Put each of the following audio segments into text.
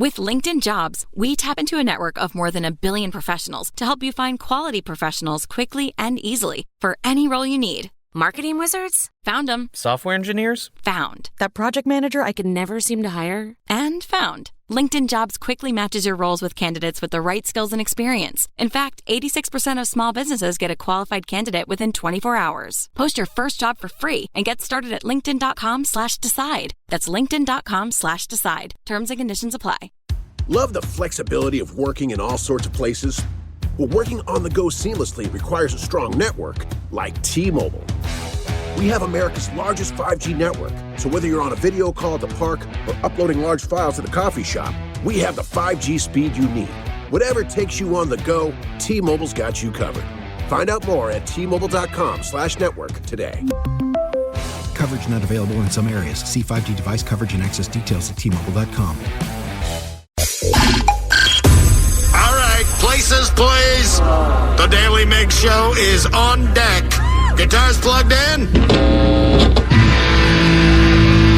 With LinkedIn Jobs, we tap into a network of more than 1 billion professionals to help you find quality professionals quickly and easily for any role you need. Marketing wizards? Found them. Software engineers? Found. That project manager I could never seem to hire? And found. LinkedIn Jobs quickly matches your roles with candidates with the right skills and experience. In fact, 86% of small businesses get a qualified candidate within 24 hours. Post your first job for free and get started at linkedin.com/decide. That's linkedin.com/decide. Terms and conditions apply. Love the flexibility of working in all sorts of places? Well, working on the go seamlessly requires a strong network like T-Mobile. We have America's largest 5G network, so whether you're on a video call at the park or uploading large files at the coffee shop, we have the 5G speed you need. Whatever takes you on the go, T-Mobile's got you covered. Find out more at T-Mobile.com/network today. Coverage not available in some areas. See 5G device coverage and access details at T-Mobile.com. All right, places, please. The Daly Migs Show is on deck. Guitars plugged in.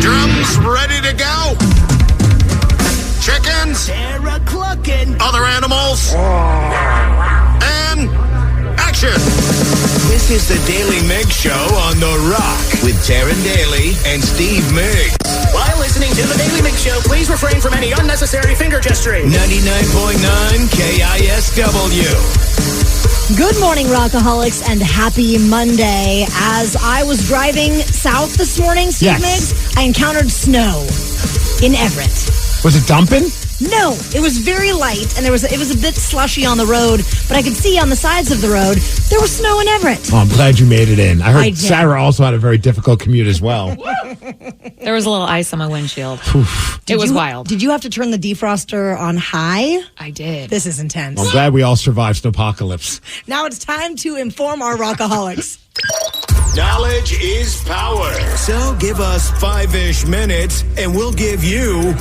Drums ready to go. Chickens. They're clucking. Other animals. And action. This is the Daly Migs Show on The Rock with Taryn Daly and Steve Migs. While listening to the Daly Migs Show, please refrain from any unnecessary finger gesturing. 99.9 KISW. Good morning, Rockaholics, and happy Monday. As I was driving south this morning, Steve Migs, I encountered snow in Everett. Was it dumping? No, it was very light, and it was a bit slushy on the road, but I could see on the sides of the road there was snow in Everett. Oh, I'm glad you made it in. I heard Sarah also had a very difficult commute as well. There was a little ice on my windshield. It was wild. Did you have to turn the defroster on high? I did. This is intense. I'm glad we all survived Snowpocalypse. Now it's time to inform our Rockaholics. Knowledge is power. So give us 5-ish minutes and we'll give you,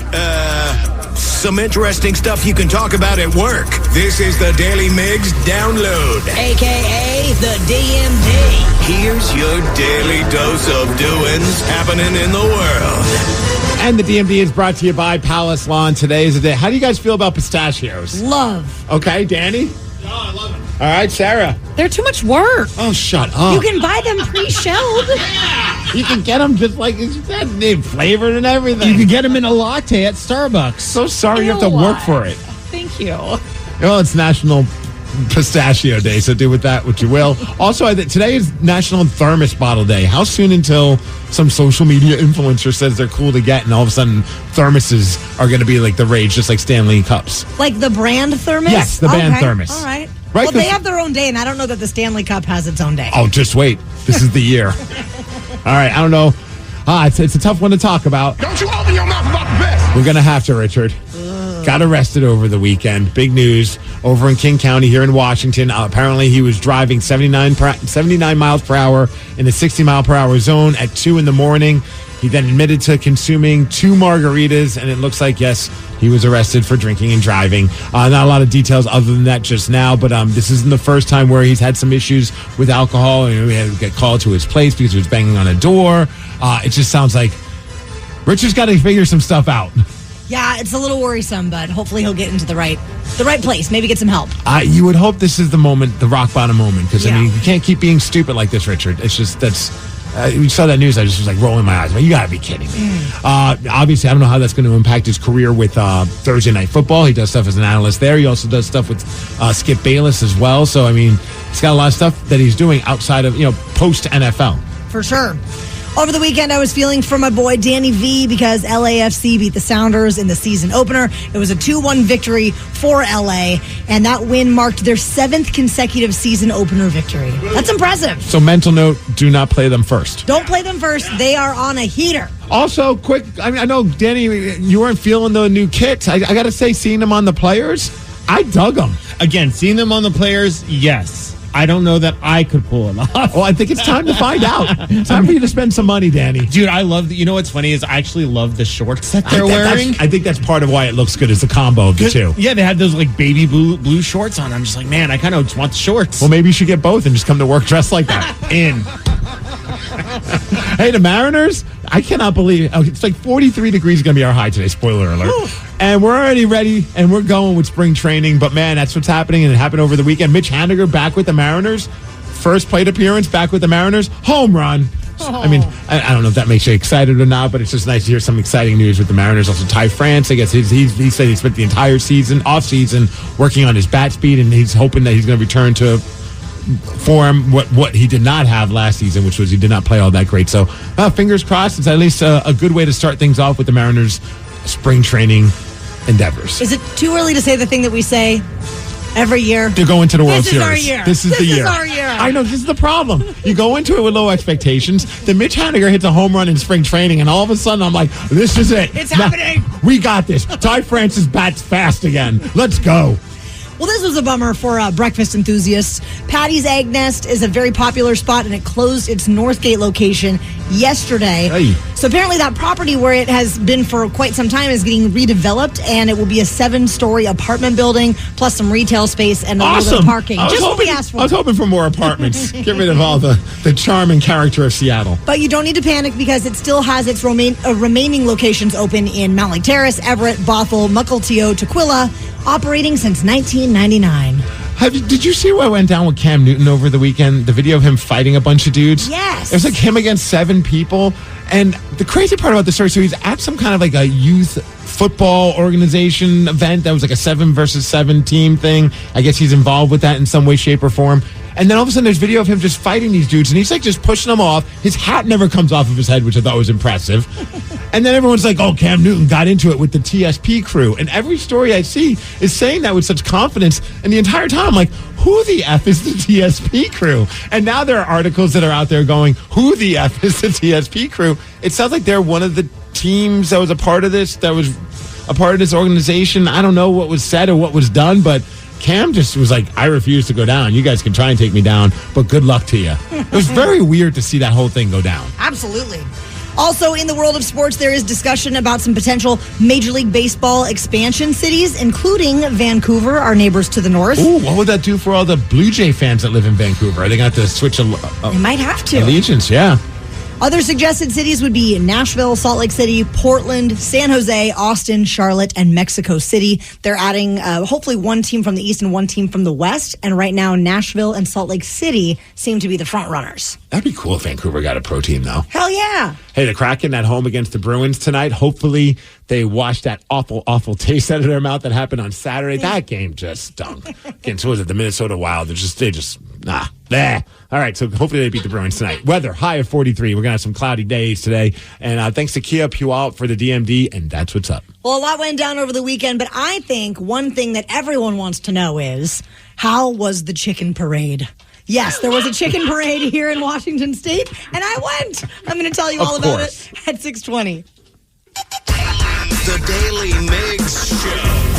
some interesting stuff you can talk about at work. This is the Daily Migs Download. AKA the DMD. Here's your daily dose of doings happening in the world. And the DMD is brought to you by Palace Lawn. Today is the day. How do you guys feel about pistachios? Love. Okay, Danny? Oh, I love it. All right, Sarah. They're too much work. Oh, shut up. You can buy them pre-shelled. You can get them just like they're flavored and everything. You can get them in a latte at Starbucks. So sorry you have to work for it. Thank you. Well, it's National Pistachio Day, so do with that what you will. Also, today is National Thermos Bottle Day. How soon until some social media influencer says they're cool to get, and all of a sudden thermoses are going to be like the rage, just like Stanley cups? Like the brand thermos? Yes, the brand thermos. All right. Right, well, they have their own day, and I don't know that the Stanley Cup has its own day. Oh, just wait. This is the year. All right, I don't know. It's a tough one to talk about. Don't you open your mouth about the best. We're going to have to, Richard. Got arrested over the weekend. Big news over in King County here in Washington. Apparently, he was driving 79 miles per hour in the 60-mile-per-hour zone at 2 in the morning. He then admitted to consuming 2 margaritas, and it looks like, yes, he was arrested for drinking and driving. Not a lot of details other than that just now, but this isn't the first time where he's had some issues with alcohol. We had to get called to his place because he was banging on a door. It just sounds like Richard's got to figure some stuff out. Yeah, it's a little worrisome, but hopefully he'll get into the right place. Maybe get some help. You would hope this is the moment, the rock bottom moment, because I mean, you can't keep being stupid like this, Richard. It's just you saw that news, I just was like rolling my eyes. Well, you got to be kidding me. Obviously, I don't know how that's going to impact his career with Thursday Night Football. He does stuff as an analyst there. He also does stuff with Skip Bayless as well. So, I mean, he's got a lot of stuff that he's doing outside of, post-NFL. For sure. Over the weekend, I was feeling for my boy Danny V because LAFC beat the Sounders in the season opener. It was a 2-1 victory for LA, and that win marked their 7th consecutive season opener victory. That's impressive. So mental note, do not play them first. Don't play them first. They are on a heater. Also, quick, I know, Danny, you weren't feeling the new kits. I got to say, seeing them on the players, I dug them. Again, seeing them on the players, yes. I don't know that I could pull it off. Well, I think it's time to find out. Time for you to spend some money, Danny. Dude, I love you know what's funny is I actually love the shorts that they're wearing. I think that's part of why it looks good is the combo of the two. Yeah, they had those like baby blue shorts on. I'm just like, man, I kind of just want the shorts. Well, maybe you should get both and just come to work dressed like that. Hey, the Mariners, I cannot believe it's like 43 degrees is going to be our high today. Spoiler alert. And we're already ready, and we're going with spring training. But, man, that's what's happening, and it happened over the weekend. Mitch Haniger back with the Mariners. First plate appearance back with the Mariners. Home run. I mean, I don't know if that makes you excited or not, but it's just nice to hear some exciting news with the Mariners. Also, Ty France, I guess he said he spent the entire off-season, working on his bat speed, and he's hoping that he's going to return to form what he did not have last season, which was he did not play all that great. So, fingers crossed. It's at least a good way to start things off with the Mariners' spring training endeavors. Is it too early to say the thing that we say every year? To go into the World Series. This is our year. This is our year. I know, this is the problem. You go into it with low expectations. Then Mitch Haniger hits a home run in spring training, and all of a sudden I'm like, this is it. It's happening. We got this. Ty France's bat's fast again. Let's go. Well, this was a bummer for breakfast enthusiasts. Patty's Egg Nest is a very popular spot, and it closed its Northgate location yesterday. Hey. So apparently that property where it has been for quite some time is getting redeveloped, and it will be a 7-story apartment building, plus some retail space and a little bit of parking. Just what we asked for. I was hoping for more apartments. Get rid of all the charm and character of Seattle. But you don't need to panic because it still has its remaining locations open in Mount Lake Terrace, Everett, Bothell, Mukilteo, Tukwila, operating since 1999. Did you see what went down with Cam Newton over the weekend? The video of him fighting a bunch of dudes? Yes. It was like him against 7 people. And the crazy part about the story, so he's at some kind of like a youth football organization event that was like a 7 versus 7 team thing. I guess he's involved with that in some way, shape, or form. And then all of a sudden there's video of him just fighting these dudes, and he's like just pushing them off. His hat never comes off of his head, which I thought was impressive. And then everyone's like, oh, Cam Newton got into it with the TSP crew. And every story I see is saying that with such confidence. And the entire time I'm like, who the F is the TSP crew? And now there are articles that are out there going, who the F is the TSP crew? It sounds like they're one of the teams that was a part of this, organization. I don't know what was said or what was done, but Cam just was like, I refuse to go down. You guys can try and take me down, but good luck to you. It was very weird to see that whole thing go down. Absolutely. Also, in the world of sports, there is discussion about some potential Major League Baseball expansion cities, including Vancouver, our neighbors to the north. Ooh, what would that do for all the Blue Jay fans that live in Vancouver? Are they going to have to switch They might have to. allegiance? Yeah. Other suggested cities would be Nashville, Salt Lake City, Portland, San Jose, Austin, Charlotte, and Mexico City. They're adding hopefully one team from the East and one team from the West. And right now, Nashville and Salt Lake City seem to be the front runners. That'd be cool if Vancouver got a pro team, though. Hell yeah. Hey, the Kraken at home against the Bruins tonight. Hopefully they wash that awful, awful taste out of their mouth that happened on Saturday. That game just stunk. Again, so was it the Minnesota Wild? All right, so hopefully they beat the Bruins tonight. Weather, high of 43. We're going to have some cloudy days today. And thanks to Kia Puyallup for the DMD, and that's what's up. Well, a lot went down over the weekend, but I think one thing that everyone wants to know is, how was the chicken parade? Yes, there was a chicken parade here in Washington State, and I went. I'm going to tell you all about it at 6:20. The Daily Migs Show.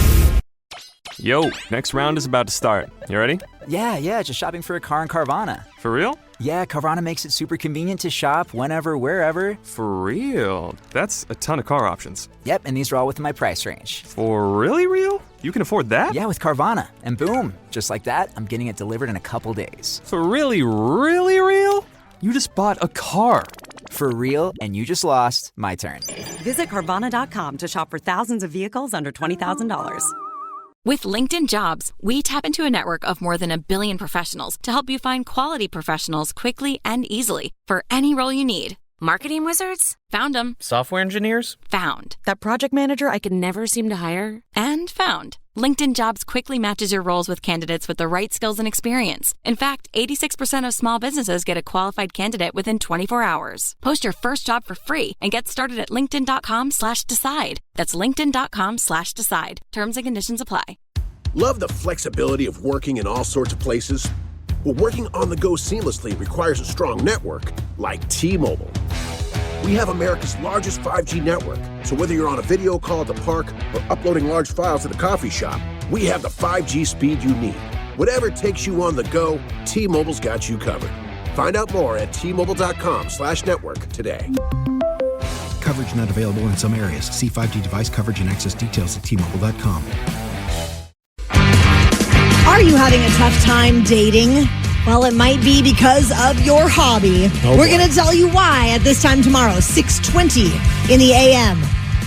Yo, next round is about to start. You ready? Yeah, just shopping for a car in Carvana. For real? Yeah, Carvana makes it super convenient to shop whenever, wherever. For real? That's a ton of car options. Yep, and these are all within my price range. For really real? You can afford that? Yeah, with Carvana. And boom, just like that, I'm getting it delivered in a couple days. For really real? You just bought a car. For real, and you just lost. My turn. Visit Carvana.com to shop for thousands of vehicles under $20,000. With LinkedIn Jobs, we tap into a network of more than 1 billion professionals to help you find quality professionals quickly and easily for any role you need. Marketing wizards? Found them. Software engineers? Found. That project manager I could never seem to hire? And found. LinkedIn Jobs quickly matches your roles with candidates with the right skills and experience. In fact, 86% of small businesses get a qualified candidate within 24 hours. Post your first job for free and get started at linkedin.com/decide. That's linkedin.com/decide. Terms and conditions apply. Love the flexibility of working in all sorts of places? Well, working on the go seamlessly requires a strong network like T-Mobile. We have America's largest 5G network, so whether you're on a video call at the park or uploading large files at the coffee shop, we have the 5G speed you need. Whatever takes you on the go, T-Mobile's got you covered. Find out more at T-Mobile.com/network today. Coverage not available in some areas. See 5G device coverage and access details at T-Mobile.com. Are you having a tough time dating? Well, it might be because of your hobby. We're going to tell you why at this time tomorrow, 6:20 in the AM.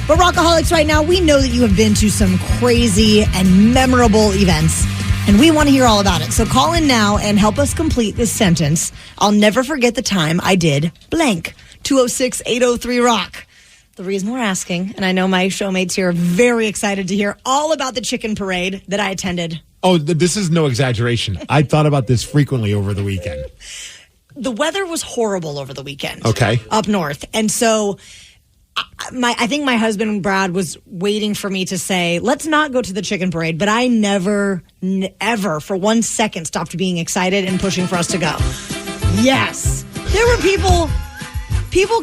But Rockaholics right now, we know that you have been to some crazy and memorable events, and we want to hear all about it. So call in now and help us complete this sentence. I'll never forget the time I did blank. 206-803-ROCK. The reason we're asking, and I know my showmates here are very excited to hear all about the chicken parade that I attended. Oh, this is no exaggeration. I thought about this frequently over the weekend. The weather was horrible over the weekend. Okay. Up north. And so I think my husband, Brad, was waiting for me to say, let's not go to the chicken parade. But I never, ever, for 1 second, stopped being excited and pushing for us to go. Yes. There were people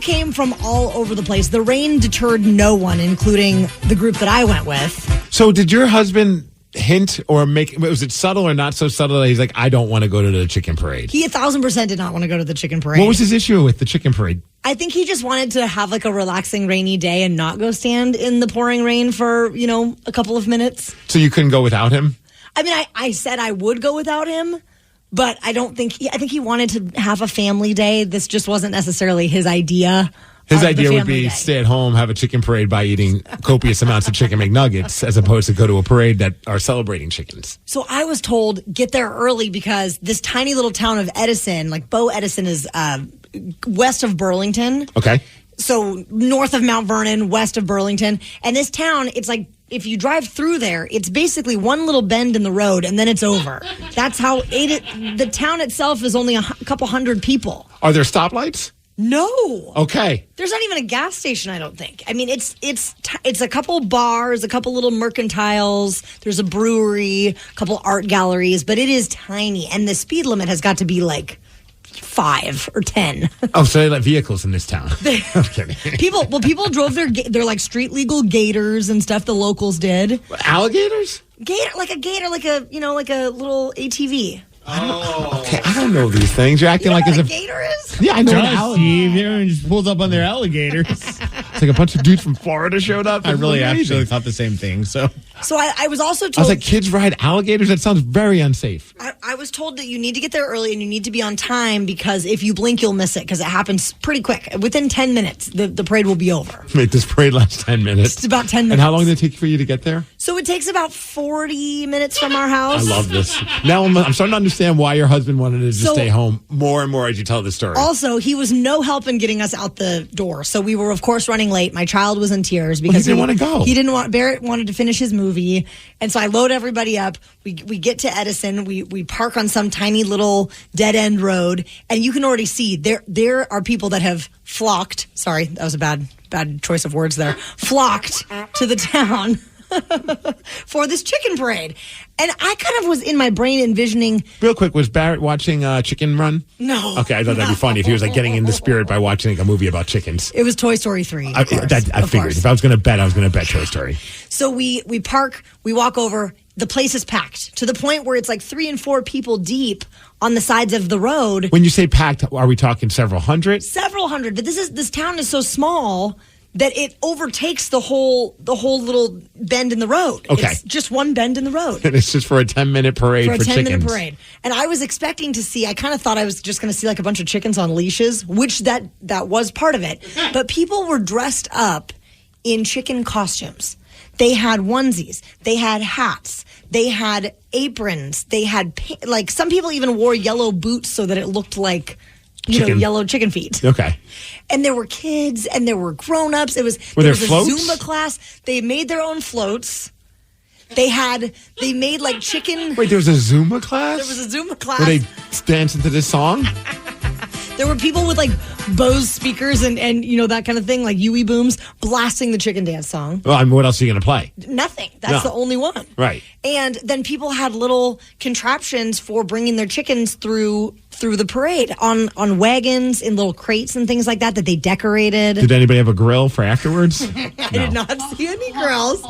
came from all over the place. The rain deterred no one, including the group that I went with. So did your husband hint or was it subtle or not so subtle that he's like, I don't want to go to the chicken parade? He 1,000% did not want to go to the chicken parade. What was his issue with the chicken parade? I think he just wanted to have like a relaxing rainy day and not go stand in the pouring rain for, a couple of minutes. So you couldn't go without him? I mean, I said I would go without him, but I think he wanted to have a family day. This just wasn't necessarily his idea. His idea would be stay at home, have a chicken parade by eating copious amounts of chicken McNuggets, as opposed to go to a parade that are celebrating chickens. So I was told, get there early because this tiny little town of Edison, like Bo Edison is west of Burlington. Okay. So north of Mount Vernon, west of Burlington. And this town, it's like, if you drive through there, it's basically one little bend in the road and then it's over. That's how the town itself is only a couple hundred people. Are there stoplights? No. Okay. There's not even a gas station, I don't think. I mean, it's a couple bars, a couple little mercantiles. There's a brewery, a couple art galleries, but it is tiny. And the speed limit has got to be like 5 or 10. Oh, so they let vehicles in this town. I'm kidding. People drove their like street legal gators and stuff. The locals did. Alligators? Gator, like a little ATV. Oh, okay. I don't know these things. You're acting like as if gator is. Yeah, I know. Steve, everyone just pulls up on their alligators. It's like a bunch of dudes from Florida showed up. I really actually thought the same thing. So I was also told. I was like, kids ride alligators? That sounds very unsafe. I was told that you need to get there early and you need to be on time because if you blink, you'll miss it because it happens pretty quick. Within 10 minutes, the parade will be over. Wait, this parade lasts 10 minutes? It's about 10 minutes. And how long did it take for you to get there? So it takes about 40 minutes from our house. I love this. Now I'm starting to understand why your husband wanted to just stay home more and more as you tell the story. Also, he was no help in getting us out the door. So we were, of course, running late. My child was in tears because he didn't want to go. Barrett wanted to finish his movie. And so I load everybody up. We get to Edison. We park on some tiny little dead end road. And you can already see there are people that have flocked. Sorry, that was a bad choice of words there. Flocked to the town for this chicken parade. And I kind of was in my brain envisioning. Real quick, was Barrett watching Chicken Run? No. Okay, I thought that'd be funny if he was like getting in the spirit by watching like a movie about chickens. It was Toy Story 3. I figured. If I was going to bet, I was going to bet Toy Story. So we park, we walk over. The place is packed to the point where it's like 3 and 4 people deep on the sides of the road. When you say packed, are we talking several hundred? Several hundred. But this town is so small that it overtakes the whole little bend in the road. Okay. It's just one bend in the road. And it's just for a 10-minute parade for chickens. 10-minute parade. And I was expecting to see, I kind of thought I was just going to see like a bunch of chickens on leashes, which that was part of it. But people were dressed up in chicken costumes. They had onesies. They had hats. They had aprons. They had, like, some people even wore yellow boots so that it looked like, yellow chicken feet. Okay. And there were kids and there were grown-ups. There was floats? a Zumba class. They made their own floats. They made like chicken. Wait, there was a Zumba class? There was a Zumba class. Where they dance into this song? There were people with like Bose speakers and that kind of thing, like Yui booms, blasting the chicken dance song. Well, I mean, what else are you going to play? Nothing. That's the only one. Right. And then people had little contraptions for bringing their chickens through the parade on wagons, in little crates and things like that they decorated. Did anybody have a grill for afterwards? I did not see any grills.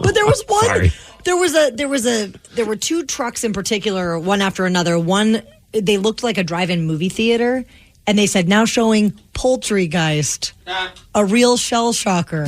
But there was one. Sorry. There were 2 trucks in particular, one after another. One, they looked like a drive-in movie theater. And they said, now showing Poultrygeist, a real shell shocker.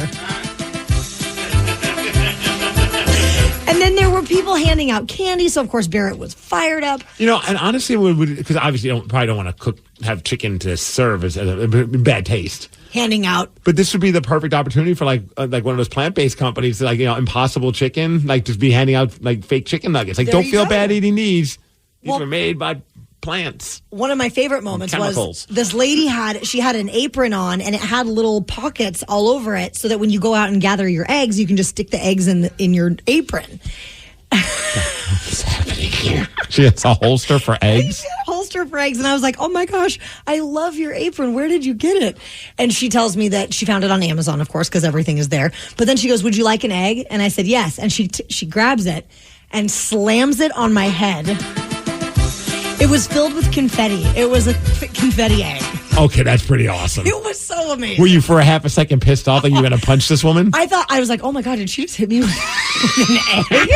And then there were people handing out candy. So, of course, Barrett was fired up. And honestly, because obviously you probably don't want to cook have chicken to serve as a bad taste. Handing out. But this would be the perfect opportunity for like one of those plant-based companies, like, Impossible Chicken, like just be handing out like fake chicken nuggets. Like, don't feel bad eating these. These were made by plants. One of my favorite moments was this lady had an apron on and it had little pockets all over it so that when you go out and gather your eggs, you can just stick the eggs in your apron. What's happening here? She has a holster for eggs? She had a holster for eggs. And I was like, oh my gosh, I love your apron. Where did you get it? And she tells me that she found it on Amazon, of course, because everything is there. But then she goes, would you like an egg? And I said, yes. And she grabs it and slams it on my head. It was filled with confetti. It was a confetti egg. Okay, that's pretty awesome. It was so amazing. Were you for a half a second pissed off that you were going to punch this woman? I was like, oh my God, did she just hit me with an egg?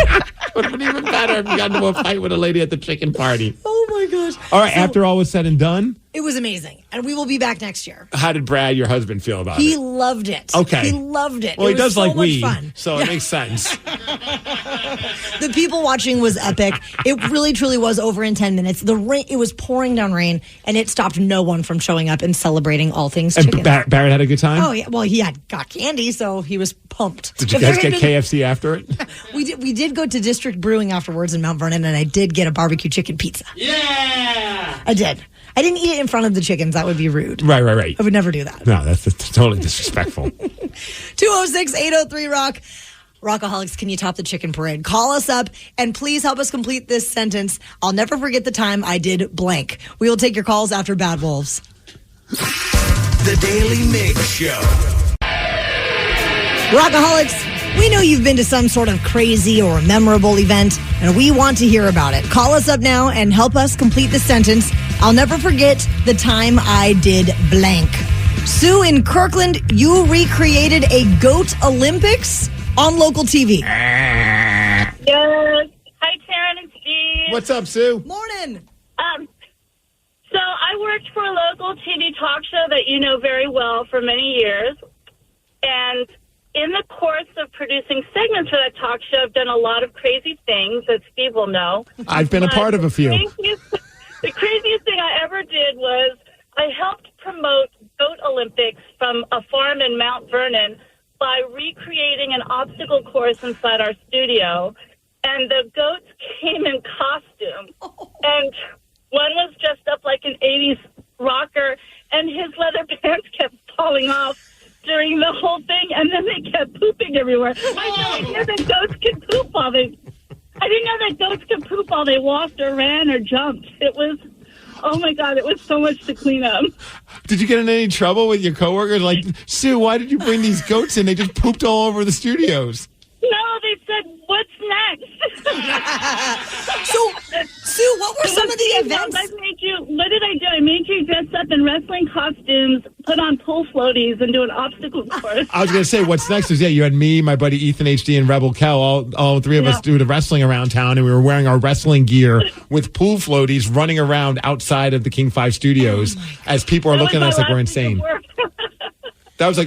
Would have been even better if you got into a fight with a lady at the chicken party. Oh my gosh. All right, after all was said and done? It was amazing. And we will be back next year. How did Brad, your husband, feel about it? He loved it. Okay. He loved it. Well, it he does so like much weed, fun. so it makes sense. The people watching was epic. It really, truly was over in 10 minutes. It was pouring down rain, and it stopped no one from showing up and celebrating all things chicken. And Barrett had a good time? Oh, yeah. Well, he got candy, so he was pumped. Did you guys get KFC after it? We did go to District Brewing afterwards in Mount Vernon, and I did get a barbecue chicken pizza. Yeah! I did. I didn't eat it in front of the chickens. That would be rude. Right. I would never do that. No, that's totally disrespectful. 206-803-ROCK. Rockaholics, can you top the chicken parade? Call us up and please help us complete this sentence. I'll never forget the time I did blank. We will take your calls after Bad Wolves. The Daily Migs Show. Rockaholics, we know you've been to some sort of crazy or memorable event, and we want to hear about it. Call us up now and help us complete the sentence. I'll never forget the time I did blank. Sue in Kirkland, you recreated a goat Olympics on local TV. Yes. Hi, Taryn and Steve. What's up, Sue? Morning. So I worked for a local TV talk show that you know very well for many years. And in the course of producing segments for that talk show, I've done a lot of crazy things that Steve will know. I've been a part of a few. The craziest thing I ever did was I helped promote Goat Olympics from a farm in Mount Vernon by recreating an obstacle course inside our studio. And the goats came in costume. And one was dressed up like an 80s rocker, and his leather pants kept falling off during the whole thing, and then they kept pooping everywhere. I didn't know that goats could poop while they... I didn't know that goats could poop while they walked or ran or jumped. It was... Oh, my God, it was so much to clean up. Did you get in any trouble with your coworkers? Like, Sue, why did you bring these goats in? They just pooped all over the studios. No, they said, what's next? So, Sue, what were some of the events? What did I do? I made you dress up in wrestling costumes, put on pool floaties, and do an obstacle course. I was going to say, what's next is, you had me, my buddy Ethan HD, and Rebel Kel, all three of us do the wrestling around town, and we were wearing our wrestling gear with pool floaties running around outside of the King 5 studios as people are looking at us like we're insane. That was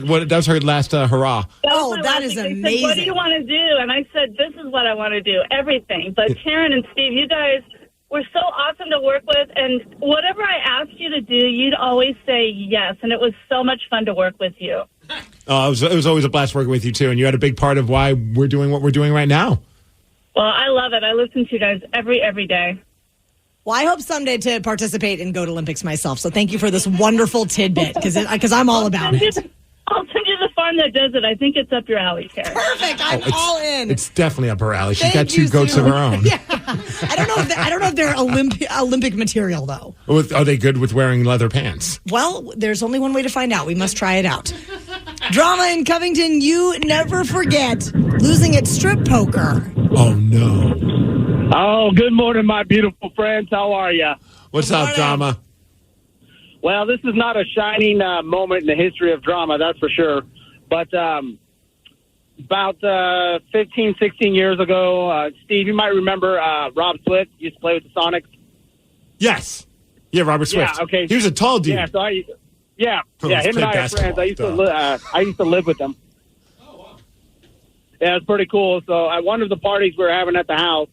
her last hurrah. That is amazing. Said, what do you want to do? And I said, this is what I want to do, everything. But Taryn and Steve, you guys were so awesome to work with. And whatever I asked you to do, you'd always say yes. And it was so much fun to work with you. It was always a blast working with you, too. And you had a big part of why we're doing what we're doing right now. Well, I love it. I listen to you guys every day. Well, I hope someday to participate in Goat Olympics myself. So thank you for this wonderful tidbit, because I'm all about it. I'll send you the farm that does it. I think it's up your alley, Taryn. Perfect. I'm all in. It's definitely up her alley. She's got two goats of her own. Yeah. I don't know if they're Olympic material, though. Are they good with wearing leather pants? Well, there's only one way to find out. We must try it out. Drama in Covington, you never forget losing at strip poker. Oh, no. Oh, good morning, my beautiful friends. How are you? What's up, Drama? Well, this is not a shining moment in the history of drama, that's for sure. But about 15, 16 years ago, Steve, you might remember Rob Swift used to play with the Sonics. Yes. Yeah, Robert Swift. Yeah, okay. He was a tall dude. Yeah, so him and I are friends. I used to live with him. Yeah, it's pretty cool. So at one of the parties we were having at the house,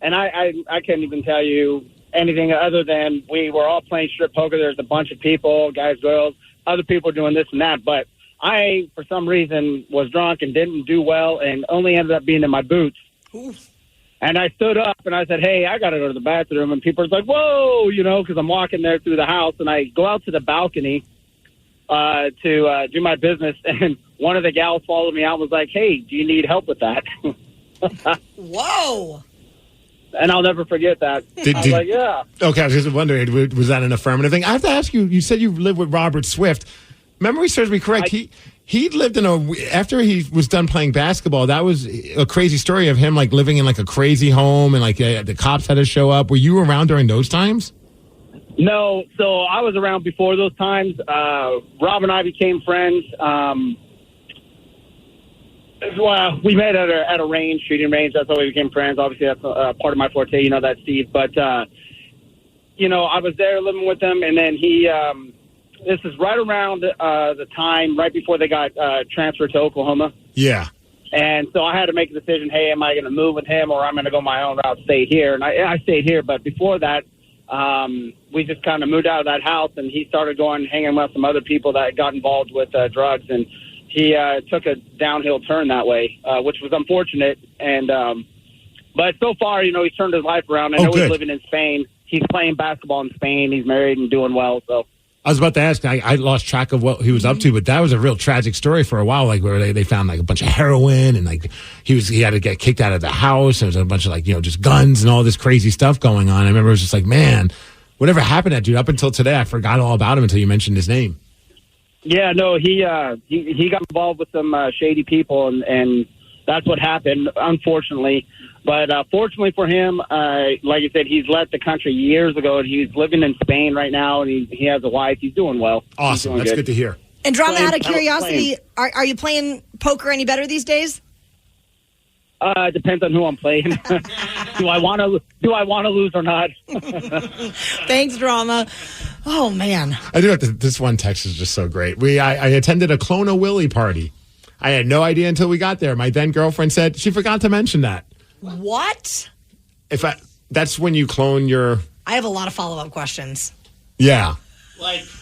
and I can't even tell you anything other than we were all playing strip poker. There's a bunch of people, guys, girls, other people doing this and that. But I, for some reason, was drunk and didn't do well and only ended up being in my boots. Oof. And I stood up and I said, hey, I got to go to the bathroom. And people are like, whoa, because I'm walking there through the house. And I go out to the balcony to do my business. And one of the gals followed me out and was like, hey, do you need help with that? Whoa. And I'll never forget that. I was like, yeah. Okay, I was just wondering, was that an affirmative thing? I have to ask you, you said you lived with Robert Swift. Memory serves me correct. He lived after he was done playing basketball, that was a crazy story of him like living in like a crazy home and like the cops had to show up. Were you around during those times? No, so I was around before those times. Rob and I became friends. Well, we met at a range, shooting range. That's how we became friends. Obviously, that's part of my forte. You know that, Steve. But, I was there living with him, and then he this is right around the time, right before they got transferred to Oklahoma. Yeah. And so I had to make a decision, hey, am I going to move with him or I'm going to go my own route, stay here? And I stayed here. But before that, we just kind of moved out of that house, and he started hanging with some other people that got involved with drugs, and he took a downhill turn that way, which was unfortunate. And but so far, he's turned his life around. I know he's living in Spain. He's playing basketball in Spain. He's married and doing well. So I was about to ask. I lost track of what he was up to, but that was a real tragic story for a while. Like where they found like a bunch of heroin, and like he had to get kicked out of the house. There was a bunch of just guns and all this crazy stuff going on. I remember it was just like, man, whatever happened to that dude? Up until today, I forgot all about him until you mentioned his name. Yeah, no, he got involved with some shady people, and that's what happened, unfortunately. But fortunately for him, like I said, he's left the country years ago, and he's living in Spain right now, and he has a wife. He's doing well. Awesome. That's good to hear. And Drama, out of curiosity, are you playing poker any better these days? It depends on who I'm playing. Do I want to lose or not? Thanks, Drama. Oh man, I do have to. This one text is just so great. I attended a Clone a Willy party. I had no idea until we got there. My then girlfriend said she forgot to mention that. What? That's when you clone your. I have a lot of follow-up questions. Yeah.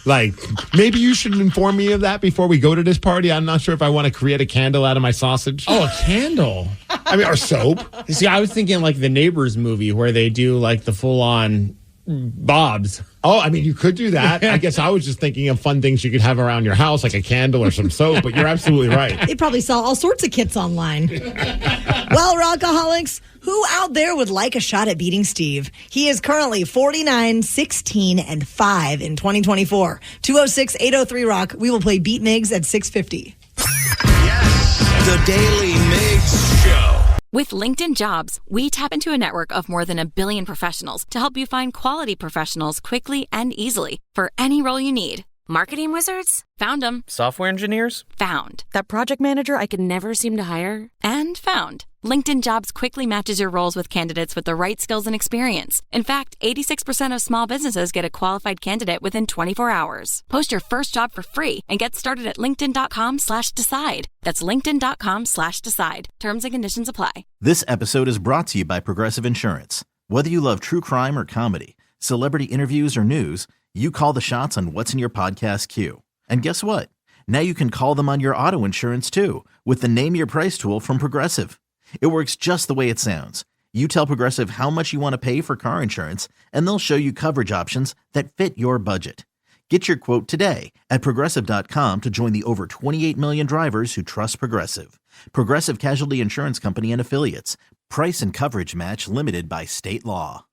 Like, maybe you should inform me of that before we go to this party. I'm not sure if I want to create a candle out of my sausage. Oh, a candle. I mean, or soap. See, I was thinking like the Neighbors movie where they do like the full-on bobs. Oh, I mean, you could do that. I guess I was just thinking of fun things you could have around your house, like a candle or some soap, but you're absolutely right. They probably sell all sorts of kits online. Well, Rockaholics, who out there would like a shot at beating Steve? He is currently 49, 16, and 5 in 2024. 206-803-ROCK. We will play Beat Migs at 6:50. The Daly Migs Show. With LinkedIn Jobs, we tap into a network of more than 1 billion professionals to help you find quality professionals quickly and easily for any role you need. Marketing wizards? Found them. Software engineers? Found. That project manager I could never seem to hire? And found. LinkedIn Jobs quickly matches your roles with candidates with the right skills and experience. In fact, 86% of small businesses get a qualified candidate within 24 hours. Post your first job for free and get started at linkedin.com/decide. That's linkedin.com/decide. Terms and conditions apply. This episode is brought to you by Progressive Insurance. Whether you love true crime or comedy, celebrity interviews or news, you call the shots on what's in your podcast queue. And guess what? Now you can call them on your auto insurance too with the Name Your Price tool from Progressive. It works just the way it sounds. You tell Progressive how much you want to pay for car insurance, and they'll show you coverage options that fit your budget. Get your quote today at Progressive.com to join the over 28 million drivers who trust Progressive. Progressive Casualty Insurance Company and Affiliates. Price and coverage match limited by state law.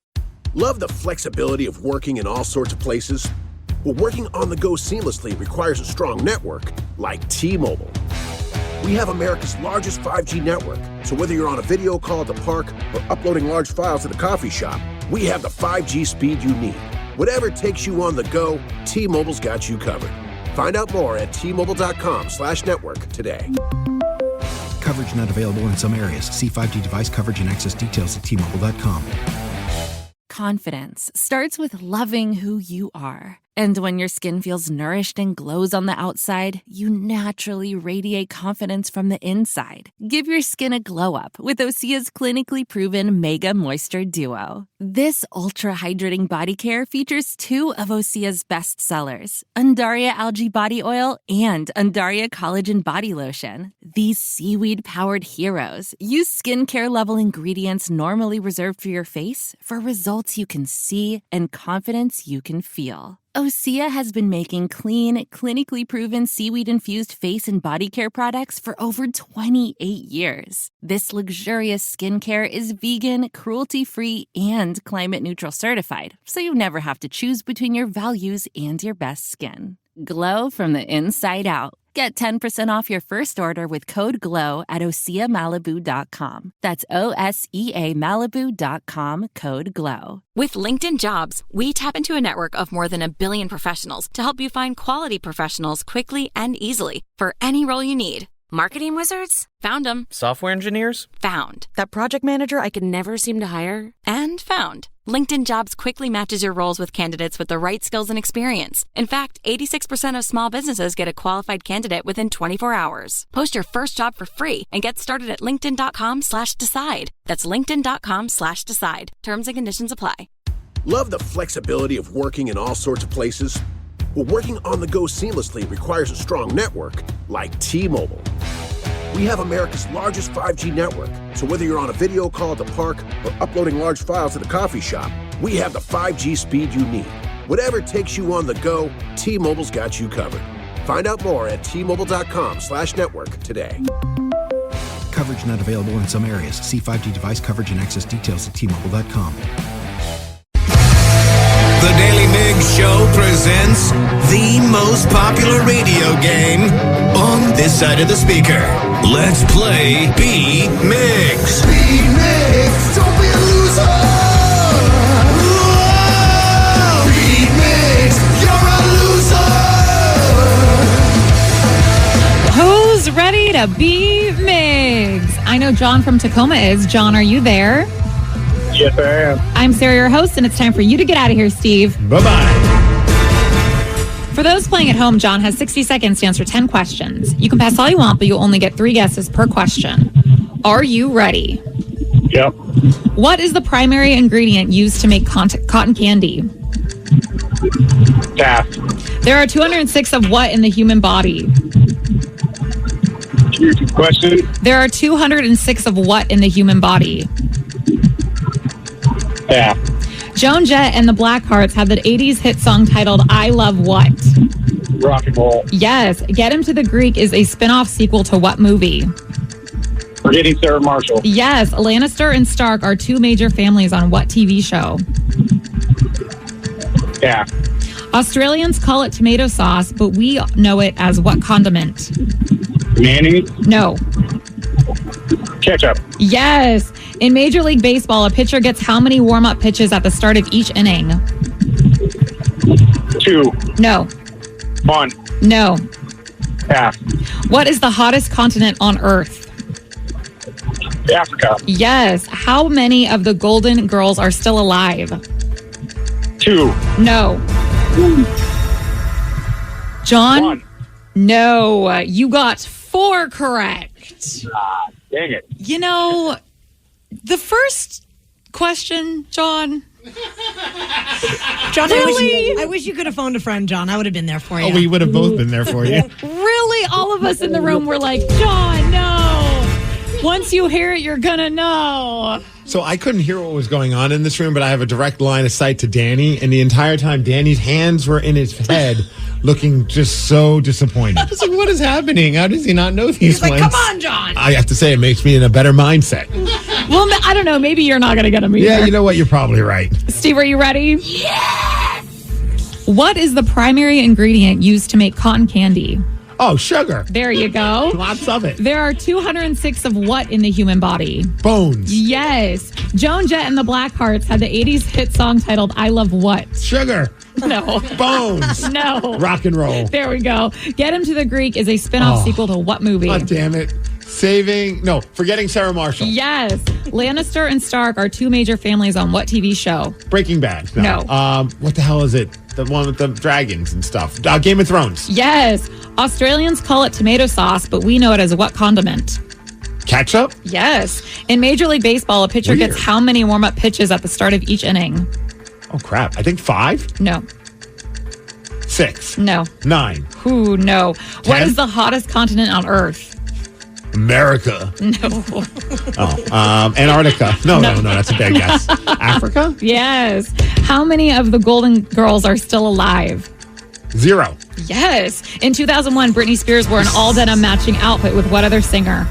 Love the flexibility of working in all sorts of places? Well, working on the go seamlessly requires a strong network like T-Mobile. We have America's largest 5G network, so whether you're on a video call at the park or uploading large files at a coffee shop, we have the 5G speed you need. Whatever takes you on the go, T-Mobile's got you covered. Find out more at T-Mobile.com/network today. Coverage not available in some areas. See 5G device coverage and access details at T-Mobile.com. Confidence starts with loving who you are. And when your skin feels nourished and glows on the outside, you naturally radiate confidence from the inside. Give your skin a glow up with Osea's clinically proven Mega Moisture Duo. This ultra-hydrating body care features 2 of Osea's best sellers, Undaria Algae Body Oil and Undaria Collagen Body Lotion. These seaweed-powered heroes use skincare-level ingredients normally reserved for your face for results you can see and confidence you can feel. Osea has been making clean, clinically proven seaweed-infused face and body care products for over 28 years. This luxurious skincare is vegan, cruelty-free, and climate-neutral certified, so you never have to choose between your values and your best skin. Glow from the inside out. Get 10% off your first order with code GLOW at OseaMalibu.com. That's OSEA Malibu.com, code GLOW. With LinkedIn Jobs, we tap into a network of more than 1 billion professionals to help you find quality professionals quickly and easily for any role you need. Marketing wizards? Found them. Software engineers? Found. That project manager I could never seem to hire? And found. LinkedIn Jobs quickly matches your roles with candidates with the right skills and experience. In fact, 86% of small businesses get a qualified candidate within 24 hours. Post your first job for free and get started at linkedin.com/decide. That's linkedin.com/decide. Terms and conditions apply. Love the flexibility of working in all sorts of places? Well, working on the go seamlessly requires a strong network like T-Mobile. We have America's largest 5G network, so whether you're on a video call at the park or uploading large files at the coffee shop, we have the 5G speed you need. Whatever takes you on the go, T-Mobile's got you covered. Find out more at T-Mobile.com/network today. Coverage not available in some areas. See 5G device coverage and access details at T-Mobile.com. The Daly Migs Show presents the most popular radio game on this side of the speaker. Let's play Beat Migs. Beat Migs, don't be a loser. Whoa! Beat Migs, you're a loser. Who's ready to be Migs? I know John from Tacoma is. John, are you there? Yes, I am. I'm Sarah, your host, and it's time for you to get out of here, Steve. Bye-bye. For those playing at home, John has 60 seconds to answer 10 questions. You can pass all you want, but you'll only get 3 guesses per question. Are you ready? Yep. What is the primary ingredient used to make cotton candy? Pass. There are 206 of what in the human body? Question? There are 206 of what in the human body? Yeah. Joan Jett and the Blackhearts had the 80s hit song titled I Love What? Rock and roll. Yes. Get Him to the Greek is a spin-off sequel to what movie? Forgetting Sarah Marshall. Yes. Lannister and Stark are 2 major families on what TV show? Yeah. Australians call it tomato sauce, but we know it as what condiment? Mayonnaise? No. Ketchup. Yes. In Major League Baseball, a pitcher gets how many warm-up pitches at the start of each inning? 2. No. 1. No. Pass. What is the hottest continent on Earth? Africa. Yes. How many of the Golden Girls are still alive? 2. No. John? 1. No. You got 4 correct. Dang it. You know, the first question, John. John, really? I wish you could have phoned a friend, John. I would have been there for you. Oh, we would have both been there for you. Really? All of us in the room were like, John, no. Once you hear it, you're going to know. So I couldn't hear what was going on in this room, but I have a direct line of sight to Danny. And the entire time, Danny's hands were in his head, looking just so disappointed. I was like, what is happening? How does he not know these He's like, ones? come on, John. I have to say, it makes me in a better mindset. Well, I don't know. Maybe you're not going to get them either. Yeah, you know what? You're probably right. Steve, are you ready? Yes! What is the primary ingredient used to make cotton candy? Oh, sugar. There you go. Lots of it. There are 206 of what in the human body? Bones. Yes. Joan Jett and the Blackhearts had the 80s hit song titled I Love What? Sugar. No. Bones. No. Rock and roll. There we go. Get Him to the Greek is a spin-off sequel to what movie? God damn it. Forgetting Sarah Marshall. Yes. Lannister and Stark are 2 major families on what TV show? Breaking Bad. No. What the hell is it? The one with the dragons and stuff. Game of Thrones. Yes. Australians call it tomato sauce, but we know it as what condiment? Ketchup? Yes. In Major League Baseball, a pitcher gets how many warm-up pitches at the start of each inning? Oh, crap. I think 5? No. 6? No. 9? Ooh, no. 10? What is the hottest continent on Earth? America. No. Antarctica. No, that's a bad guess. Africa? Yes. How many of the Golden Girls are still alive? 0. Yes. In 2001, Britney Spears wore an all-denim matching outfit with what other singer?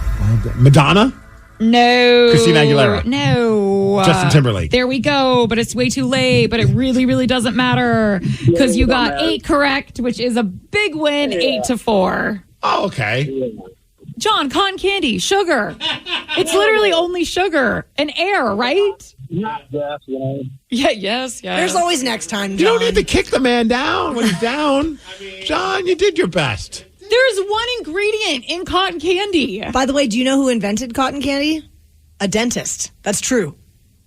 Madonna? No. Christina Aguilera? No. Justin Timberlake? There we go, but it's way too late, but it really, really doesn't matter because you got 8 correct, which is a big win, 8-4. Oh, okay. John, cotton candy, sugar. It's literally only sugar and air, right? Yeah, yes. There's always next time, John. You don't need to kick the man down when he's down. John, you did your best. There's one ingredient in cotton candy. By the way, do you know who invented cotton candy? A dentist. That's true.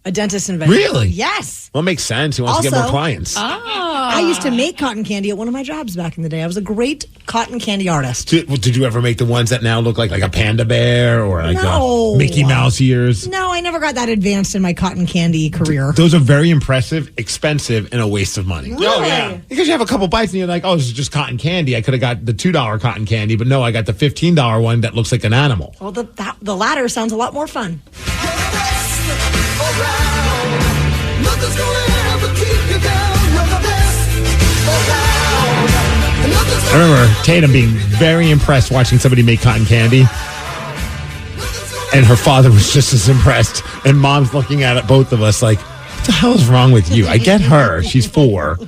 A dentist invented it. Really? Yes. Well, it makes sense. He wants to get more clients. I used to make cotton candy at one of my jobs back in the day. I was a great cotton candy artist. Did you ever make the ones that now look like a panda bear or like Mickey Mouse ears? No, I never got that advanced in my cotton candy career. Those are very impressive, expensive, and a waste of money. Really? Oh, yeah. Because you have a couple bites and you're like, oh, this is just cotton candy. I could have got the $2 cotton candy, but no, I got the $15 one that looks like an animal. Well, the latter sounds a lot more fun. I remember Tatum being very impressed watching somebody make cotton candy. And her father was just as impressed. And mom's looking at both of us like, what the hell is wrong with you? I get her. She's 4.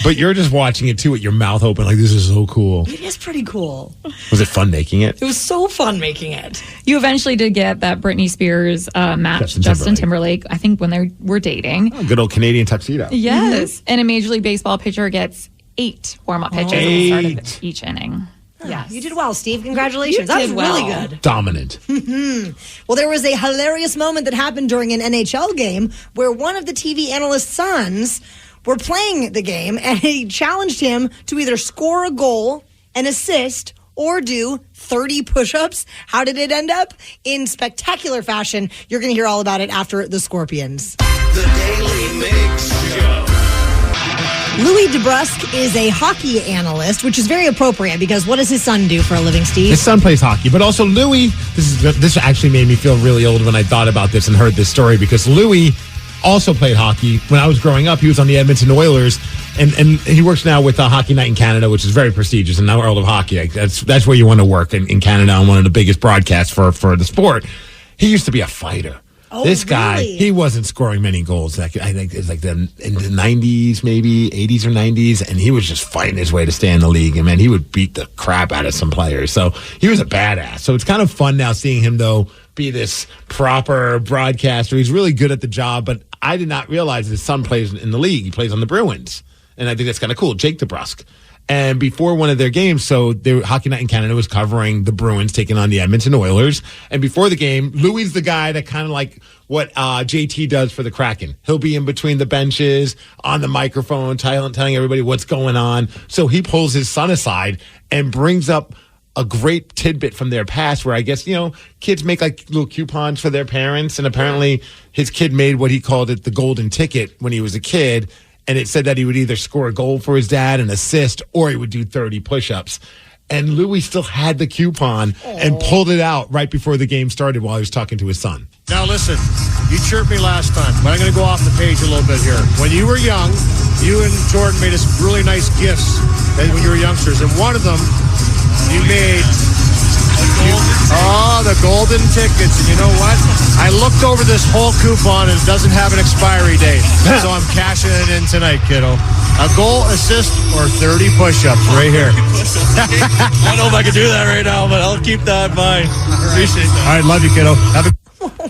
But you're just watching it too with your mouth open like, this is so cool. It is pretty cool. Was it fun making it? It was so fun making it. You eventually did get that Britney Spears match, Justin Timberlake, I think when they were dating. Oh, good old Canadian tuxedo. Yes. And a Major League Baseball pitcher gets 8 warm-up pitches at the start of each inning. Yes. You did well, Steve. Congratulations. That was really good. Dominant. Well, there was a hilarious moment that happened during an NHL game where one of the TV analyst's sons were playing the game, and he challenged him to either score a goal, an assist, or do 30 push-ups. How did it end up? In spectacular fashion. You're going to hear all about it after the Scorpions. The Daly Migs Show. Louis DeBrusque is a hockey analyst, which is very appropriate because what does his son do for a living, Steve? His son plays hockey, but also Louis, this actually made me feel really old when I thought about this and heard this story because Louis also played hockey. When I was growing up, he was on the Edmonton Oilers, and he works now with Hockey Night in Canada, which is very prestigious in the world of hockey. That's where you want to work in Canada on one of the biggest broadcasts for the sport. He used to be a fighter. Oh, this guy, really? he wasn't scoring many goals. I think it's like in the 90s, maybe 80s or 90s, and he was just fighting his way to stay in the league. And, man, he would beat the crap out of some players. So he was a badass. So it's kind of fun now seeing him, though, be this proper broadcaster. He's really good at the job, but I did not realize his son plays in the league. He plays on the Bruins, and I think that's kind of cool. Jake DeBrusque. And before one of their games, so Hockey Night in Canada was covering the Bruins taking on the Edmonton Oilers. And before the game, Louis is the guy that kind of like what JT does for the Kraken. He'll be in between the benches, on the microphone, telling everybody what's going on. So he pulls his son aside and brings up a great tidbit from their past where I guess, kids make like little coupons for their parents. And apparently his kid made what he called it the golden ticket when he was a kid. And it said that he would either score a goal for his dad, an assist, or he would do 30 push-ups. And Louis still had the coupon and pulled it out right before the game started while he was talking to his son. Now listen, you chirped me last time, but I'm going to go off the page a little bit here. When you were young, you and Jordan made us really nice gifts when you were youngsters. And one of them, you made... the golden tickets. And you know what? I looked over this whole coupon and it doesn't have an expiry date. So I'm cashing it in tonight, kiddo. A goal, assist, or 30 push-ups right here. I don't know if I can do that right now, but I'll keep that in mind. Appreciate that. All right, love you, kiddo.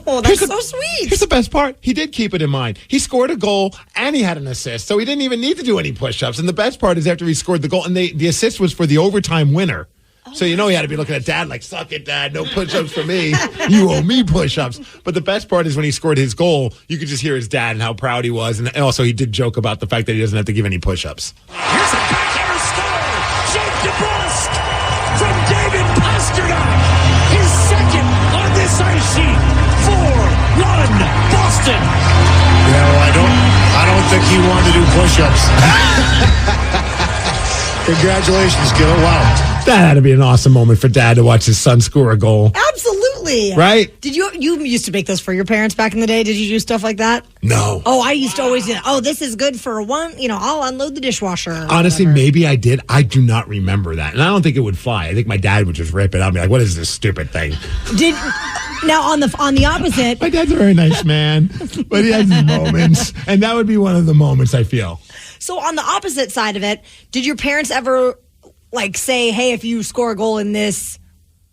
Oh, that's so sweet. Here's the best part. He did keep it in mind. He scored a goal and he had an assist, so he didn't even need to do any push-ups. And the best part is after he scored the goal, and the assist was for the overtime winner. So he had to be looking at Dad like, suck it, Dad. No push-ups for me. You owe me push-ups. But the best part is when he scored his goal, you could just hear his dad and how proud he was. And also he did joke about the fact that he doesn't have to give any push-ups. Here's a backhander score. Jake DeBrusque from David Pasternak. His second on this Boston. Yeah, well, I don't think he wanted to do push-ups. Congratulations, Gil. Wow. That had to be an awesome moment for Dad to watch his son score a goal. Absolutely. Right? Did you used to make those for your parents back in the day? Did you do stuff like that? No. Oh, I used to always do that. Oh, this is good for one, I'll unload the dishwasher. Honestly, maybe I did. I do not remember that. And I don't think it would fly. I think my dad would just rip it out and be like, what is this stupid thing? Now on the opposite. My dad's a very nice man, but he has his moments. And that would be one of the moments, I feel. So on the opposite side of it, did your parents ever say, hey, if you score a goal in this,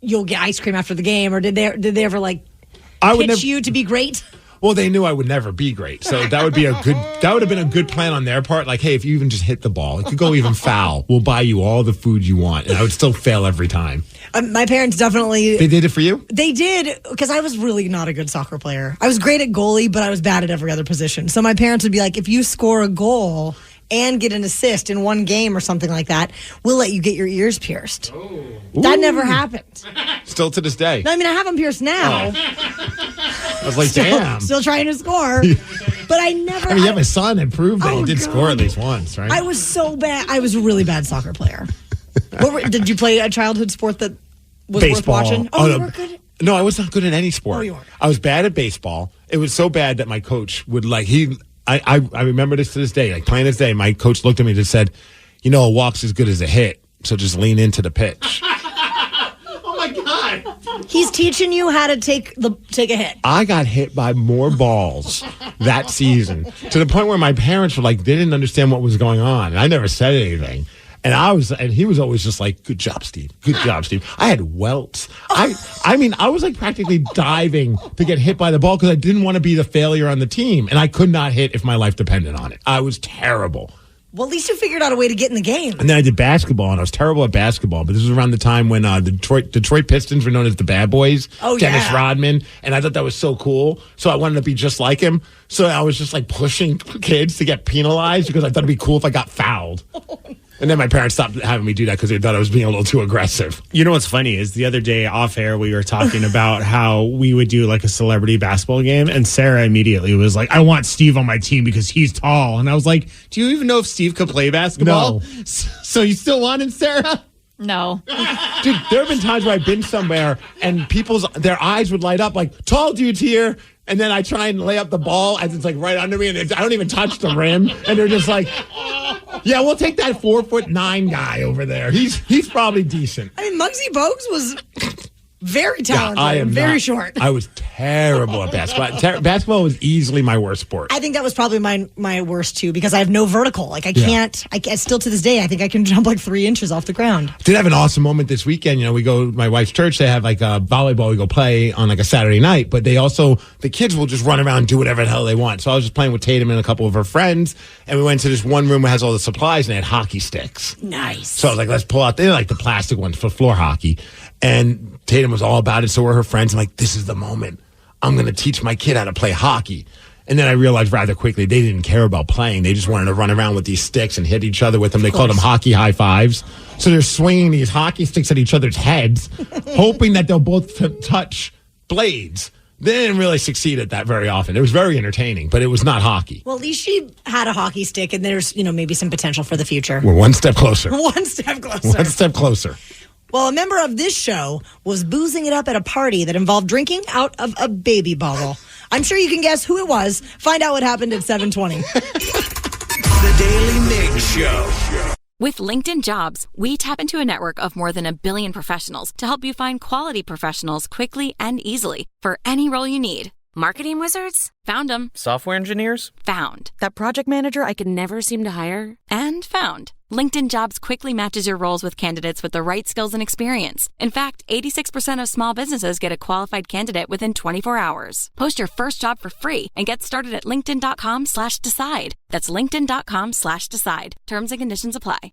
you'll get ice cream after the game? Or did they ever pitch you to be great? Well, they knew I would never be great. So that would have been a good plan on their part. Like, hey, if you even just hit the ball, it could go even foul. We'll buy you all the food you want. And I would still fail every time. My parents definitely... They did it for you? They did, because I was really not a good soccer player. I was great at goalie, but I was bad at every other position. So my parents would be like, if you score a goal and get an assist in one game or something like that, we'll let you get your ears pierced. Oh. That never happened. Still to this day. No, I mean, I have them pierced now. Oh. I was like, damn. Still trying to score. But I never... I mean, you have a son and proved that he did score at least once, right? I was so bad. I was a really bad soccer player. Did you play a childhood sport that was baseball. Worth watching? Oh, you were good? No, I was not good at any sport. Oh, you weren't. I was bad at baseball. It was so bad that my coach would I remember this to this day. Like, playing this day, my coach looked at me and just said, a walk's as good as a hit, so just lean into the pitch. Oh, my God. He's teaching you how to take a hit. I got hit by more balls that season to the point where my parents were like, they didn't understand what was going on. And I never said anything. And he was always just like, good job, Steve. Good job, Steve. I had welts. I mean, I was like practically diving to get hit by the ball because I didn't want to be the failure on the team. And I could not hit if my life depended on it. I was terrible. Well, at least you figured out a way to get in the game. And then I did basketball, and I was terrible at basketball. But this was around the time when the Detroit Pistons were known as the Bad Boys. Oh, Dennis yeah. Rodman. And I thought that was so cool. So I wanted to be just like him. So I was just like pushing kids to get penalized because I thought it'd be cool if I got fouled. And then my parents stopped having me do that because they thought I was being a little too aggressive. You know what's funny is the other day off air we were talking about how we would do like a celebrity basketball game, and Sarah immediately was like, I want Steve on my team because he's tall. And I was like, do you even know if Steve could play basketball? No. So you still wanted Sarah? No. Dude, there have been times where I've been somewhere and their eyes would light up like, tall dude's here. And then I try and lay up the ball as it's like right under me, and I don't even touch the rim. And they're just like, yeah, we'll take that 4'9" guy over there. He's probably decent. I mean, Muggsy Bogues was very talented. I am very short. I was terrible at basketball. Basketball was easily my worst sport. I think that was probably my worst too, because I have no vertical. Like I can't still to this day, I think I can jump like 3 inches off the ground. Did have an awesome moment this weekend. We go to my wife's church. They have like a volleyball. We go play on like a Saturday night, but the kids will just run around and do whatever the hell they want. So I was just playing with Tatum and a couple of her friends, and we went to this one room that has all the supplies, and they had hockey sticks. Nice. So I was like, let's pull out. They're like the plastic ones for floor hockey. And Tatum was all about it. So were her friends. I'm like, this is the moment. I'm going to teach my kid how to play hockey. And then I realized rather quickly they didn't care about playing. They just wanted to run around with these sticks and hit each other with them. They called them hockey high fives. So they're swinging these hockey sticks at each other's heads, hoping that they'll both touch blades. They didn't really succeed at that very often. It was very entertaining, but it was not hockey. Well, at least she had a hockey stick, and there's maybe some potential for the future. We're one step closer. One step closer. One step closer. Well, a member of this show was boozing it up at a party that involved drinking out of a baby bottle. I'm sure you can guess who it was. Find out what happened at 7:20. The Daily Migs Show. With LinkedIn Jobs, we tap into a network of more than 1 billion professionals to help you find quality professionals quickly and easily for any role you need. Marketing wizards? Found them. Software engineers? Found. That project manager I could never seem to hire? And found. LinkedIn Jobs quickly matches your roles with candidates with the right skills and experience. In fact, 86% of small businesses get a qualified candidate within 24 hours. Post your first job for free and get started at linkedin.com/decide. That's linkedin.com/decide. Terms and conditions apply.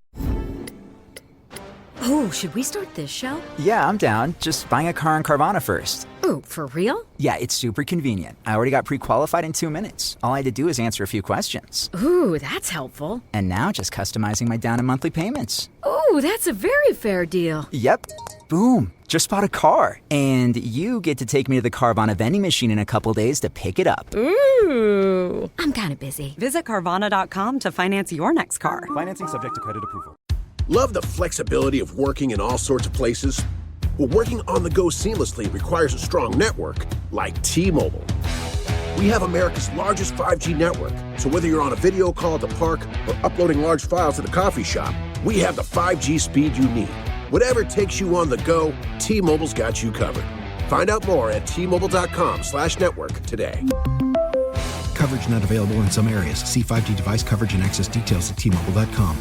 Oh, should we start this show? Yeah, I'm down. Just buying a car on Carvana first. Ooh, for real? Yeah, it's super convenient. I already got pre-qualified in 2 minutes. All I had to do is answer a few questions. Ooh, that's helpful. And now just customizing my down and monthly payments. Ooh, that's a very fair deal. Yep. Boom. Just bought a car. And you get to take me to the Carvana vending machine in a couple days to pick it up. Ooh. I'm kind of busy. Visit Carvana.com to finance your next car. Financing subject to credit approval. Love the flexibility of working in all sorts of places? Well, working on the go seamlessly requires a strong network like T-Mobile. We have America's largest 5G network, so whether you're on a video call at the park or uploading large files at a coffee shop, we have the 5G speed you need. Whatever takes you on the go, T-Mobile's got you covered. Find out more at T-Mobile.com/network today. Coverage not available in some areas. See 5G device coverage and access details at T-Mobile.com.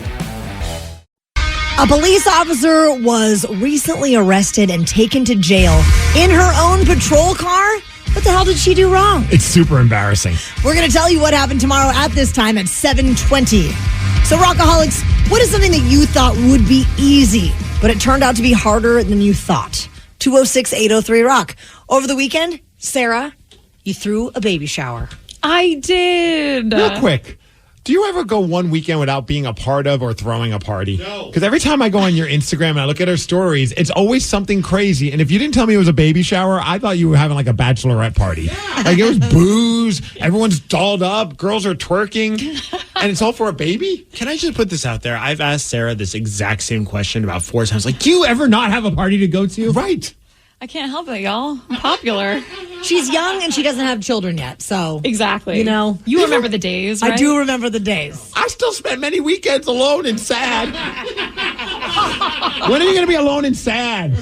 A police officer was recently arrested and taken to jail in her own patrol car. What the hell did she do wrong? It's super embarrassing. We're going to tell you what happened tomorrow at this time at 7:20. So, Rockaholics, what is something that you thought would be easy, but it turned out to be harder than you thought? 206-803-ROCK. Over the weekend, Sarah, you threw a baby shower. I did. Real quick. Do you ever go one weekend without being a part of or throwing a party? No. Because every time I go on your Instagram and I look at her stories, it's always something crazy. And if you didn't tell me it was a baby shower, I thought you were having like a bachelorette party. Yeah. Like it was booze, everyone's dolled up, girls are twerking, and it's all for a baby? Can I just put this out there? I've asked Sarah this exact same question about 4 times. Like, do you ever not have a party to go to? Right. I can't help it, y'all. I'm popular. She's young and she doesn't have children yet, so. Exactly. You know. You remember the days, right? I do remember the days. I still spend many weekends alone and sad. When are you going to be alone and sad?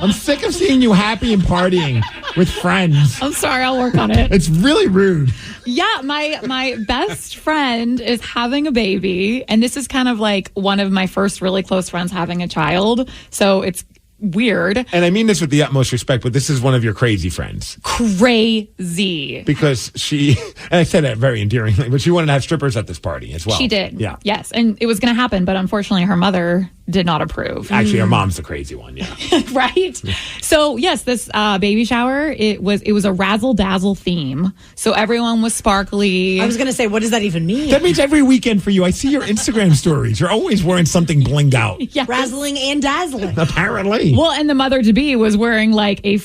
I'm sick of seeing you happy and partying with friends. I'm sorry, I'll work on it. It's really rude. Yeah, my best friend is having a baby, and this is kind of like one of my first really close friends having a child, so it's weird. And I mean this with the utmost respect, but this is one of your crazy friends. Crazy. Because she, and I said that very endearingly, but she wanted to have strippers at this party as well. She did. Yeah. Yes. And it was going to happen, but unfortunately her mother did not approve. Actually, her mom's the crazy one, yeah. Right? Yeah. So, yes, this baby shower, it was a razzle-dazzle theme. So everyone was sparkly. I was going to say, what does that even mean? That means every weekend for you. I see your Instagram stories. You're always wearing something blinged out. Yes. Razzling and dazzling. Apparently. Well, and the mother-to-be was wearing like a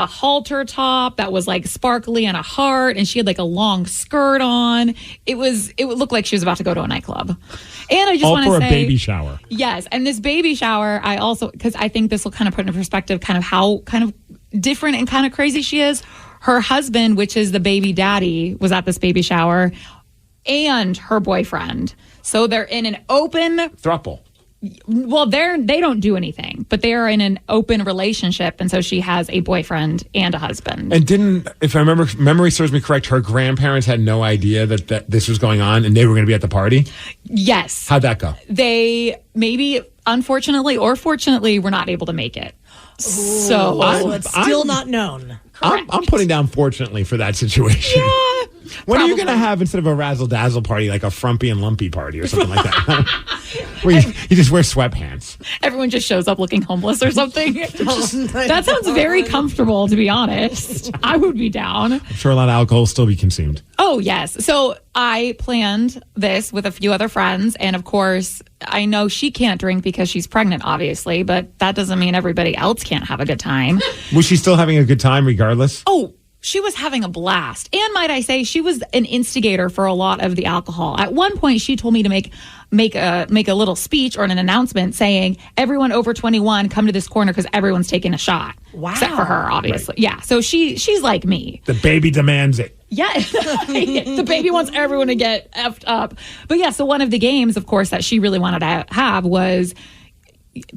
halter top that was like sparkly and a heart, and she had like a long skirt on. It would look like she was about to go to a nightclub. And I just want to say, all for a baby shower. Yes, and this baby shower, I also, because I think this will kind of put into perspective kind of how kind of different and kind of crazy she is. Her husband, which is the baby daddy, was at this baby shower, and her boyfriend. So they're in an open throuple. Well, they don't do anything, but they are in an open relationship, and so she has a boyfriend and a husband. And if I remember, memory serves me correct, her grandparents had no idea that this was going on, and they were going to be at the party? Yes. How'd that go? They maybe, unfortunately or fortunately, were not able to make it. So it's still not known. I'm putting down fortunately for that situation. Yeah. When are you going to have, instead of a razzle-dazzle party, like a frumpy and lumpy party or something like that? Where you just wear sweatpants. Everyone just shows up looking homeless or something. That sounds very comfortable, to be honest. I would be down. I'm sure a lot of alcohol will still be consumed. Oh, yes. So I planned this with a few other friends. And of course, I know she can't drink because she's pregnant, obviously. But that doesn't mean everybody else can't have a good time. Was she still having a good time regardless? Oh, she was having a blast. And might I say, she was an instigator for a lot of the alcohol. At one point, she told me to make a little speech or an announcement saying, everyone over 21, come to this corner because everyone's taking a shot. Wow. Except for her, obviously. Right. Yeah. So she's like me. The baby demands it. Yeah. The baby wants everyone to get effed up. But yeah, so one of the games, of course, that she really wanted to have was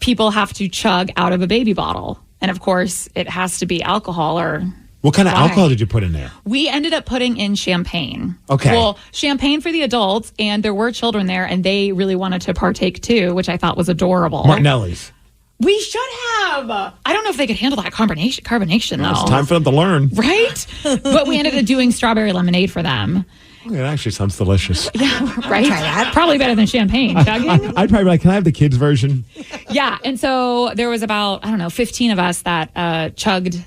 people have to chug out of a baby bottle. And of course, it has to be alcohol or... What kind of alcohol did you put in there? We ended up putting in champagne. Okay. Well, champagne for the adults, and there were children there, and they really wanted to partake too, which I thought was adorable. Martinelli's. We should have. I don't know if they could handle that carbonation though. It's time for them to learn. Right? But we ended up doing strawberry lemonade for them. It actually sounds delicious. Yeah, right? Try that. Probably better than champagne. Chugging? I'd probably be like, can I have the kids' version? Yeah, and so there was about, 15 of us that chugged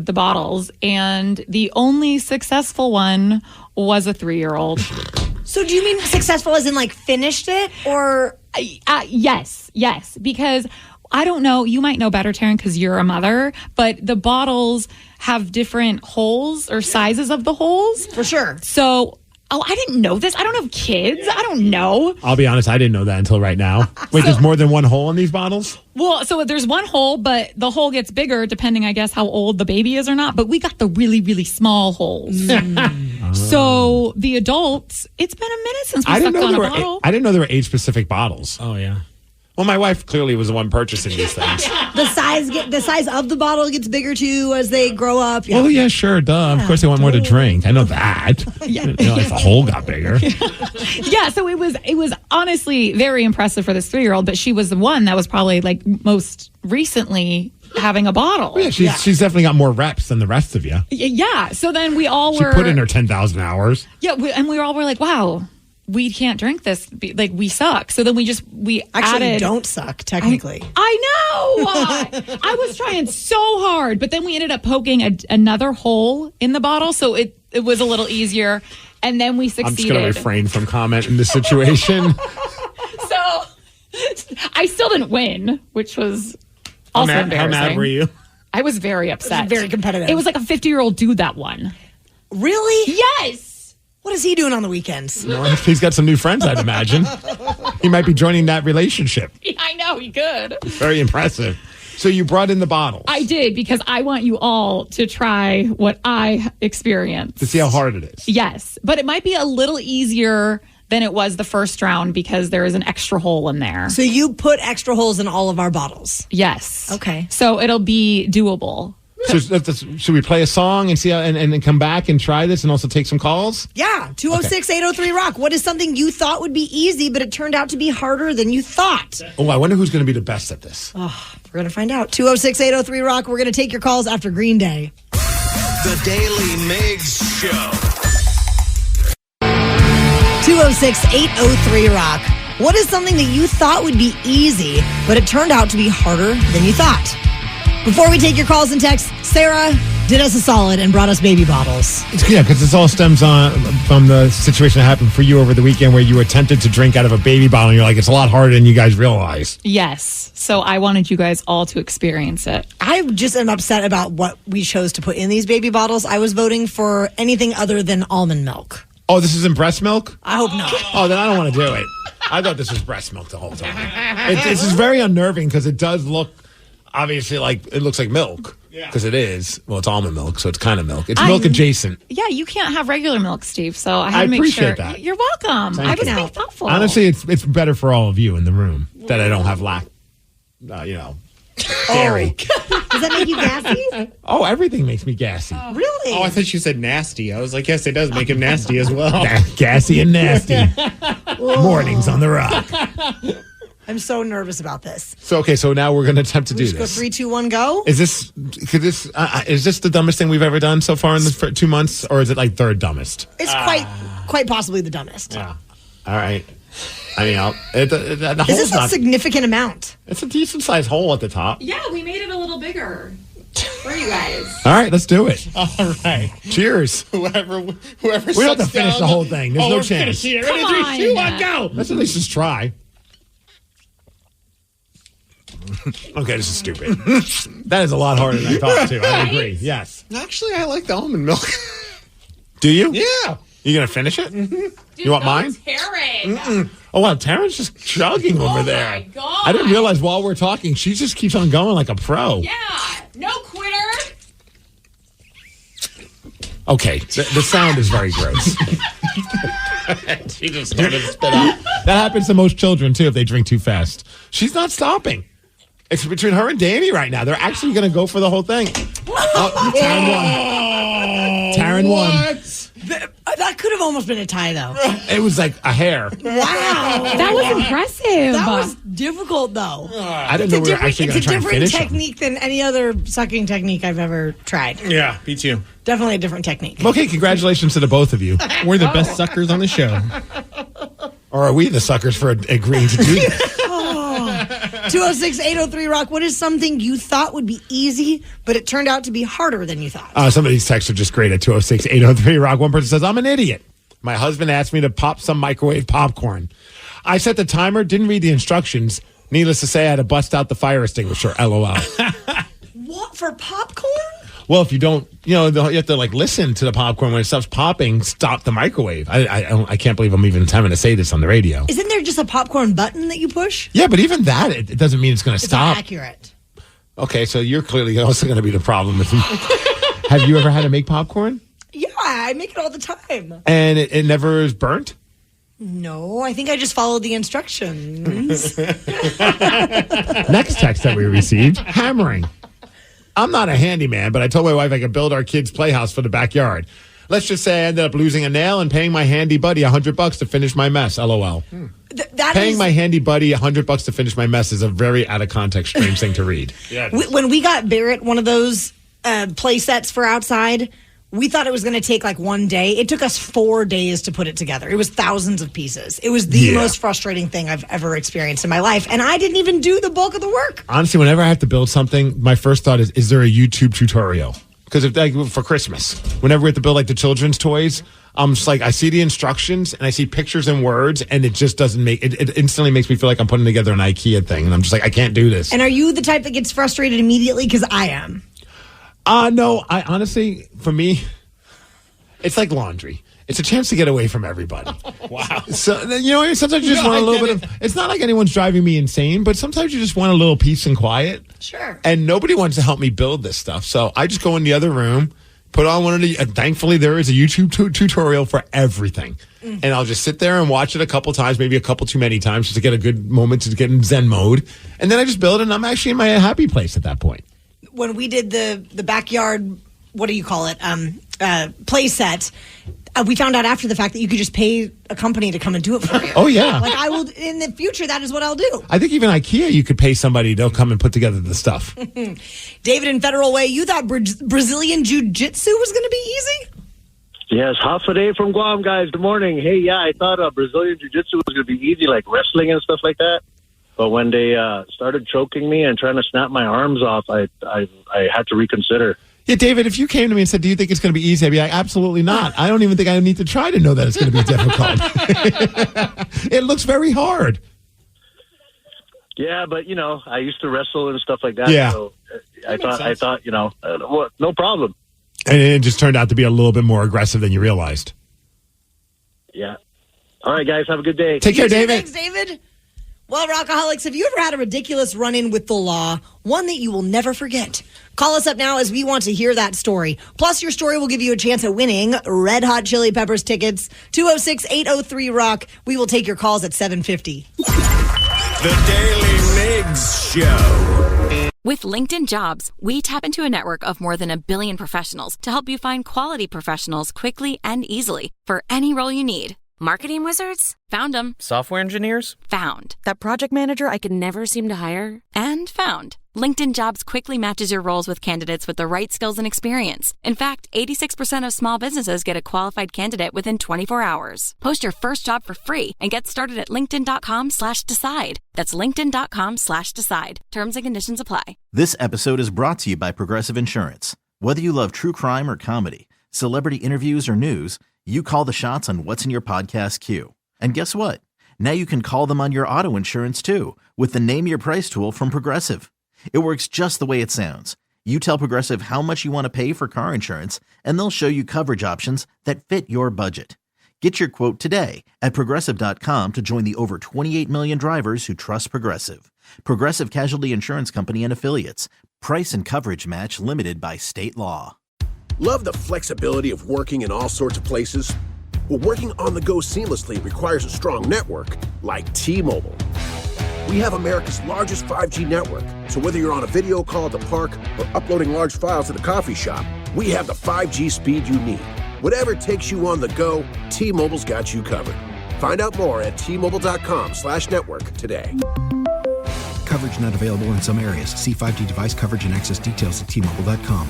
the bottles, and the only successful one was a 3-year-old. So do you mean successful as in like finished it, or? Yes, because I don't know, you might know better, Taryn, because you're a mother, but the bottles have different holes or sizes of the holes. For sure. So, I didn't know this. I don't have kids. I don't know. I'll be honest, I didn't know that until right now. Wait, there's more than one hole in these bottles? Well, so there's one hole, but the hole gets bigger depending, I guess, how old the baby is or not. But we got the really, really small holes. So the adults, it's been a minute since we sucked on a bottle. I didn't know there were age-specific bottles. Oh, yeah. Well, my wife clearly was the one purchasing these things. The size of the bottle gets bigger too as they grow up. Yeah. Oh, yeah, sure, duh. Of course they want more to drink. I know that. Yeah. If the hole got bigger. Yeah, so it was honestly very impressive for this 3-year-old, but she was the one that was probably like most recently having a bottle. Well, yeah, she's definitely got more reps than the rest of you. Yeah, so then we all She were... put in her 10,000 hours. Yeah, and we all were like, wow, we can't drink this. Like, we suck. So then we actually added... don't suck, technically. I know! I was trying so hard, but then we ended up poking another hole in the bottle, so it was a little easier, and then we succeeded. I'm just going to refrain from comment in this situation. So, I still didn't win, which was also embarrassing. How mad were you? I was very upset. It was very competitive. It was like a 50-year-old dude that won. Really? Yes! What is he doing on the weekends? Well, he's got some new friends, I'd imagine. He might be joining that relationship. Yeah, I know, he could. Very impressive. So you brought in the bottles. I did, because I want you all to try what I experienced. To see how hard it is. Yes, but it might be a little easier than it was the first round because there is an extra hole in there. So you put extra holes in all of our bottles? Yes. Okay. So it'll be doable. So should we play a song and see how, and then come back and try this and also take some calls? Yeah, 206-803-ROCK. What is something you thought would be easy, but it turned out to be harder than you thought? Oh, I wonder who's going to be the best at this. Oh, we're going to find out. 206-803-ROCK. We're going to take your calls after Green Day. The Daily Migs Show. 206-803-ROCK. What is something that you thought would be easy, but it turned out to be harder than you thought? Before we take your calls and texts, Sarah did us a solid and brought us baby bottles. Yeah, because this all stems from the situation that happened for you over the weekend where you attempted to drink out of a baby bottle and you're like, it's a lot harder than you guys realize. Yes. So I wanted you guys all to experience it. I just am upset about what we chose to put in these baby bottles. I was voting for anything other than almond milk. Oh, this isn't breast milk? I hope not. Oh, then I don't want to do it. I thought this was breast milk the whole time. This is very unnerving because it does look... Obviously, it looks like milk because it is. Well, it's almond milk, so it's kind of milk. It's milk adjacent. Yeah, you can't have regular milk, Steve. So I had to make appreciate sure. that. You're welcome. I was being thoughtful. Honestly, it's better for all of you in the room that I don't have dairy. Does that make you gassy? Oh, everything makes me gassy. Really? Oh, I thought you said nasty. I was like, yes, it does make him nasty as well. Gassy and nasty. Mornings on the Rock. I'm so nervous about this. So now we're going to attempt to do Go this. 3, 2, 1, go. Is this the dumbest thing we've ever done so far in this 2 months, or is it like third dumbest? It's quite possibly the dumbest. Yeah. All right. I mean, the is this a significant amount? It's a decent sized hole at the top. Yeah, we made it a little bigger for you guys. All right, let's do it. All right. Cheers. Whoever. We don't have to finish the whole thing. There's no chance. Ready, 3, 2, 1, go. Let's at least just try. Okay, this is stupid. That is a lot harder than I thought, too. I agree. Yes. Actually, I like the almond milk. Do you? Yeah. You going to finish it? Dude, you want mine? Taryn. Oh, wow. Taryn's just chugging over there. Oh, my God. I didn't realize while we're talking, she just keeps on going like a pro. Yeah. No quitter. Okay. The sound is very gross. She just started to spit out. That happens to most children, too, if they drink too fast. She's not stopping. It's between her and Danny right now. They're actually going to go for the whole thing. Oh, Taryn won. Taryn Aaron won. That could have almost been a tie, though. It was like a hair. Wow. That was impressive. That was difficult, though. I didn't know we were actually going to try and finish It's a different technique than any other sucking technique I've ever tried. Yeah, me too. Definitely a different technique. Okay, congratulations to the both of you. We're the best suckers on the show. Or are we the suckers for agreeing to do this? 206-803-ROCK. What is something you thought would be easy, but it turned out to be harder than you thought? Some of these texts are just great at 206-803-ROCK. One person says, I'm an idiot. My husband asked me to pop some microwave popcorn. I set the timer, didn't read the instructions. Needless to say, I had to bust out the fire extinguisher. LOL. What, for popcorn? Well, if you don't, you have to listen to the popcorn when it stops popping. Stop the microwave. I can't believe I'm even having to say this on the radio. Isn't there just a popcorn button that you push? Yeah, but even that, it doesn't mean it's going to stop. Not accurate. Okay, so you're clearly also going to be the problem. Have you ever had to make popcorn? Yeah, I make it all the time. And it never is burnt? No, I think I just followed the instructions. Next text that we received, hammering. I'm not a handyman, but I told my wife I could build our kids' playhouse for the backyard. Let's just say I ended up losing a nail and paying my handy buddy $100 to finish my mess. LOL. Paying my handy buddy $100 to finish my mess is a very out of context, strange thing to read. Yeah. When we got Barrett one of those play sets for outside, we thought it was going to take like one day. It took us 4 days to put it together. It was thousands of pieces. It was the most frustrating thing I've ever experienced in my life. And I didn't even do the bulk of the work. Honestly, whenever I have to build something, my first thought is there a YouTube tutorial? Because for Christmas, whenever we have to build the children's toys, I'm just I see the instructions and I see pictures and words, and it just doesn't make it instantly makes me feel like I'm putting together an IKEA thing. And I'm just I can't do this. And are you the type that gets frustrated immediately? Because I am. No, I honestly, for me, it's like laundry. It's a chance to get away from everybody. Wow. So, sometimes you just want a little bit of, it's not like anyone's driving me insane, but sometimes you just want a little peace and quiet. Sure. And nobody wants to help me build this stuff. So I just go in the other room, put on one of the, thankfully there is a YouTube tutorial for everything. And I'll just sit there and watch it a couple times, maybe a couple too many times, just to get a good moment to get in Zen mode. And then I just build it, and I'm actually in my happy place at that point. When we did the backyard, what do you call it? Play set. We found out after the fact that you could just pay a company to come and do it for you. Oh, yeah. I will, in the future, that is what I'll do. I think even IKEA, you could pay somebody, they'll come and put together the stuff. David in Federal Way, you thought Brazilian Jiu-Jitsu was going to be easy? Yes, half a day from Guam, guys. Good morning. Hey, yeah, I thought Brazilian Jiu-Jitsu was going to be easy, like wrestling and stuff like that. But when they started choking me and trying to snap my arms off, I had to reconsider. Yeah, David, if you came to me and said, do you think it's going to be easy? I'd be like, absolutely not. I don't even think I need to try to know that it's going to be difficult. It looks very hard. Yeah, but, I used to wrestle and stuff like that. Yeah. So I thought, no problem. And it just turned out to be a little bit more aggressive than you realized. Yeah. All right, guys, have a good day. Take care, David. Thanks, David. Well, Rockaholics, have you ever had a ridiculous run-in with the law? One that you will never forget. Call us up now as we want to hear that story. Plus, your story will give you a chance at winning Red Hot Chili Peppers tickets. 206-803-ROCK. We will take your calls at 7:50. The Daily Migs Show. With LinkedIn Jobs, we tap into a network of more than 1 billion professionals to help you find quality professionals quickly and easily for any role you need. Marketing wizards? Found them. Software engineers? Found. That project manager I could never seem to hire? And found. LinkedIn Jobs quickly matches your roles with candidates with the right skills and experience. In fact, 86% of small businesses get a qualified candidate within 24 hours. Post your first job for free and get started at linkedin.com/decide. That's linkedin.com/decide. Terms and conditions apply. This episode is brought to you by Progressive Insurance. Whether you love true crime or comedy, celebrity interviews or news, you call the shots on what's in your podcast queue. And guess what? Now you can call them on your auto insurance too with the Name Your Price tool from Progressive. It works just the way it sounds. You tell Progressive how much you want to pay for car insurance, and they'll show you coverage options that fit your budget. Get your quote today at Progressive.com to join the over 28 million drivers who trust Progressive. Progressive Casualty Insurance Company and Affiliates. Price and coverage match limited by state law. Love the flexibility of working in all sorts of places? Well, working on the go seamlessly requires a strong network like T-Mobile. We have America's largest 5G network, so whether you're on a video call at the park or uploading large files at the coffee shop, we have the 5G speed you need. Whatever takes you on the go, T-Mobile's got you covered. Find out more at T-Mobile.com/network today. Coverage not available in some areas. See 5G device coverage and access details at T-Mobile.com.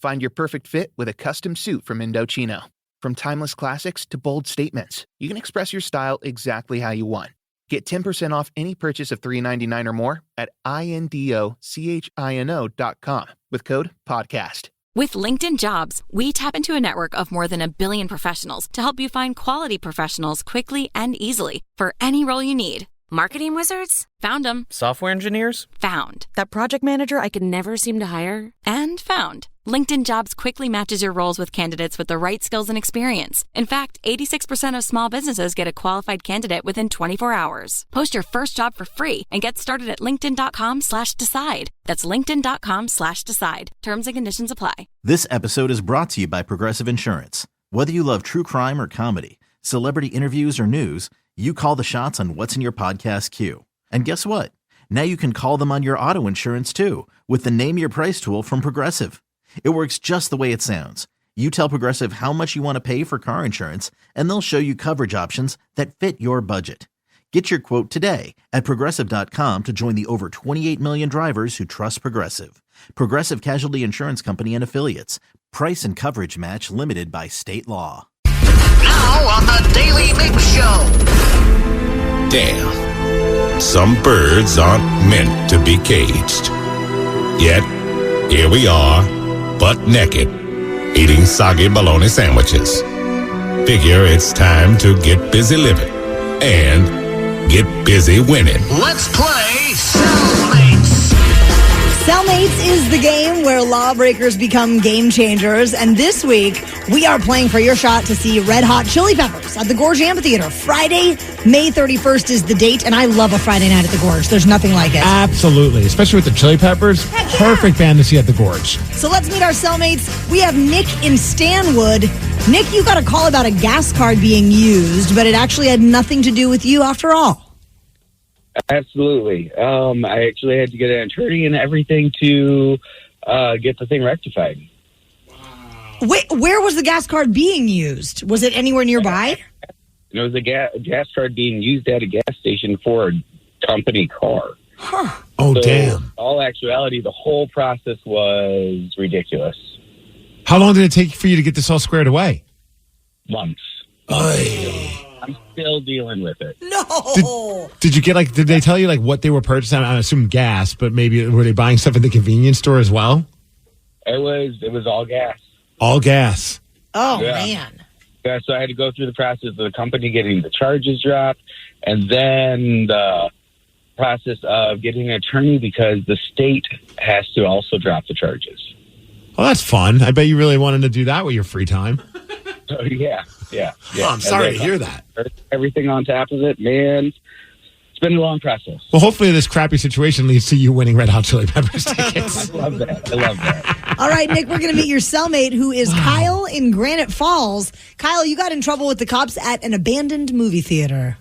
Find your perfect fit with a custom suit from Indochino. From timeless classics to bold statements, you can express your style exactly how you want. Get 10% off any purchase of $399 or more at INDOCHINO.com with code PODCAST. With LinkedIn Jobs, we tap into a network of more than 1 billion professionals to help you find quality professionals quickly and easily for any role you need. Marketing wizards? Found them. Software engineers? Found. That project manager I could never seem to hire? And found. LinkedIn Jobs quickly matches your roles with candidates with the right skills and experience. In fact, 86% of small businesses get a qualified candidate within 24 hours. Post your first job for free and get started at linkedin.com/decide. That's linkedin.com/decide. Terms and conditions apply. This episode is brought to you by Progressive Insurance. Whether you love true crime or comedy, celebrity interviews or news, you call the shots on what's in your podcast queue. And guess what? Now you can call them on your auto insurance too with the Name Your Price tool from Progressive. It works just the way it sounds. You tell Progressive how much you want to pay for car insurance, and they'll show you coverage options that fit your budget. Get your quote today at Progressive.com to join the over 28 million drivers who trust Progressive. Progressive Casualty Insurance Company and Affiliates. Price and coverage match limited by state law. Now on the Daly Migs Show. Damn. Some birds aren't meant to be caged. Yet, here we are, butt naked, eating soggy bologna sandwiches. Figure it's time to get busy living and get busy winning. Let's play Cellmates. Cellmates is the game where lawbreakers become game changers. And this week, we are playing for your shot to see Red Hot Chili Peppers at the Gorge Amphitheater. Friday, May 31st is the date. And I love a Friday night at the Gorge. There's nothing like it. Absolutely. Especially with the Chili Peppers. Perfect band to see at the Gorge. So let's meet our cellmates. We have Nick in Stanwood. Nick, you got a call about a gas card being used, but it actually had nothing to do with you after all. Absolutely. I actually had to get an attorney and everything to get the thing rectified. Wait, where was the gas card being used? Was it anywhere nearby? It was a gas card being used at a gas station for a company car. Huh. Oh, so, damn. All actuality, the whole process was ridiculous. How long did it take for you to get this all squared away? Months. I'm still dealing with it. No. Did you get did they tell you what they were purchasing? I assume gas, but maybe were they buying stuff at the convenience store as well? It was all gas. All gas. Oh, yeah. Man. Yeah, so I had to go through the process of the company getting the charges dropped, and then the process of getting an attorney because the state has to also drop the charges. Well, that's fun. I bet you really wanted to do that with your free time. So, yeah. Oh, I'm sorry to hear that. Everything on top of it, man. It's been a long process. Well, hopefully this crappy situation leads to you winning Red Hot Chili Peppers tickets. I love that. All right, Nick, we're going to meet your cellmate, who is Kyle in Granite Falls. Kyle, you got in trouble with the cops at an abandoned movie theater.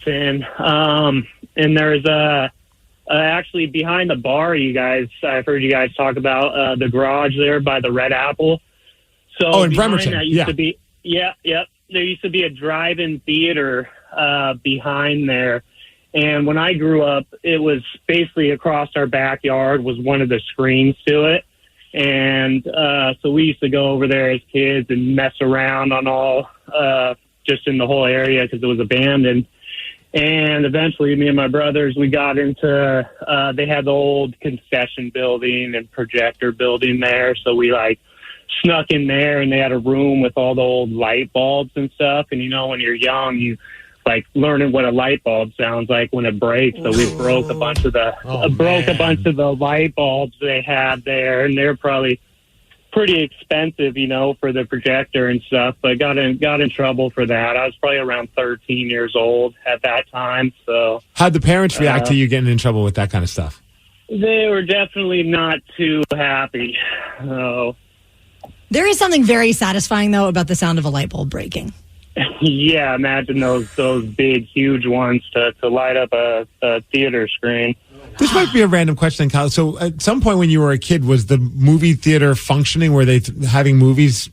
And there's actually behind the bar, I've heard you guys talk about the garage there by the Red Apple. So in Bremerton, there used to be a drive-in theater behind there. And when I grew up, it was basically across our backyard was one of the screens to it. And so we used to go over there as kids and mess around on all, just in the whole area because it was abandoned. And eventually me and my brothers, we got into, they had the old concession building and projector building there. So we snuck in there and they had a room with all the old light bulbs and stuff. And when you're young, you learning what a light bulb sounds like when it breaks. So we broke a bunch of the light bulbs they had there, and they're probably pretty expensive, for the projector and stuff, but got in trouble for that. I was probably around 13 years old at that time. So how'd the parents react to you getting in trouble with that kind of stuff? They were definitely not too happy. There is something very satisfying, though, about the sound of a light bulb breaking. Yeah, imagine those big, huge ones to light up a theater screen. This might be a random question, Kyle. So at some point when you were a kid, was the movie theater functioning? Were they having movies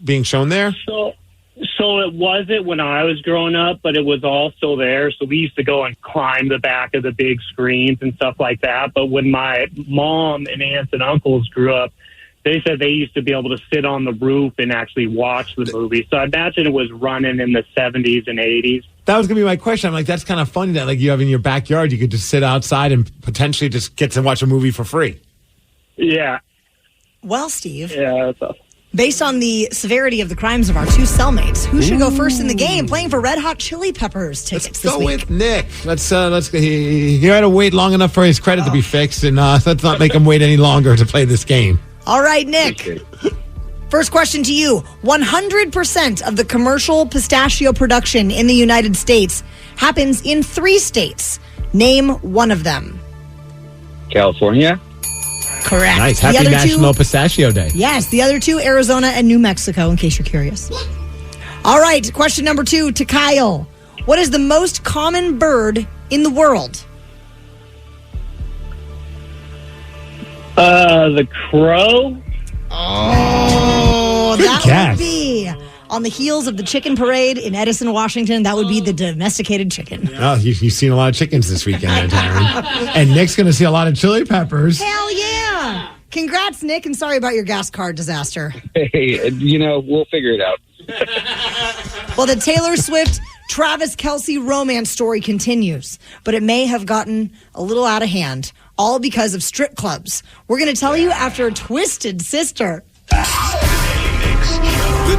being shown there? So it wasn't when I was growing up, but it was all still there. So we used to go and climb the back of the big screens and stuff like that. But when my mom and aunts and uncles grew up, they said they used to be able to sit on the roof and actually watch the movie. So I imagine it was running in the 70s and 80s. That was going to be my question. I'm like, that's kind of funny that like you have in your backyard, you could just sit outside and potentially just get to watch a movie for free. Yeah. Well, Steve. Yeah, that's awesome. Based on the severity of the crimes of our two cellmates, who should go first in the game playing for Red Hot Chili Peppers tickets this Go week? with Nick. Let's he had to wait long enough for his credit to be fixed, and let's not make him wait any longer to play this game. All right, Nick. First question to you. 100% of the commercial pistachio production in the United States happens in 3 states. Name one of them. California. Correct. Nice. The Happy other National Pistachio Day. Yes, the other 2, Arizona and New Mexico, in case you're curious. All right, question number 2 to Kyle. What is the most common bird in the world? The crow. Oh, Good that guess. would be on the heels of the chicken parade in Edison, Washington. That would be the domesticated chicken. Oh, you've seen a lot of chickens this weekend, Taryn. And Nick's going to see a lot of chili peppers. Hell yeah! Congrats, Nick, and sorry about your gas card disaster. Hey, we'll figure it out. Well, the Taylor Swift Travis Kelce romance story continues, but it may have gotten a little out of hand, all because of strip clubs. We're going to tell you after Twisted Sister. The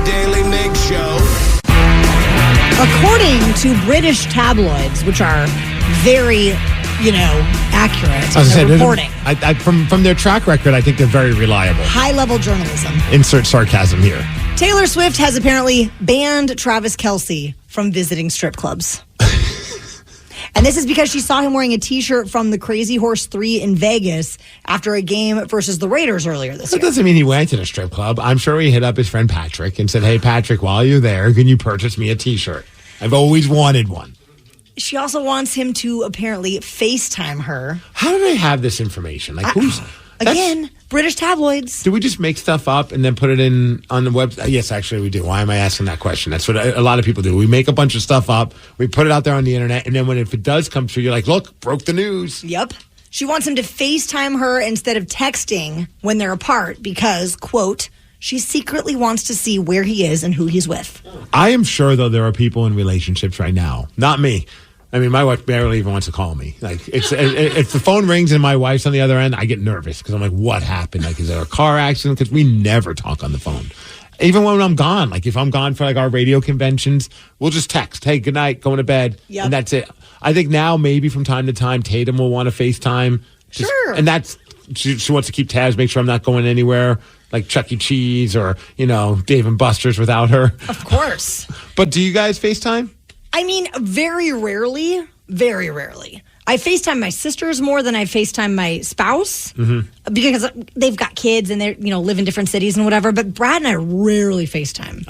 Daily Migs Show. According to British tabloids, which are very, accurate in their reporting. From their track record, I think they're very reliable. High-level journalism. Insert sarcasm here. Taylor Swift has apparently banned Travis Kelce from visiting strip clubs. And this is because she saw him wearing a T-shirt from the Crazy Horse 3 in Vegas after a game versus the Raiders earlier this year. That doesn't mean he went to the strip club. I'm sure he hit up his friend Patrick and said, hey, Patrick, while you're there, can you purchase me a T-shirt? I've always wanted one. She also wants him to apparently FaceTime her. How do they have this information? Like, who's... Again, British tabloids. Do we just make stuff up and then put it in on the website? Yes, actually, we do. Why am I asking that question? That's what a lot of people do. We make a bunch of stuff up, we put it out there on the internet, and then if it does come true, you're like, look, broke the news. Yep. She wants him to FaceTime her instead of texting when they're apart because, quote, she secretly wants to see where he is and who he's with. I am sure, though, there are people in relationships right now. Not me. I mean, my wife barely even wants to call me. Like, if the phone rings and my wife's on the other end, I get nervous because I'm like, what happened? Like, is there a car accident? Because we never talk on the phone. Even when I'm gone, like if I'm gone for like our radio conventions, we'll just text, hey, good night, going to bed. Yep. And that's it. I think now maybe from time to time, Tatum will want to FaceTime. Sure. And that's, she wants to keep tabs, make sure I'm not going anywhere like Chuck E. Cheese or, Dave and Buster's without her. Of course. But do you guys FaceTime? I mean, very rarely. I FaceTime my sisters more than I FaceTime my spouse because they've got kids and they live in different cities and whatever. But Brad and I rarely FaceTime.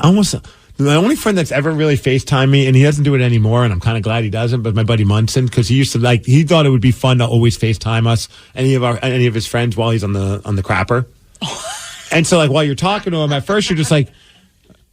The only friend that's ever really FaceTime me, and he doesn't do it anymore, and I'm kind of glad he doesn't, but my buddy Munson, because he used to he thought it would be fun to always FaceTime us, any of his friends while he's on the crapper. And so while you're talking to him, at first you're just like,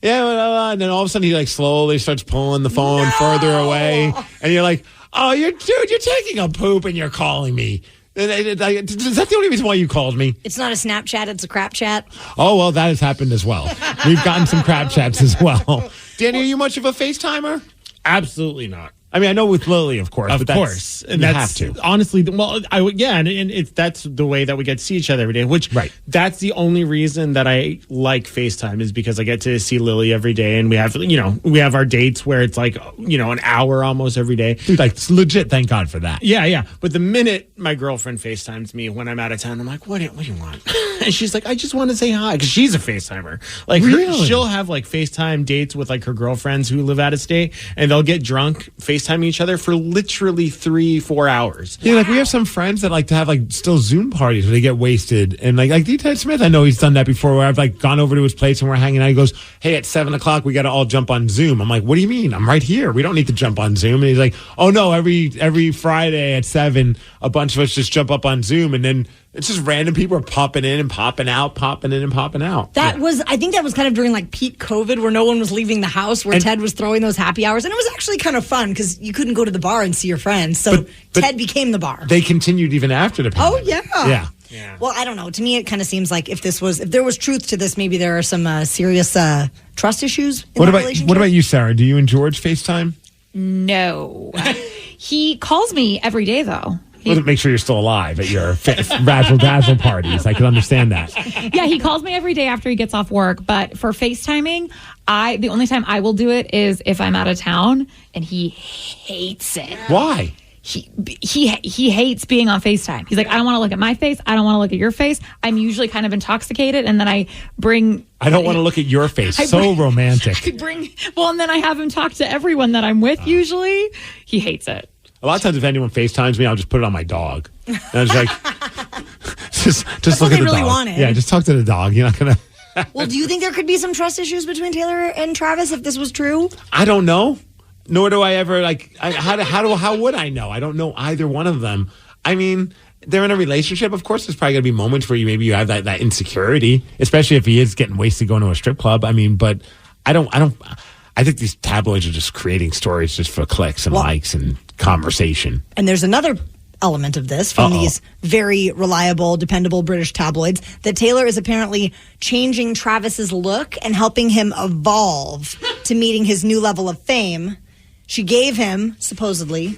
yeah, and then all of a sudden he slowly starts pulling the phone further away, and you're like, oh, you're taking a poop and you're calling me. Is that the only reason why you called me? It's not a Snapchat, it's a crap chat. Oh, well, that has happened as well. We've gotten some crap chats as well. Danny, are you much of a FaceTimer? Absolutely not. I mean, I know with Lily, of course. Of course. And that's, have to. Honestly, well, and that's the way that we get to see each other every day, which that's the only reason that I like FaceTime is because I get to see Lily every day and we have our dates where it's an hour almost every day. Dude, it's legit, thank God for that. Yeah. But the minute my girlfriend FaceTimes me when I'm out of town, I'm like, what do you want? And she's like, I just want to say hi because she's a FaceTimer. Really? She'll have FaceTime dates with her girlfriends who live out of state and they'll get drunk, FaceTime FaceTiming each other for literally 3-4 hours. Yeah, like we have some friends that like to have like still Zoom parties where they get wasted. And like D-Ted Smith, I know he's done that before where I've like gone over to his place and we're hanging out. He goes, hey, at 7:00, we got to all jump on Zoom. I'm like, what do you mean? I'm right here. We don't need to jump on Zoom. And he's like, oh no, every Friday at 7, a bunch of us just jump up on Zoom. And then it's just random people are popping in and popping out, popping in and popping out. I think that was kind of during like peak COVID where no one was leaving the house, where Ted was throwing those happy hours. And it was actually kind of fun because you couldn't go to the bar and see your friends. So but Ted became the bar. They continued even after the pandemic. Oh, yeah. Yeah. Well, I don't know. To me, it kind of seems like if there was truth to this, maybe there are some serious trust issues in the relationship. What about you, Sarah? Do you and George FaceTime? No. He calls me every day, though. Make sure you're still alive at your razzle dazzle parties. I can understand that. Yeah, he calls me every day after he gets off work. But for FaceTiming, the only time I will do it is if I'm out of town, and he hates it. Why? He hates being on FaceTime. He's like, I don't want to look at my face. I don't want to look at your face. I'm usually kind of intoxicated, and then I don't want to look at your face. Romantic. And then I have him talk to everyone that I'm with. Usually, he hates it. A lot of times, if anyone FaceTimes me, I'll just put it on my dog. And I'm just like, just look at the really dog. Wanted. Yeah, just talk to the dog. You're not gonna. Well, do you think there could be some trust issues between Taylor and Travis if this was true? I don't know. Nor do I ever how would I know? I don't know either one of them. I mean, they're in a relationship. Of course, there's probably going to be moments where you have that insecurity, especially if he is getting wasted going to a strip club. I mean, but I think these tabloids are just creating stories just for clicks and likes and conversation. And there's another element of this from these very reliable, dependable British tabloids that Taylor is apparently changing Travis's look and helping him evolve to meeting his new level of fame. She gave him, supposedly,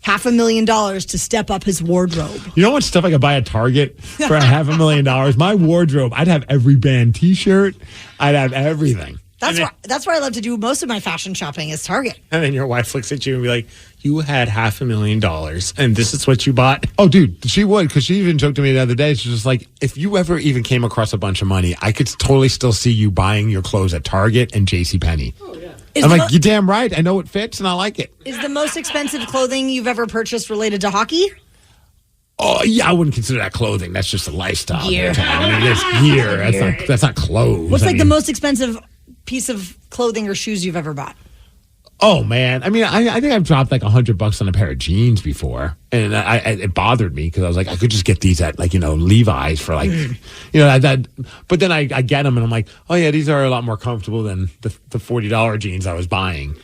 $500,000 to step up his wardrobe. You know what stuff I could buy at Target for $500,000? My wardrobe, I'd have every band T-shirt. I'd have everything. That's where I love to do most of my fashion shopping is Target. And then your wife looks at you and be like, you had $500,000 and this is what you bought? Oh, dude, she would, because she even joked to me the other day. She's just like, if you ever even came across a bunch of money, I could totally still see you buying your clothes at Target and JCPenney. Oh, yeah. I'm like, you're damn right. I know it fits and I like it. Is the most expensive clothing you've ever purchased related to hockey? Oh, yeah, I wouldn't consider that clothing. That's just a lifestyle. Gear. I mean, it's gear. That's not clothes. What's the most expensive piece of clothing or shoes you've ever bought? Oh, man. I mean, I think I've dropped like $100 on a pair of jeans before. And it bothered me because I was like, I could just get these at Levi's for that. But then I get them and I'm like, oh, yeah, these are a lot more comfortable than the $40 jeans I was buying.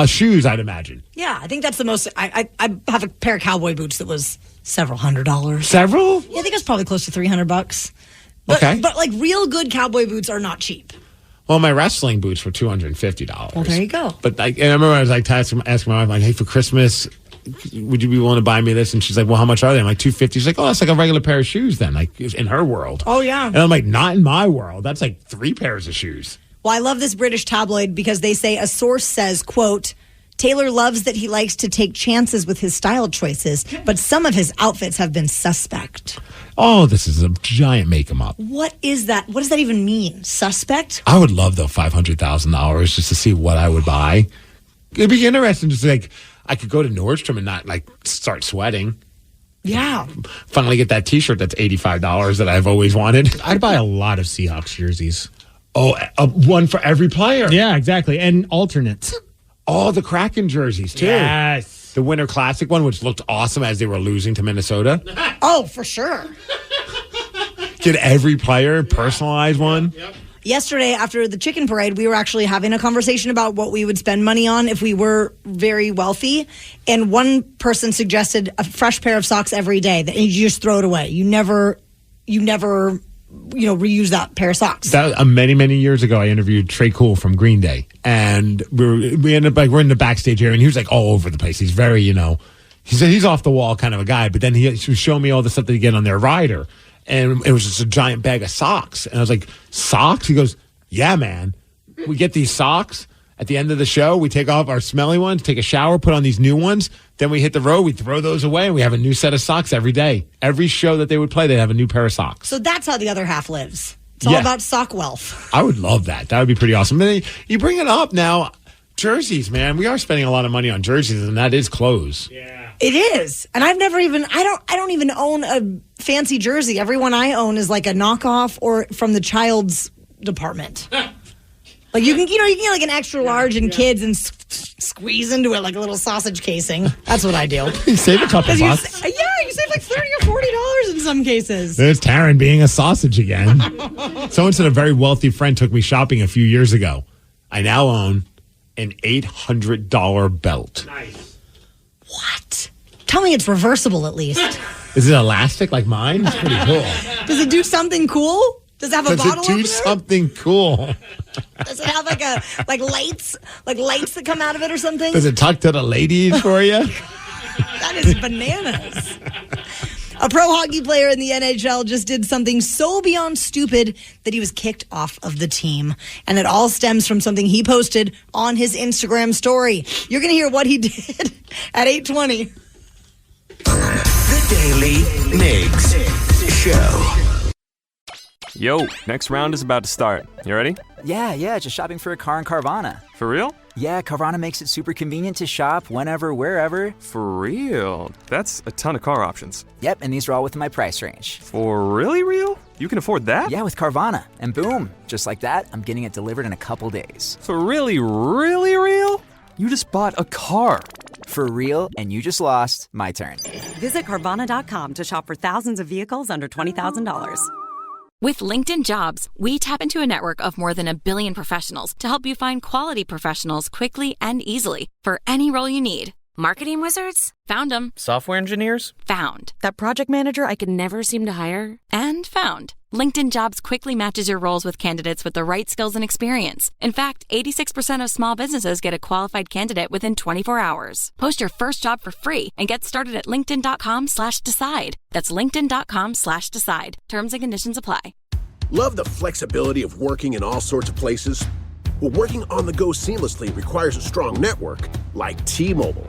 Shoes, I'd imagine. Yeah, I think that's the most. I have a pair of cowboy boots that was several $100s. Several? Yeah, I think it was probably close to $300. Okay. But like real good cowboy boots are not cheap. Well, my wrestling boots were $250. Well, there you go. But I remember I was like asking my wife, like, hey, for Christmas, would you be willing to buy me this? And she's like, well, how much are they? I'm like, $250. She's like, oh, that's like a regular pair of shoes then, like in her world. Oh, yeah. And I'm like, not in my world. That's like 3 pairs of shoes. Well, I love this British tabloid because they say a source says, quote, Taylor loves that he likes to take chances with his style choices, but some of his outfits have been suspect. Oh, this is a giant make-em-up. What is that? What does that even mean? Suspect? I would love, though, $500,000 just to see what I would buy. It'd be interesting just like I could go to Nordstrom and not like start sweating. Yeah. Finally get that T-shirt that's $85 that I've always wanted. I'd buy a lot of Seahawks jerseys. Oh, one for every player. Yeah, exactly. And alternates. Oh, the Kraken jerseys, too. Yes. The Winter Classic one, which looked awesome as they were losing to Minnesota. Oh, for sure. Get every player personalize one. Yep. Yesterday, after the chicken parade, we were actually having a conversation about what we would spend money on if we were very wealthy. And one person suggested a fresh pair of socks every day. That you just throw it away. You never reuse that pair of socks. That many, many years ago, I interviewed Trey Cool from Green Day, and we ended up we're in the backstage area, and he was like all over the place. He's very, he's off the wall kind of a guy. But then he was showing me all the stuff that you get on their rider, and it was just a giant bag of socks. And I was like, socks? He goes, yeah, man. We get these socks. At the end of the show, we take off our smelly ones, take a shower, put on these new ones. Then we hit the road, we throw those away, and we have a new set of socks every day. Every show that they would play, they'd have a new pair of socks. So that's how the other half lives. It's all about sock wealth. I would love that. That would be pretty awesome. Then you bring it up now. Jerseys, man. We are spending a lot of money on jerseys, and that is clothes. Yeah. It is. And I don't even own a fancy jersey. Everyone I own is like a knockoff or from the child's department. Like you can get like an extra large in kids and squeeze into it like a little sausage casing. That's what I do. You save a couple bucks. You save like $30 or $40 in some cases. There's Taryn being a sausage again. Someone said a very wealthy friend took me shopping a few years ago. I now own an $800 belt. Nice. What? Tell me it's reversible at least. Is it elastic like mine? It's pretty cool. Does it do something cool? Does it have a bottle Does it do something cool? Does it have like lights that come out of it or something? Does it talk to the ladies for you? That is bananas. A pro hockey player in the NHL just did something so beyond stupid that he was kicked off of the team. And it all stems from something he posted on his Instagram story. You're going to hear what he did at 8:20. The Daily Migs Show. Yo, next round is about to start. You ready? Yeah, just shopping for a car in Carvana. For real? Yeah, Carvana makes it super convenient to shop whenever, wherever. For real? That's a ton of car options. Yep, and these are all within my price range. For really real? You can afford that? Yeah, with Carvana. And boom, just like that, I'm getting it delivered in a couple days. For really real? You just bought a car. For real, and you just lost my turn. Visit Carvana.com to shop for thousands of vehicles under $20,000. With LinkedIn Jobs, we tap into a network of more than 1 billion professionals to help you find quality professionals quickly and easily for any role you need. Marketing wizards? Found them. Software engineers? Found. That project manager I could never seem to hire? And found. LinkedIn Jobs quickly matches your roles with candidates with the right skills and experience. In fact, 86% of small businesses get a qualified candidate within 24 hours. Post your first job for free and get started at linkedin.com/decide. That's linkedin.com/decide. Terms and conditions apply. Love the flexibility of working in all sorts of places? Well, working on the go seamlessly requires a strong network like T-Mobile.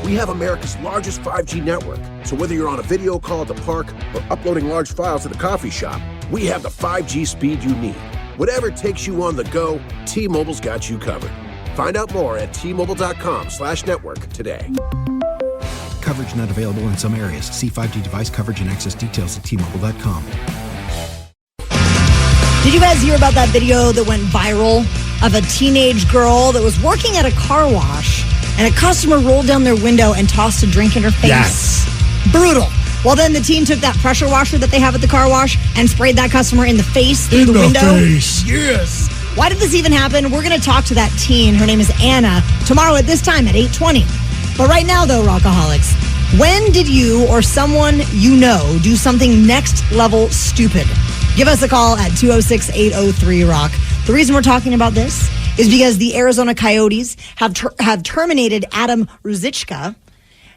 We have America's largest 5G network, so whether you're on a video call at the park or uploading large files at the coffee shop, we have the 5G speed you need. Whatever takes you on the go, T-Mobile's got you covered. Find out more at T-Mobile.com/network today. Coverage not available in some areas. See 5G device coverage and access details at T-Mobile.com. Did you guys hear about that video that went viral of a teenage girl that was working at a car wash and a customer rolled down their window and tossed a drink in her face? Yes. Brutal. Well, then the teen took that pressure washer that they have at the car wash and sprayed that customer in the face through the window. Yes. Why did this even happen? We're going to talk to that teen. Her name is Anna tomorrow at this time at 8:20. But right now, though, Rockaholics, when did you or someone you know do something next level stupid? Give us a call at 206-803-ROCK. The reason we're talking about this is because the Arizona Coyotes have terminated Adam Ruzicka.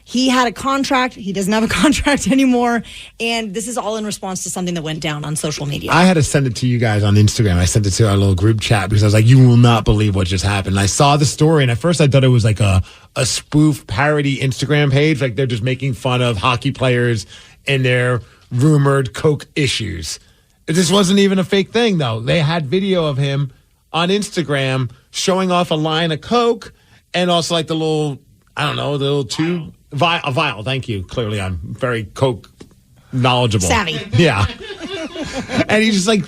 He had a contract. He doesn't have a contract anymore. And this is all in response to something that went down on social media. I had to send it to you guys on Instagram. I sent it to our little group chat because I was like, you will not believe what just happened. And I saw the story, and at first I thought it was like a spoof parody Instagram page. Like they're just making fun of hockey players and their rumored coke issues. This wasn't even a fake thing, though. They had video of him on Instagram showing off a line of coke and also like the little, I don't know, the little tube. A vial, thank you. Clearly, I'm very coke knowledgeable. Savvy. Yeah. And he's like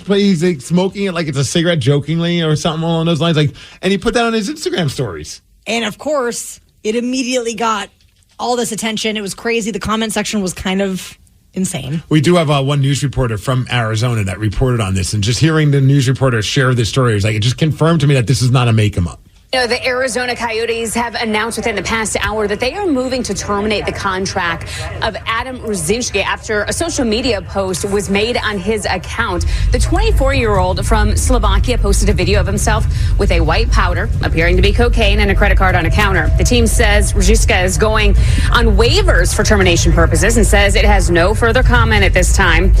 smoking it like it's a cigarette jokingly or something along those lines. Like, and he put that on his Instagram stories. And of course, it immediately got all this attention. It was crazy. The comment section was kind of insane. We do have one news reporter from Arizona that reported on this, and just hearing the news reporter share this story is like it just confirmed to me that this is not a make 'em up. You know, the Arizona Coyotes have announced within the past hour that they are moving to terminate the contract of Adam Ruzicka after a social media post was made on his account. The 24-year-old from Slovakia posted a video of himself with a white powder appearing to be cocaine and a credit card on a counter. The team says Ruzicka is going on waivers for termination purposes and says it has no further comment at this time.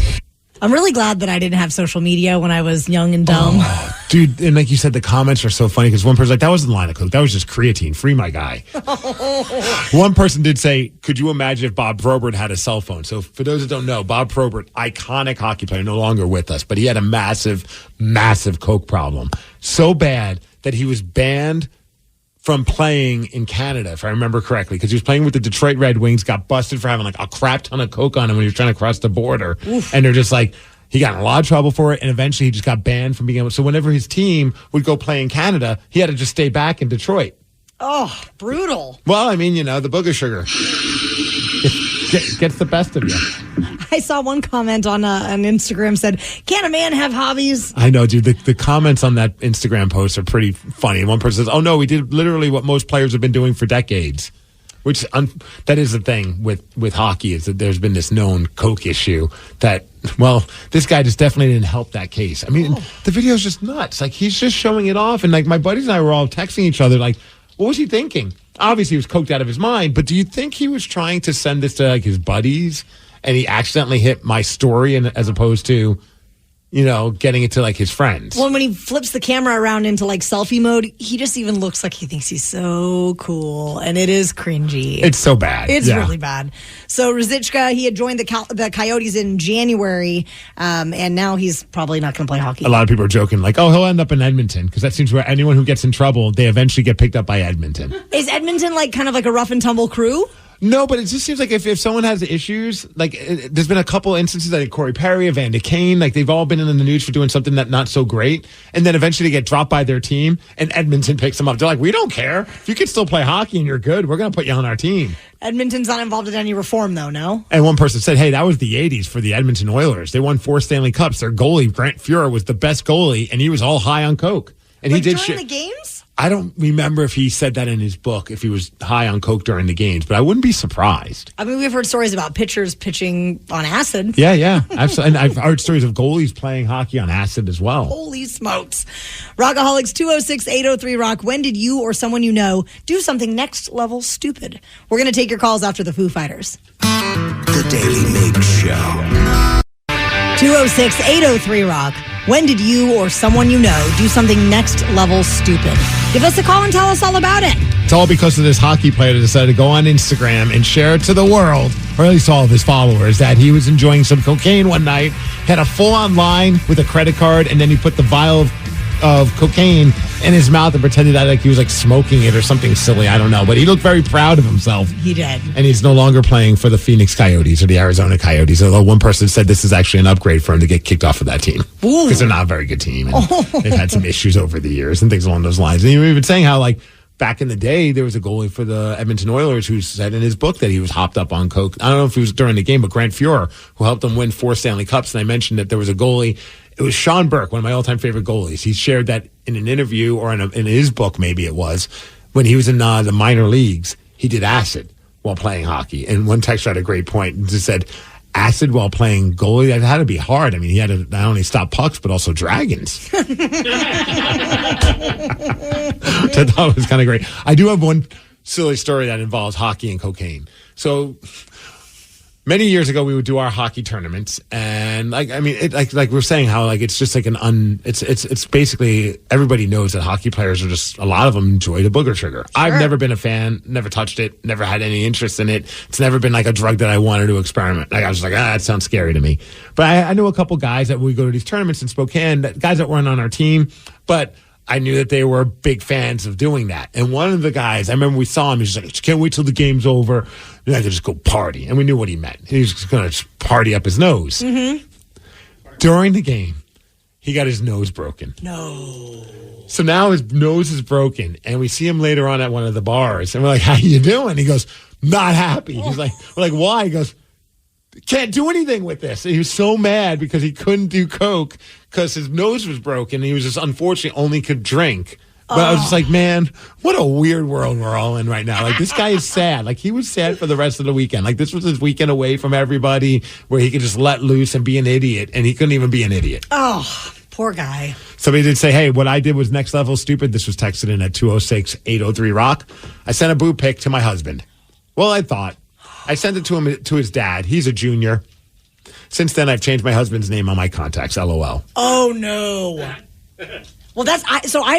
I'm really glad that I didn't have social media when I was young and dumb. Oh, dude, and like you said, the comments are so funny because one person's like, that wasn't a line of coke. That was just creatine. Free my guy. One person did say, could you imagine if Bob Probert had a cell phone? So for those that don't know, Bob Probert, iconic hockey player, no longer with us, but he had a massive, massive coke problem. So bad that he was banned from playing in Canada, if I remember correctly, because he was playing with the Detroit Red Wings, got busted for having like a crap ton of coke on him when he was trying to cross the border. Oof. And they're just like, he got in a lot of trouble for it, and eventually he just got banned from being able. So whenever his team would go play in Canada, he had to just stay back in Detroit. Oh, brutal. Well, I mean, the booger sugar gets the best of you. I saw one comment on Instagram said, "Can a man have hobbies?" I know, dude. The comments on that Instagram post are pretty funny. One person says, "Oh no, we did literally what most players have been doing for decades." Which that is the thing with hockey, is that there's been this known coke issue that, well, this guy just definitely didn't help that case. I mean, the video's just nuts. Like, he's just showing it off, and like my buddies and I were all texting each other like, what was he thinking? Obviously, he was coked out of his mind, but do you think he was trying to send this to like his buddies, and he accidentally hit my story, and as opposed to, getting it to like his friends? Well, when he flips the camera around into like selfie mode, he just even looks like he thinks he's so cool, and it is cringy. It's so bad. It's really bad. So Ruzicka, he had joined the Coyotes in January, and now he's probably not going to play hockey. A lot of people are joking like, oh, he'll end up in Edmonton, because that seems where anyone who gets in trouble, they eventually get picked up by Edmonton. Is Edmonton like kind of like a rough and tumble crew? No, but it just seems like if someone has issues, like there's been a couple instances like Corey Perry, Evander Kane, like they've all been in the news for doing something that not so great, and then eventually they get dropped by their team, and Edmonton picks them up. They're like, we don't care. If you can still play hockey and you're good, we're going to put you on our team. Edmonton's not involved in any reform, though, no? And one person said, hey, that was the 80s for the Edmonton Oilers. They won 4 Stanley Cups. Their goalie, Grant Fuhrer, was the best goalie, and he was all high on coke. And like he did during the games? I don't remember if he said that in his book, if he was high on coke during the games, but I wouldn't be surprised. I mean, we've heard stories about pitchers pitching on acid. Yeah, absolutely. And I've heard stories of goalies playing hockey on acid as well. Holy smokes. Rockaholics 206-803-ROCK. When did you or someone you know do something next level stupid? We're going to take your calls after the Foo Fighters. The Daily Migs Show. 206-803-ROCK. When did you or someone you know do something next level stupid? Give us a call and tell us all about it. It's all because of this hockey player that decided to go on Instagram and share it to the world, or at least all of his followers, that he was enjoying some cocaine one night, had a full-on line with a credit card, and then he put the vial of cocaine in his mouth and pretended that like he was like smoking it or something silly. I don't know. But he looked very proud of himself. He did. And he's no longer playing for the Phoenix Coyotes or the Arizona Coyotes, although one person said this is actually an upgrade for him to get kicked off of that team. Because they're not a very good team. And they've had some issues over the years and things along those lines. And you were even saying how like back in the day, there was a goalie for the Edmonton Oilers who said in his book that he was hopped up on coke. I don't know if it was during the game, but Grant Fuhrer, who helped them win 4 Stanley Cups. And I mentioned that there was a goalie. It was Sean Burke, one of my all-time favorite goalies. He shared that in an interview or in his book, maybe it was, when he was in the minor leagues, he did acid while playing hockey. And one texter had a great point and just said, acid while playing goalie, that had to be hard. I mean, he had to not only stop pucks, but also dragons. Which I thought was kind of great. I do have one silly story that involves hockey and cocaine. So many years ago, we would do our hockey tournaments, and like we're saying, how like it's just like it's basically everybody knows that hockey players are just, a lot of them enjoy the booger sugar. Sure. I've never been a fan, never touched it, never had any interest in it. It's never been like a drug that I wanted to experiment. Like I was like, that sounds scary to me. But I knew a couple guys that would go to these tournaments in Spokane, guys that weren't on our team, but I knew that they were big fans of doing that. And one of the guys, I remember we saw him, he's just like, can't wait till the game's over, and I could just go party. And we knew what he meant. He was just going to party up his nose. Mm-hmm. During the game, he got his nose broken. No. So now his nose is broken, and we see him later on at one of the bars, and we're like, how you doing? He goes, not happy. He's like, we're like, why? He goes, can't do anything with this. And he was so mad because he couldn't do coke because his nose was broken. He was just unfortunately only could drink. But I was just like, man, what a weird world we're all in right now. Like, this guy is sad. Like, he was sad for the rest of the weekend. Like, this was his weekend away from everybody where he could just let loose and be an idiot. And he couldn't even be an idiot. Oh, poor guy. Somebody did say, hey, what I did was next level stupid. This was texted in at 206-803-ROCK. I sent a boob pic to my husband. Well, I thought. I sent it to him, to his dad. He's a junior. Since then, I've changed my husband's name on my contacts. LOL. Oh no. Well,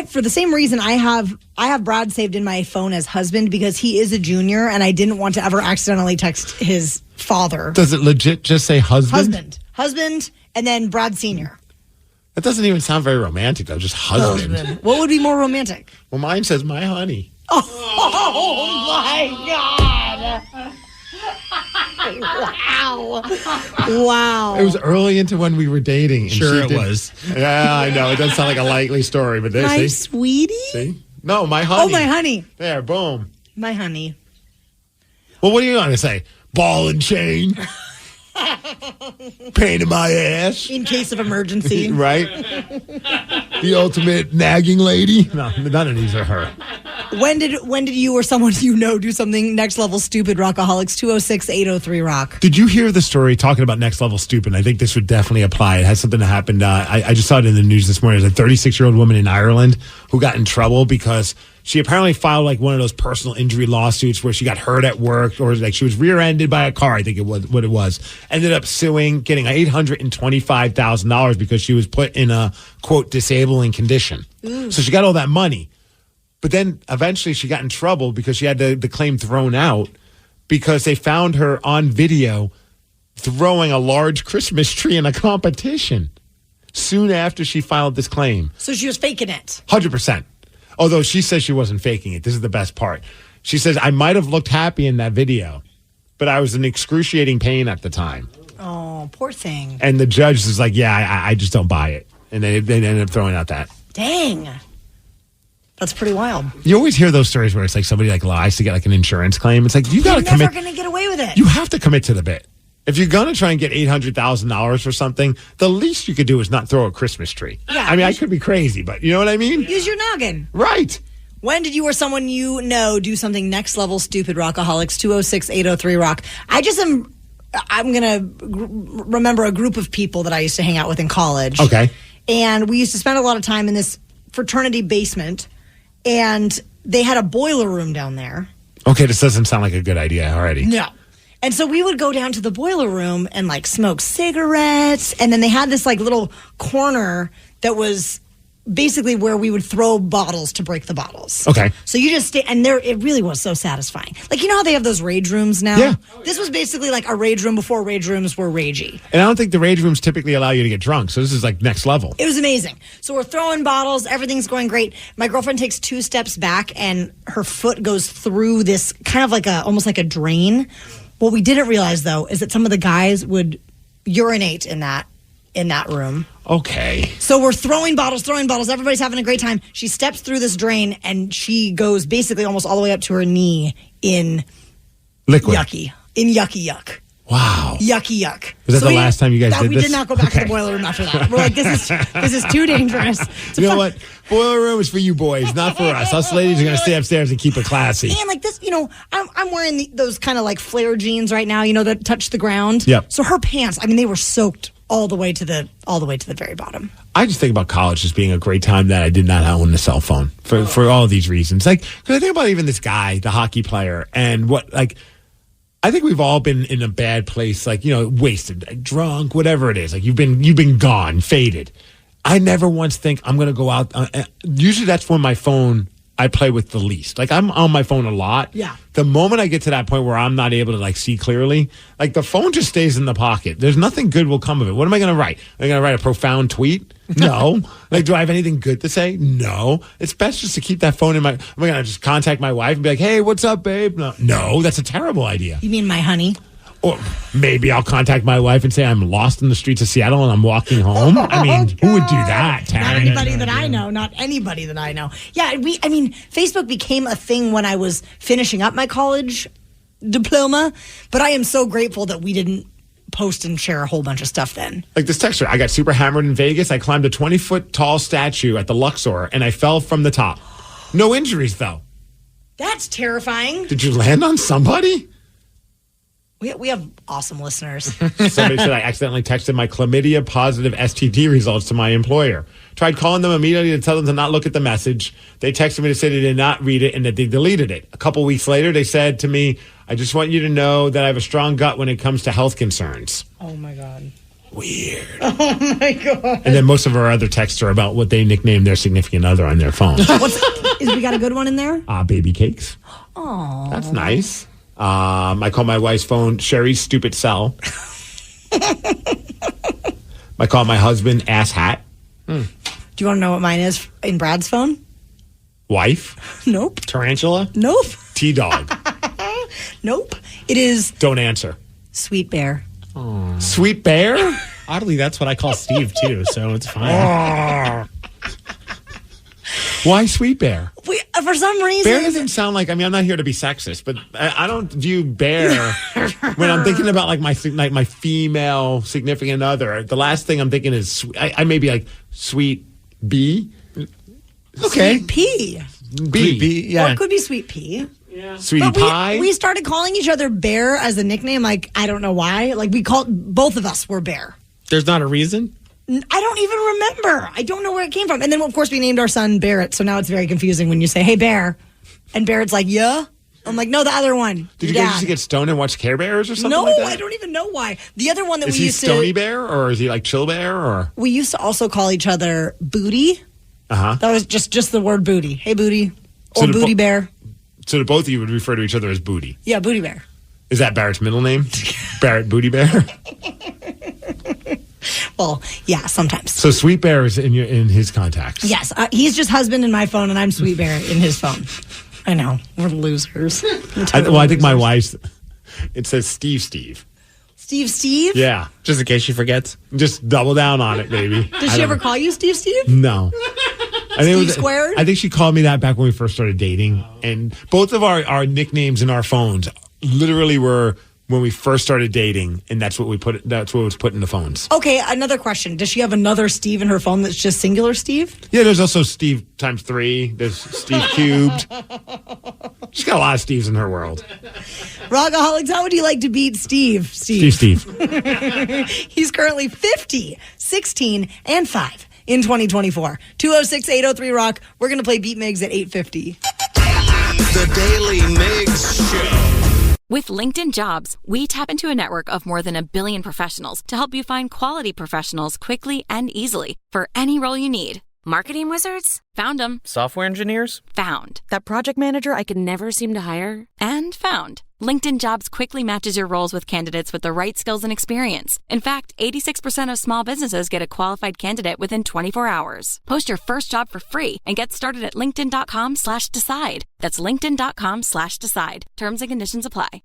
for the same reason I have Brad saved in my phone as husband, because he is a junior and I didn't want to ever accidentally text his father. Does it legit just say husband? Husband, and then Brad Senior. That doesn't even sound very romantic though. Just husband. What would be more romantic? Well, mine says my honey. Oh my God. Wow. It was early into when we were dating. And Sure, it was. Yeah, I know. It doesn't sound like a likely story, but this. My See? sweetie? See? No, my honey. Oh, my honey. There, boom. My honey. Well, what do you want to say? Ball and chain? Pain in my ass? In case of emergency. Right? The ultimate nagging lady? No, none of these are her. When did you or someone you know do something next level stupid? Rockaholics 206-803-ROCK. Did you hear the story talking about next level stupid? I think this would definitely apply. It has something that happened. I just saw it in the news this morning. There's a 36-year-old woman in Ireland who got in trouble because she apparently filed like one of those personal injury lawsuits where she got hurt at work, or like she was rear-ended by a car, I think it was what it was. Ended up suing, getting $825,000 because she was put in a, quote, disabling condition. So she got all that money. But then eventually she got in trouble because she had the claim thrown out because they found her on video throwing a large Christmas tree in a competition soon after she filed this claim. So she was faking it. 100%. Although she says she wasn't faking it. This is the best part. She says, I might have looked happy in that video, but I was in excruciating pain at the time. Oh, poor thing. And the judge is like, yeah, I just don't buy it. And they ended up throwing out that. Dang. That's pretty wild. You always hear those stories where it's like somebody like lies to get like an insurance claim. It's like, you got to commit. You're never going to get away with it. You have to commit to the bit. If you're going to try and get $800,000 for something, the least you could do is not throw a Christmas tree. Yeah, I mean, I could be crazy, but you know what I mean? Use your noggin. Right. When did you or someone you know do something next level stupid? Rockaholics 206-803-ROCK. I'm going to remember a group of people that I used to hang out with in college. Okay. And we used to spend a lot of time in this fraternity basement, and they had a boiler room down there. Okay, this doesn't sound like a good idea already. No. And so we would go down to the boiler room and like smoke cigarettes. And then they had this like little corner that was basically where we would throw bottles to break the bottles. Okay. So you just stay, and there it really was so satisfying. Like, you know how they have those rage rooms now? Yeah. This was basically like a rage room before rage rooms were ragey. And I don't think the rage rooms typically allow you to get drunk. So this is like next level. It was amazing. So we're throwing bottles. Everything's going great. My girlfriend takes 2 steps back and her foot goes through this kind of like almost like a drain. What we didn't realize, though, is that some of the guys would urinate in that room. Okay. So we're throwing bottles. Everybody's having a great time. She steps through this drain, and she goes basically almost all the way up to her knee in liquid. Yucky. In yucky yuck. Wow. Yucky yuck. Was that the last time you guys did we this? did not go back to the boiler room after that. We're like, this is too dangerous. You know what? Boiler room is for you boys, not for us. Us ladies are going to stay upstairs and keep it classy. And like this, I'm wearing those kind of like flare jeans right now, that touch the ground. Yep. So her pants, they were soaked all the way to the very bottom. I just think about college as being a great time that I did not own a cell phone for all of these reasons. Like, because I think about even this guy, the hockey player, and I think we've all been in a bad place, wasted, drunk, whatever it is. Like you've been gone, faded. I never once think I'm going to go out. Usually that's when my phone I play with the least. Like I'm on my phone a lot. Yeah. The moment I get to that point where I'm not able to see clearly, the phone just stays in the pocket. There's nothing good will come of it. What am I going to write? Am I going to write a profound tweet? No. Do I have anything good to say? No. It's best just to keep that phone in my. Am I going to just contact my wife and be like, "Hey, what's up, babe?" No, that's a terrible idea. You mean my honey? Or maybe I'll contact my wife and say I'm lost in the streets of Seattle and I'm walking home. Who would do that, Taryn? Not anybody that I know. Not anybody that I know. Yeah, Facebook became a thing when I was finishing up my college diploma, but I am so grateful that we didn't post and share a whole bunch of stuff then. Like this texture, I got super hammered in Vegas. I climbed a 20-foot tall statue at the Luxor and I fell from the top. No injuries, though. That's terrifying. Did you land on somebody? We have awesome listeners. Somebody said I accidentally texted my chlamydia positive STD results to my employer. Tried calling them immediately to tell them to not look at the message. They texted me to say they did not read it and that they deleted it. A couple weeks later, they said to me, "I just want you to know that I have a strong gut when it comes to health concerns." Oh, my God. Weird. Oh, my God. And then most of our other texts are about what they nicknamed their significant other on their phone. We got a good one in there? Baby cakes. Oh. That's nice. I call my wife's phone Sherry's stupid cell. I call my husband ass hat. Do you want to know what mine is in Brad's phone? Wife? Nope. Tarantula? Nope. T-Dog? Nope. It is Don't answer. Sweet Bear. Sweet Bear? Oddly, that's what I call Steve, too, so it's fine. Why Sweet Bear? For some reason. Bear doesn't sound like, I'm not here to be sexist, but I don't view Bear when I'm thinking about like my female significant other. The last thing I'm thinking is, I may be like Sweet B. Okay. Sweet Pea. B. Yeah. Or it could be Sweet Pea. Yeah. Sweetie but Pie. We started calling each other Bear as a nickname. Like, I don't know why. Like, both of us were Bear. There's not a reason? I don't even remember. I don't know where it came from. And then, of course, we named our son Barrett. So now it's very confusing when you say, hey, Bear. And Barrett's like, yeah? I'm like, no, the other one. Did you guys used to get stoned and watch Care Bears or something no, like that? I don't even know why. The other one that is we used to... Is he Stony Bear or is he like Chill Bear? Or we used to also call each other Booty. Uh-huh. That was just the word Booty. Hey, Booty. Or so Booty Bear. So the both of you would refer to each other as Booty? Yeah, Booty Bear. Is that Barrett's middle name? Barrett Booty Bear? Well, yeah, sometimes. So Sweet Bear is in his contacts. Yes, he's just husband in my phone, and I'm Sweet Bear in his phone. I know, we're losers. I think my wife's. It says Steve. Steve? Yeah, just in case she forgets. Just double down on it, baby. Does she ever call you Steve? No. Steve Squared? I think she called me that back when we first started dating, and both of our nicknames in our phones literally were when we first started dating, and that's what was put in the phones. Okay, another question. Does she have another Steve in her phone that's just singular Steve? Yeah, there's also Steve times 3. There's Steve cubed. She's got a lot of Steves in her world. Rockaholics, how would you like to beat Steve? Steve. He's currently 50, 16, and 5 in 2024. 206-803-ROCK. We're going to play Beat Migs at 8:50. The Daily Migs Show. With LinkedIn Jobs, we tap into a network of more than 1 billion professionals to help you find quality professionals quickly and easily for any role you need. Marketing wizards? Found them. Software engineers? Found. That project manager I could never seem to hire? And found. LinkedIn Jobs quickly matches your roles with candidates with the right skills and experience. In fact, 86% of small businesses get a qualified candidate within 24 hours. Post your first job for free and get started at linkedin.com/decide. That's linkedin.com/decide. Terms and conditions apply.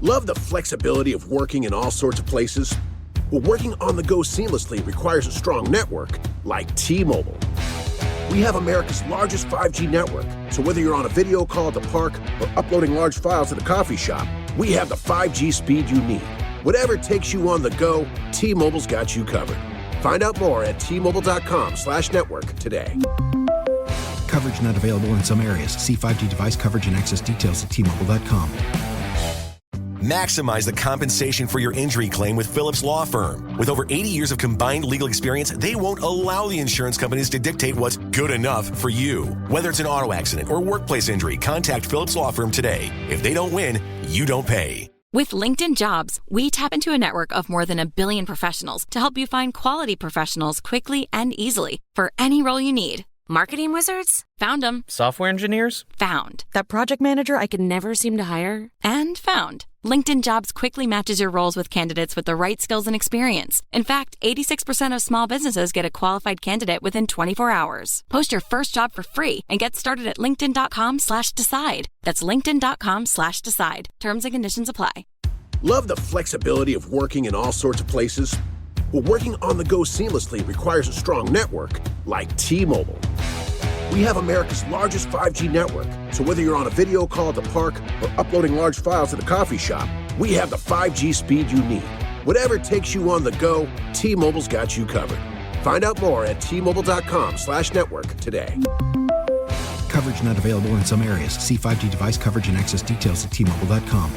Love the flexibility of working in all sorts of places? Well, working on the go seamlessly requires a strong network like T-Mobile. We have America's largest 5G network, so whether you're on a video call at the park or uploading large files at a coffee shop, we have the 5G speed you need. Whatever takes you on the go, T-Mobile's got you covered. Find out more at T-Mobile.com/network today. Coverage not available in some areas. See 5G device coverage and access details at T-Mobile.com. Maximize the compensation for your injury claim with Phillips Law Firm. With over 80 years of combined legal experience, they won't allow the insurance companies to dictate what's good enough for you. Whether it's an auto accident or workplace injury, contact Phillips Law Firm today. If they don't win, you don't pay. With LinkedIn Jobs, we tap into a network of more than 1 billion professionals to help you find quality professionals quickly and easily for any role you need. Marketing wizards? Found them. Software engineers? Found. That project manager I could never seem to hire? And found. LinkedIn Jobs quickly matches your roles with candidates with the right skills and experience. In fact, 86% of small businesses get a qualified candidate within 24 hours. Post your first job for free and get started at linkedin.com/decide. That's linkedin.com/decide. Terms and conditions apply. Love the flexibility of working in all sorts of places? Well, working on the go seamlessly requires a strong network like T-Mobile. We have America's largest 5G network, so whether you're on a video call at the park or uploading large files at a coffee shop, we have the 5G speed you need. Whatever takes you on the go, T-Mobile's got you covered. Find out more at T-Mobile.com/network today. Coverage not available in some areas. See 5G device coverage and access details at T-Mobile.com.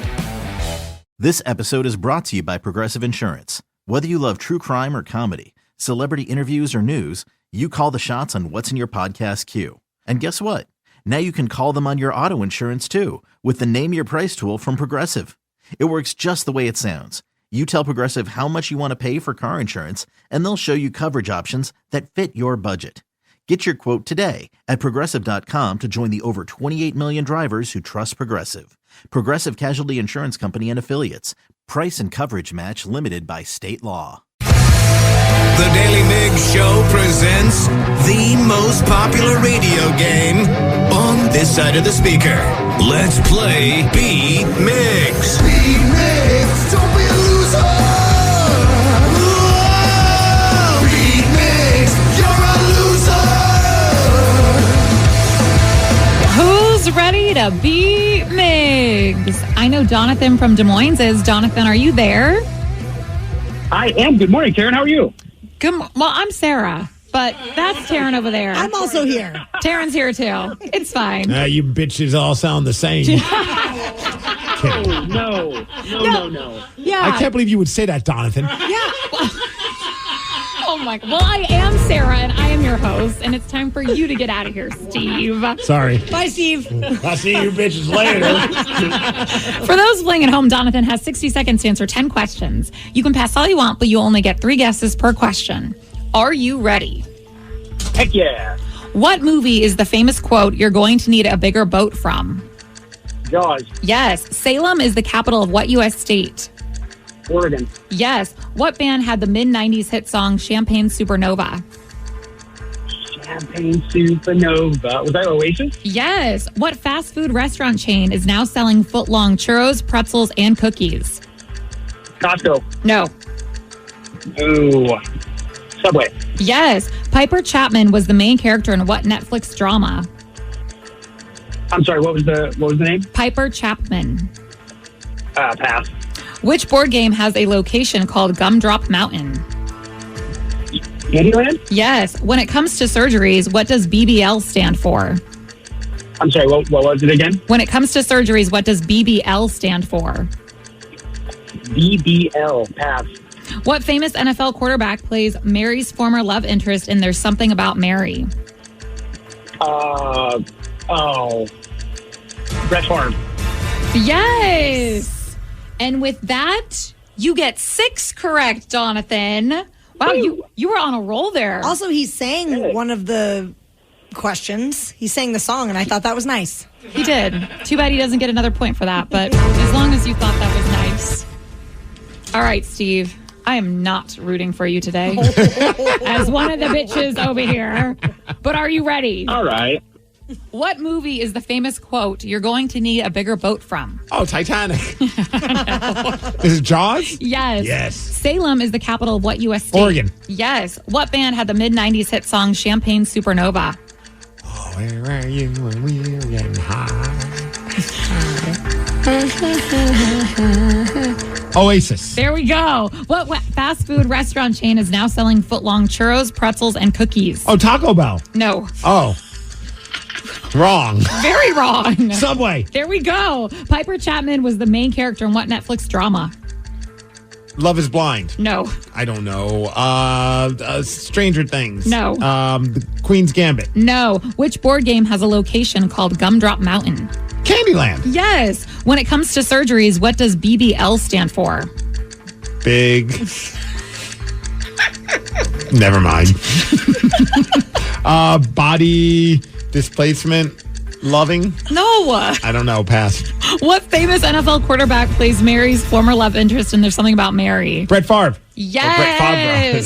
This episode is brought to you by Progressive Insurance. Whether you love true crime or comedy, celebrity interviews or news, you call the shots on what's in your podcast queue. And guess what? Now you can call them on your auto insurance too with the Name Your Price tool from Progressive. It works just the way it sounds. You tell Progressive how much you want to pay for car insurance, and they'll show you coverage options that fit your budget. Get your quote today at Progressive.com to join the over 28 million drivers who trust Progressive. Progressive Casualty Insurance Company and Affiliates. Price and coverage match limited by state law. The Daily Migs Show presents the most popular radio game on this side of the speaker. Let's play Be Migs. Be Migs, don't be a loser. Whoa! Be Migs, you're a loser. Who's ready to be Migs? I know Jonathan from Des Moines is. Jonathan, are you there? I am. Good morning, Taryn. How are you? Well, I'm Sarah, but that's Taryn over there. I'm also here. Taryn's here too. It's fine. You bitches all sound the same. No. Yeah. I can't believe you would say that, Jonathan. Yeah. Oh my. Well, I am Sarah, and I am your host, and it's time for you to get out of here, Steve. Sorry. Bye, Steve. I'll see you bitches later. For those playing at home, Jonathan has 60 seconds to answer 10 questions. You can pass all you want, but you only get 3 guesses per question. Are you ready? Heck yeah. What movie is the famous quote, "You're going to need a bigger boat" from? Jaws. Yes. Salem is the capital of what U.S. state? Oregon. Yes. What band had the mid-90s hit song Champagne Supernova? Champagne Supernova. Was that Oasis? Yes. What fast food restaurant chain is now selling foot-long churros, pretzels, and cookies? Costco. No. Ooh. Subway. Yes. Piper Chapman was the main character in what Netflix drama? I'm sorry, what was the name? Piper Chapman. Pass. Which board game has a location called Gumdrop Mountain? Candyland? Yes. When it comes to surgeries, what does BBL stand for? I'm sorry, what was it again? When it comes to surgeries, what does BBL stand for? BBL. Pass. What famous NFL quarterback plays Mary's former love interest in There's Something About Mary? Brett Favre. Yes. And with that, you get 6 correct, Jonathan. Wow, you were on a roll there. Also, he sang one of the questions. He sang the song, and I thought that was nice. He did. Too bad he doesn't get another point for that, but as long as you thought that was nice. All right, Steve. I am not rooting for you today as one of the bitches over here. But are you ready? All right. What movie is the famous quote, "You're going to need a bigger boat" from? Oh, Titanic. Is it Jaws? Yes. Yes. Salem is the capital of what U.S. state? Oregon. Yes. What band had the mid-90s hit song Champagne Supernova? Oh, where were you when we were getting high? Oasis. There we go. What fast food restaurant chain is now selling foot-long churros, pretzels, and cookies? Oh, Taco Bell. No. Oh. Wrong. Very wrong. Subway. There we go. Piper Chapman was the main character in what Netflix drama? Love is Blind. No. I don't know. Stranger Things. No. The Queen's Gambit. No. Which board game has a location called Gumdrop Mountain? Candyland. Yes. When it comes to surgeries, what does BBL stand for? Big. Never mind. Body displacement loving? No. I don't know. Pass. What famous NFL quarterback plays Mary's former love interest in There's Something About Mary? Brett Favre. Yes.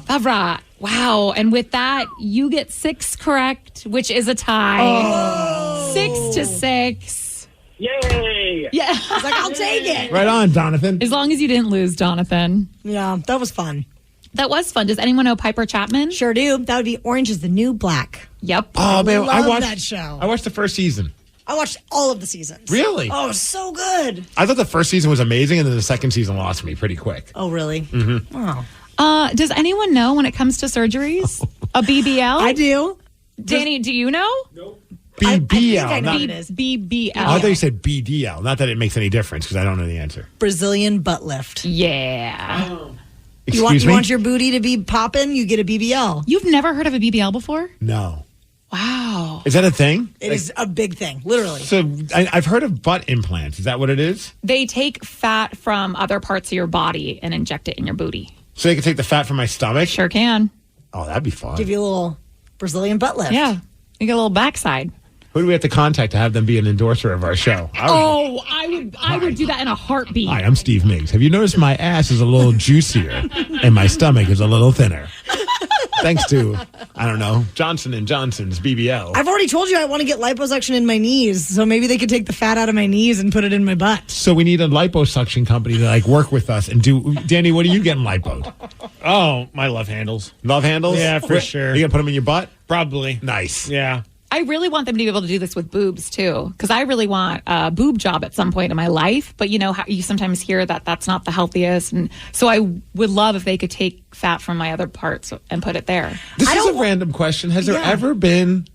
Favre. Wow. And with that, you get 6 correct, which is a tie. 6-6. Yay. Yeah. I was like, I'll take it. Right on, Jonathan. As long as you didn't lose, Jonathan. Yeah, that was fun. That was fun. Does anyone know Piper Chapman? Sure do. That would be Orange is the New Black. Yep. Oh, man. I watched that show. I watched the first season. I watched all of the seasons. Really? Oh, so good. I thought the first season was amazing, and then the second season lost me pretty quick. Oh, really? Mm-hmm. Oh. Does anyone know when it comes to surgeries? A BBL? I do. Danny, do you know? Nope. BBL. I know what it is. BBL. Oh, I thought you said BDL. Not that it makes any difference, because I don't know the answer. Brazilian butt lift. Yeah. You want your booty to be popping? You get a BBL. You've never heard of a BBL before? No. Wow. Is that a thing? It is a big thing, literally. So I've heard of butt implants. Is that what it is? They take fat from other parts of your body and inject it in your booty. So they can take the fat from my stomach? Sure can. Oh, that'd be fun. Give you a little Brazilian butt lift. Yeah. You get a little backside. Who do we have to contact to have them be an endorser of our show? I would do that in a heartbeat. Hi, I'm Steve Migs. Have you noticed my ass is a little juicier and my stomach is a little thinner? Thanks to, I don't know, Johnson & Johnson's BBL. I've already told you I want to get liposuction in my knees, so maybe they could take the fat out of my knees and put it in my butt. So we need a liposuction company to work with us and do. Danny, what are you getting lipoed? Oh, my love handles. Love handles? Yeah, for sure. You gonna put them in your butt? Probably. Nice. Yeah. I really want them to be able to do this with boobs too, because I really want a boob job at some point in my life. But you know how you sometimes hear that that's not the healthiest, and so I would love if they could take fat from my other parts and put it there. This is a random question. Has there ever been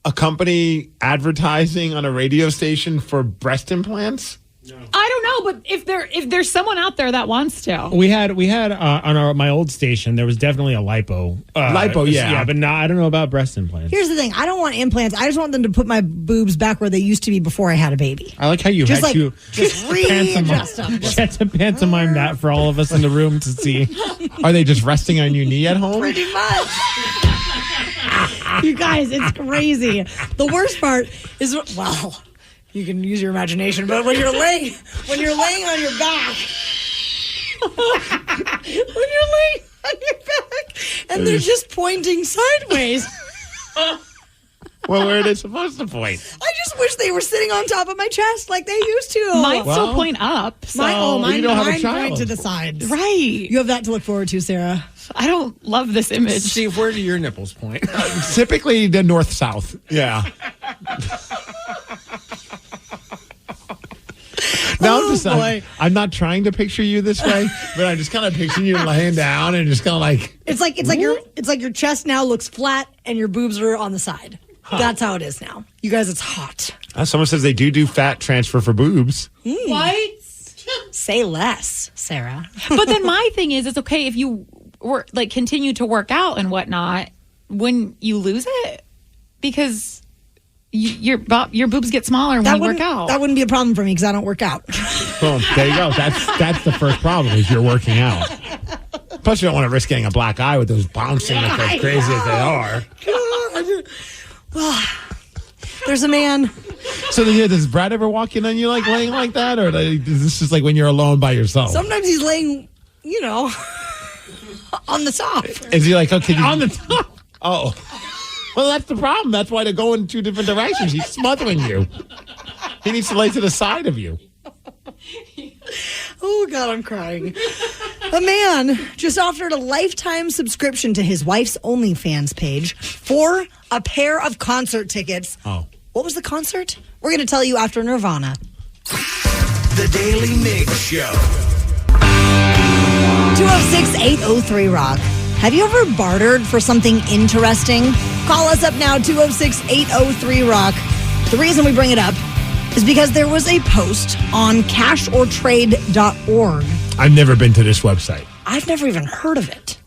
a company advertising on a radio station for breast implants? I don't know, but if there's someone out there that wants to, We had on my old station. There was definitely a lipo. Yeah, but I don't know about breast implants. Here's the thing. I don't want implants. I just want them to put my boobs back where they used to be before I had a baby. I like how you Just had to just readjust them. You had to pantomime that for all of us in the room to see. Are they just resting on your knee at home? Pretty much. You guys, it's crazy. The worst part is, well, you can use your imagination, but when you're laying on your back, and they're just pointing sideways. Well, where are they supposed to point? I just wish they were sitting on top of my chest like they used to. Mine still point up. So mine don't have a point child. to the sides. Right. You have that to look forward to, Sarah. I don't love this image. Steve, where do your nipples point? Typically, the north-south. Yeah. Now I'm not trying to picture you this way, but I'm just kind of picturing you laying down and just kind of like it's like your chest now looks flat and your boobs are on the side. Huh. That's how it is now. You guys, it's hot. Someone says they do fat transfer for boobs. What? Say less, Sarah. But then my thing is, it's okay if you continue to work out and whatnot when you lose it, because your boobs get smaller when you work out. That wouldn't be a problem for me because I don't work out. Well, there you go. That's the first problem is you're working out. Plus, you don't want to risk getting a black eye with those bouncing as crazy as they are. God. Well, there's a man. So does Brad ever walk in on you laying like that, or is this just when you're alone by yourself? Sometimes he's laying, on the top. Is he okay? On the top? Oh. Well, that's the problem. That's why they're going in two different directions. He's smothering you. He needs to lay to the side of you. Oh, God, I'm crying. A man just offered a lifetime subscription to his wife's OnlyFans page for a pair of concert tickets. Oh. What was the concert? We're going to tell you after Nirvana. The Daily Migs Show. 206-803-ROCK. Have you ever bartered for something interesting? Call us up now, 206-803-ROCK. The reason we bring it up is because there was a post on cashortrade.org. I've never been to this website. I've never even heard of it.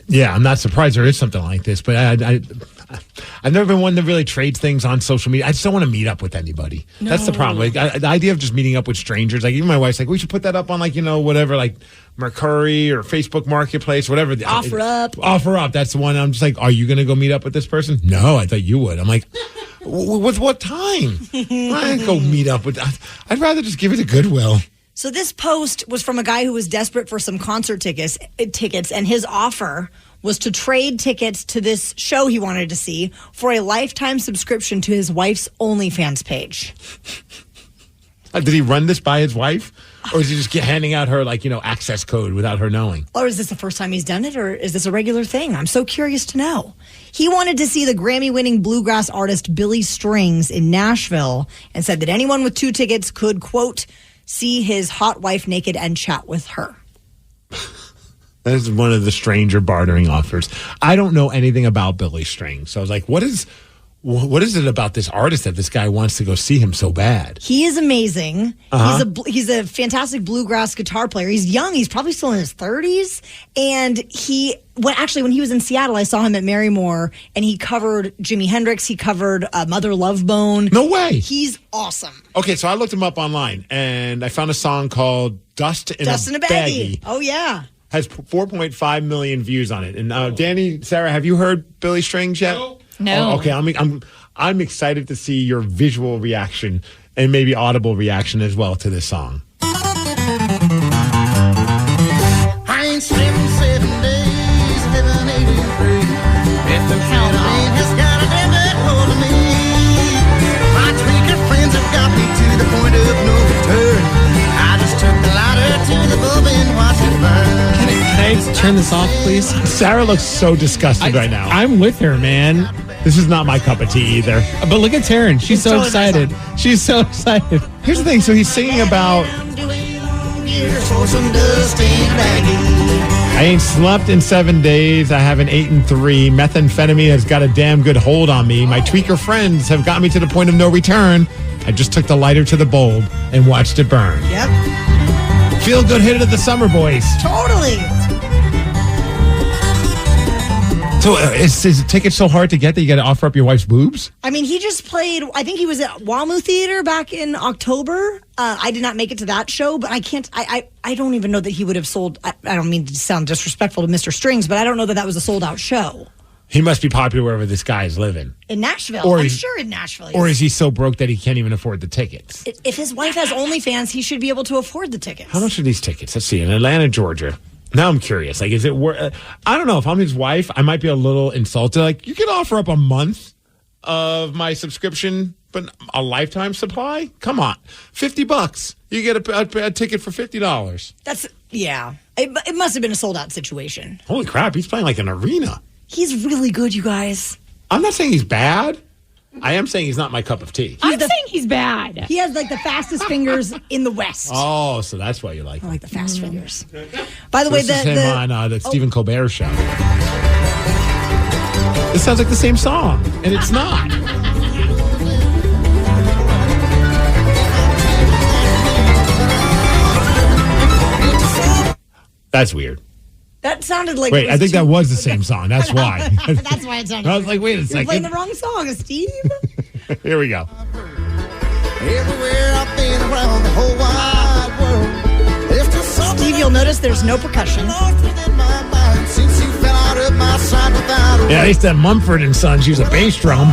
Yeah, I'm not surprised there is something like this, but I've never been one that really trades things on social media. I just don't want to meet up with anybody. No. That's the problem. The idea of just meeting up with strangers, even my wife's we should put that up on whatever, Mercari or Facebook Marketplace, whatever. Offer up. Offer up. That's the one. I'm just are you going to go meet up with this person? No, I thought you would. I'm with what time? I go meet up with. I'd rather just give it to Goodwill. So this post was from a guy who was desperate for some concert tickets, and his offer was to trade tickets to this show he wanted to see for a lifetime subscription to his wife's OnlyFans page. Did he run this by his wife? Or is he just handing out her, access code without her knowing? Or is this the first time he's done it, or is this a regular thing? I'm so curious to know. He wanted to see the Grammy-winning bluegrass artist Billy Strings in Nashville and said that anyone with 2 tickets could, quote, see his hot wife naked and chat with her. That is one of the stranger bartering offers. I don't know anything about Billy Strings. So I was like, what is it about this artist that this guy wants to go see him so bad? He is amazing. Uh-huh. He's a fantastic bluegrass guitar player. He's young. He's probably still in his 30s. And when he was in Seattle, I saw him at Marymore, and he covered Jimi Hendrix. He covered Mother Love Bone. No way. He's awesome. Okay, so I looked him up online, and I found a song called Dust in a Baggie. Oh, yeah. Has 4.5 million views on it. And Danny, Sarah, have you heard Billy Strings yet? No. Oh, okay, I'm excited to see your visual reaction and maybe audible reaction as well to this song. I ain't slept 7 days, living 83. If the rain has got a damn good hold of me, my tweaker friends have got me to the point of no return. I just took the lighter to the bulb and watched it burn. Can I turn this off, please? Sarah looks so disgusted right now. I'm with her, man. This is not my cup of tea either. But look at Taryn. She's so excited. She's so excited. Here's the thing. So he's singing about... I ain't slept in 7 days. I haven't eaten 3. Methamphetamine has got a damn good hold on me. My tweaker friends have got me to the point of no return. I just took the lighter to the bulb and watched it burn. Yep. Feel good hit of the summer, boys. Totally. So is the ticket so hard to get that you got to offer up your wife's boobs? I mean, he just played, I think he was at WAMU Theater back in October. I did not make it to that show, but I can't, I don't even know that he would have sold, I don't mean to sound disrespectful to Mr. Strings, but I don't know that was a sold out show. He must be popular wherever this guy is living. In Nashville. I'm sure in Nashville. Or is he so broke that he can't even afford the tickets? If his wife has OnlyFans, he should be able to afford the tickets. How much are these tickets? Let's see. In Atlanta, Georgia. Now I'm curious. Like, is it worth... I don't know. If I'm his wife, I might be a little insulted. Like, you can offer up a month of my subscription, but a lifetime supply? Come on. $50. You get a ticket for $50. That's... Yeah. It must have been a sold-out situation. Holy crap. He's playing like an arena. He's really good, you guys. I'm not saying he's bad. I am saying he's not my cup of tea. I'm saying he's bad. He has like the fastest fingers in the West. Oh, so that's why you like him. I like the fast fingers. By the way, this is him on the Stephen Colbert show. This sounds like the same song, and it's not. That's weird. That sounded like... Wait, I think that was the same song. That's why. That's why it sounded... I was like, wait a You're second. playing the wrong song, Steve. Here we go. Everywhere I've been around the whole wide world. Steve, you'll notice there's no percussion. Yeah, I used to have Mumford and Sons use a bass drum.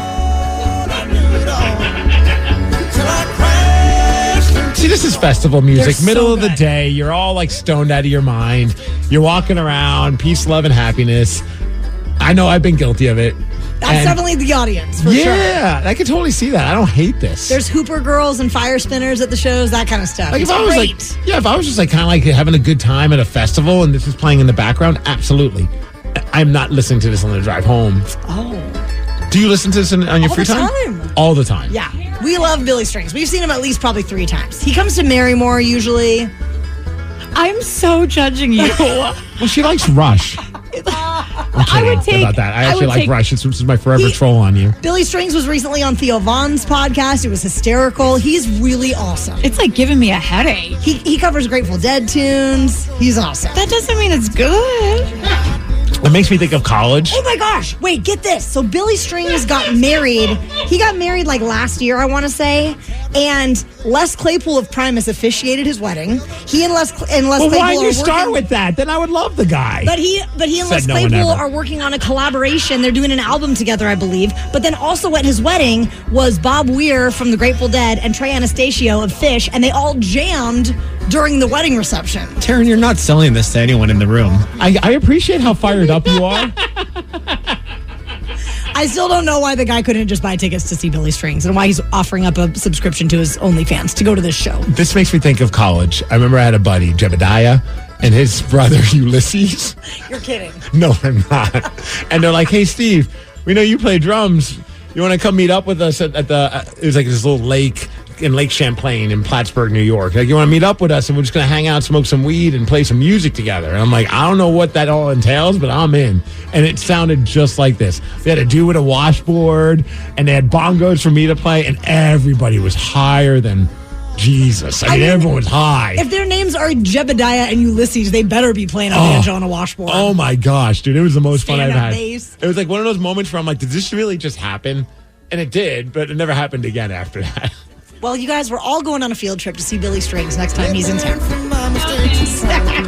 See, this is festival music. They're Middle so of the good. day. You're all like stoned out of your mind. You're walking around. Peace, love, and happiness. I know I've been guilty of it. That's definitely the audience, for sure. Yeah, I can totally see that. I don't hate this. There's Hooper girls and fire spinners at the shows, that kind of stuff. Like It's if I was great. if I was just like kind of like having a good time at a festival and this is playing in the background, absolutely. I'm not listening to this on the drive home. Oh. Do you listen to this on your free time? All the time. Yeah. We love Billy Strings. We've seen him at least probably 3 times. He comes to Marymore usually. I'm so judging you. Well, she likes Rush. I'm kidding about that. I actually like Rush. This is my forever troll on you. Billy Strings was recently on Theo Vaughn's podcast. It was hysterical. He's really awesome. It's like giving me a headache. He covers Grateful Dead tunes. He's awesome. That doesn't mean it's good. It makes me think of college. Oh my gosh. Wait, get this. So Billy Strings got married. He got married like last year, I want to say. And Les Claypool of Primus officiated his wedding. He and Les Claypool why did are you start working, with that? Then I would love the guy. But he and Les no one Claypool ever. are working on a collaboration. They're doing an album together, I believe. But then also at his wedding was Bob Weir from the Grateful Dead and Trey Anastasio of Fish, and they all jammed during the wedding reception. Taryn, you're not selling this to anyone in the room. I appreciate how fired up you are. I still don't know why the guy couldn't just buy tickets to see Billy Strings and why he's offering up a subscription to his OnlyFans to go to this show. This makes me think of college. I remember I had a buddy, Jebediah, and his brother, Ulysses. You're kidding. No, I'm not. And they're like, hey, Steve, we know you play drums. You want to come meet up with us at the, it was like this little lake in Lake Champlain in Plattsburgh, New York. Like, you want to meet up with us and we're just going to hang out, smoke some weed and play some music together. And I'm like, I don't know what that all entails, but I'm in. And it sounded just like this. They had a dude with a washboard and they had bongos for me to play and everybody was higher than Jesus. I mean, everyone was high. If their names are Jebediah and Ulysses, they better be playing a banjo on a washboard. Oh my gosh, dude. It was the most fun I've had. Bass. It was like one of those moments where I'm like, did this really just happen? And it did, but it never happened again after that. Well, you guys, we're all going on a field trip to see Billy Strings next time he's in town.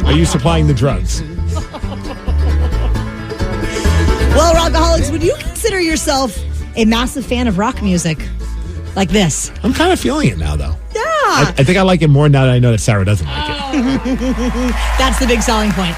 Are you supplying the drugs? Well, Rockaholics, would you consider yourself a massive fan of rock music like this. I'm kind of feeling it now, though. Yeah. I think I like it more now that I know that Sarah doesn't like it. That's the big selling point.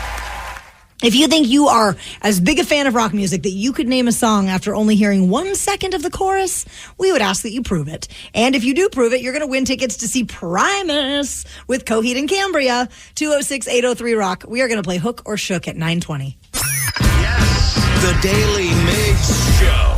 If you think you are as big a fan of rock music that you could name a song after only hearing 1 second of the chorus, we would ask that you prove it. And if you do prove it, you're going to win tickets to see Primus with Coheed and Cambria. 206-803-ROCK. We are going to play Hook or Shook at 9:20. The Daly Migs Show.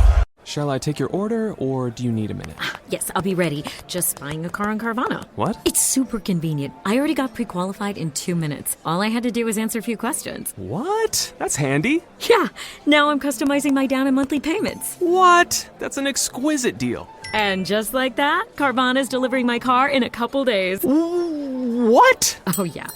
Shall I take your order, or do you need a minute? Yes, I'll be ready. Just buying a car on Carvana. What? It's super convenient. I already got pre-qualified in 2 minutes. All I had to do was answer a few questions. What? That's handy. Yeah, now I'm customizing my down and monthly payments. What? That's an exquisite deal. And just like that, Carvana's delivering my car in a couple days. What? Oh, yeah.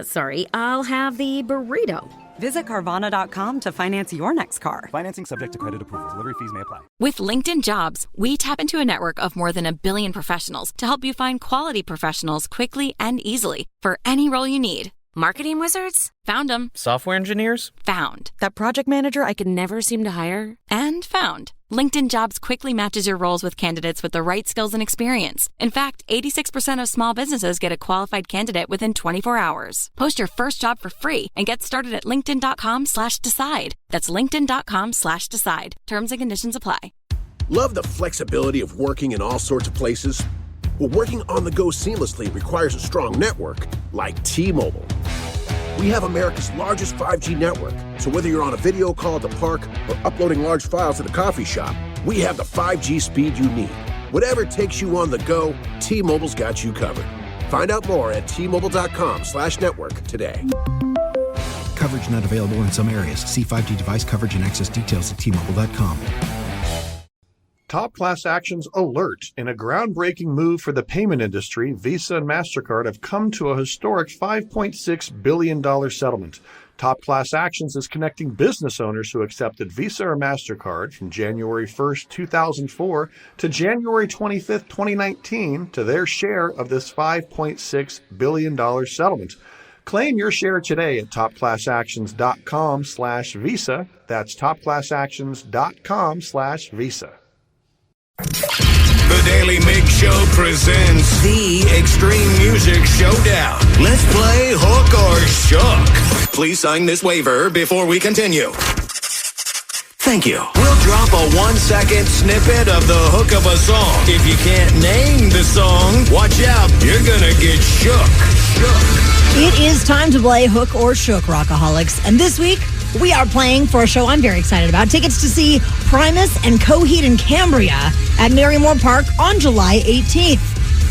Sorry, I'll have the burrito. Visit Carvana.com to finance your next car. Financing subject to credit approval. Delivery fees may apply. With LinkedIn Jobs, we tap into a network of more than 1 billion professionals to help you find quality professionals quickly and easily for any role you need. Marketing wizards? Found them. Software engineers? Found. That project manager I could never seem to hire? And found. LinkedIn Jobs quickly matches your roles with candidates with the right skills and experience. In fact, 86% of small businesses get a qualified candidate within 24 hours. Post your first job for free and get started at linkedin.com/decide. That's linkedin.com/decide. Terms and conditions apply. Love the flexibility of working in all sorts of places? Well, working on the go seamlessly requires a strong network like T-Mobile. We have America's largest 5G network, so whether you're on a video call at the park or uploading large files at the coffee shop, we have the 5G speed you need. Whatever takes you on the go, T-Mobile's got you covered. Find out more at T-Mobile.com/network today. Coverage not available in some areas. See 5G device coverage and access details at T-Mobile.com. Top Class Actions alert. In a groundbreaking move for the payment industry, Visa and MasterCard have come to a historic $5.6 billion settlement. Top Class Actions is connecting business owners who accepted Visa or MasterCard from January 1st, 2004 to January 25th, 2019 to their share of this $5.6 billion settlement. Claim your share today at topclassactions.com/Visa. That's topclassactions.com/Visa. The Daly Migs Show presents the Extreme Music Showdown. Let's play Hook or Shook. Please sign this waiver before we continue. Thank you. We'll drop a 1-second snippet of the hook of a song. If you can't name the song, watch out. You're gonna get shook. It is time to play Hook or Shook, Rockaholics. And this week, we are playing for a show I'm very excited about. Tickets to see Primus and Coheed and Cambria at Merrymore Park on July 18th.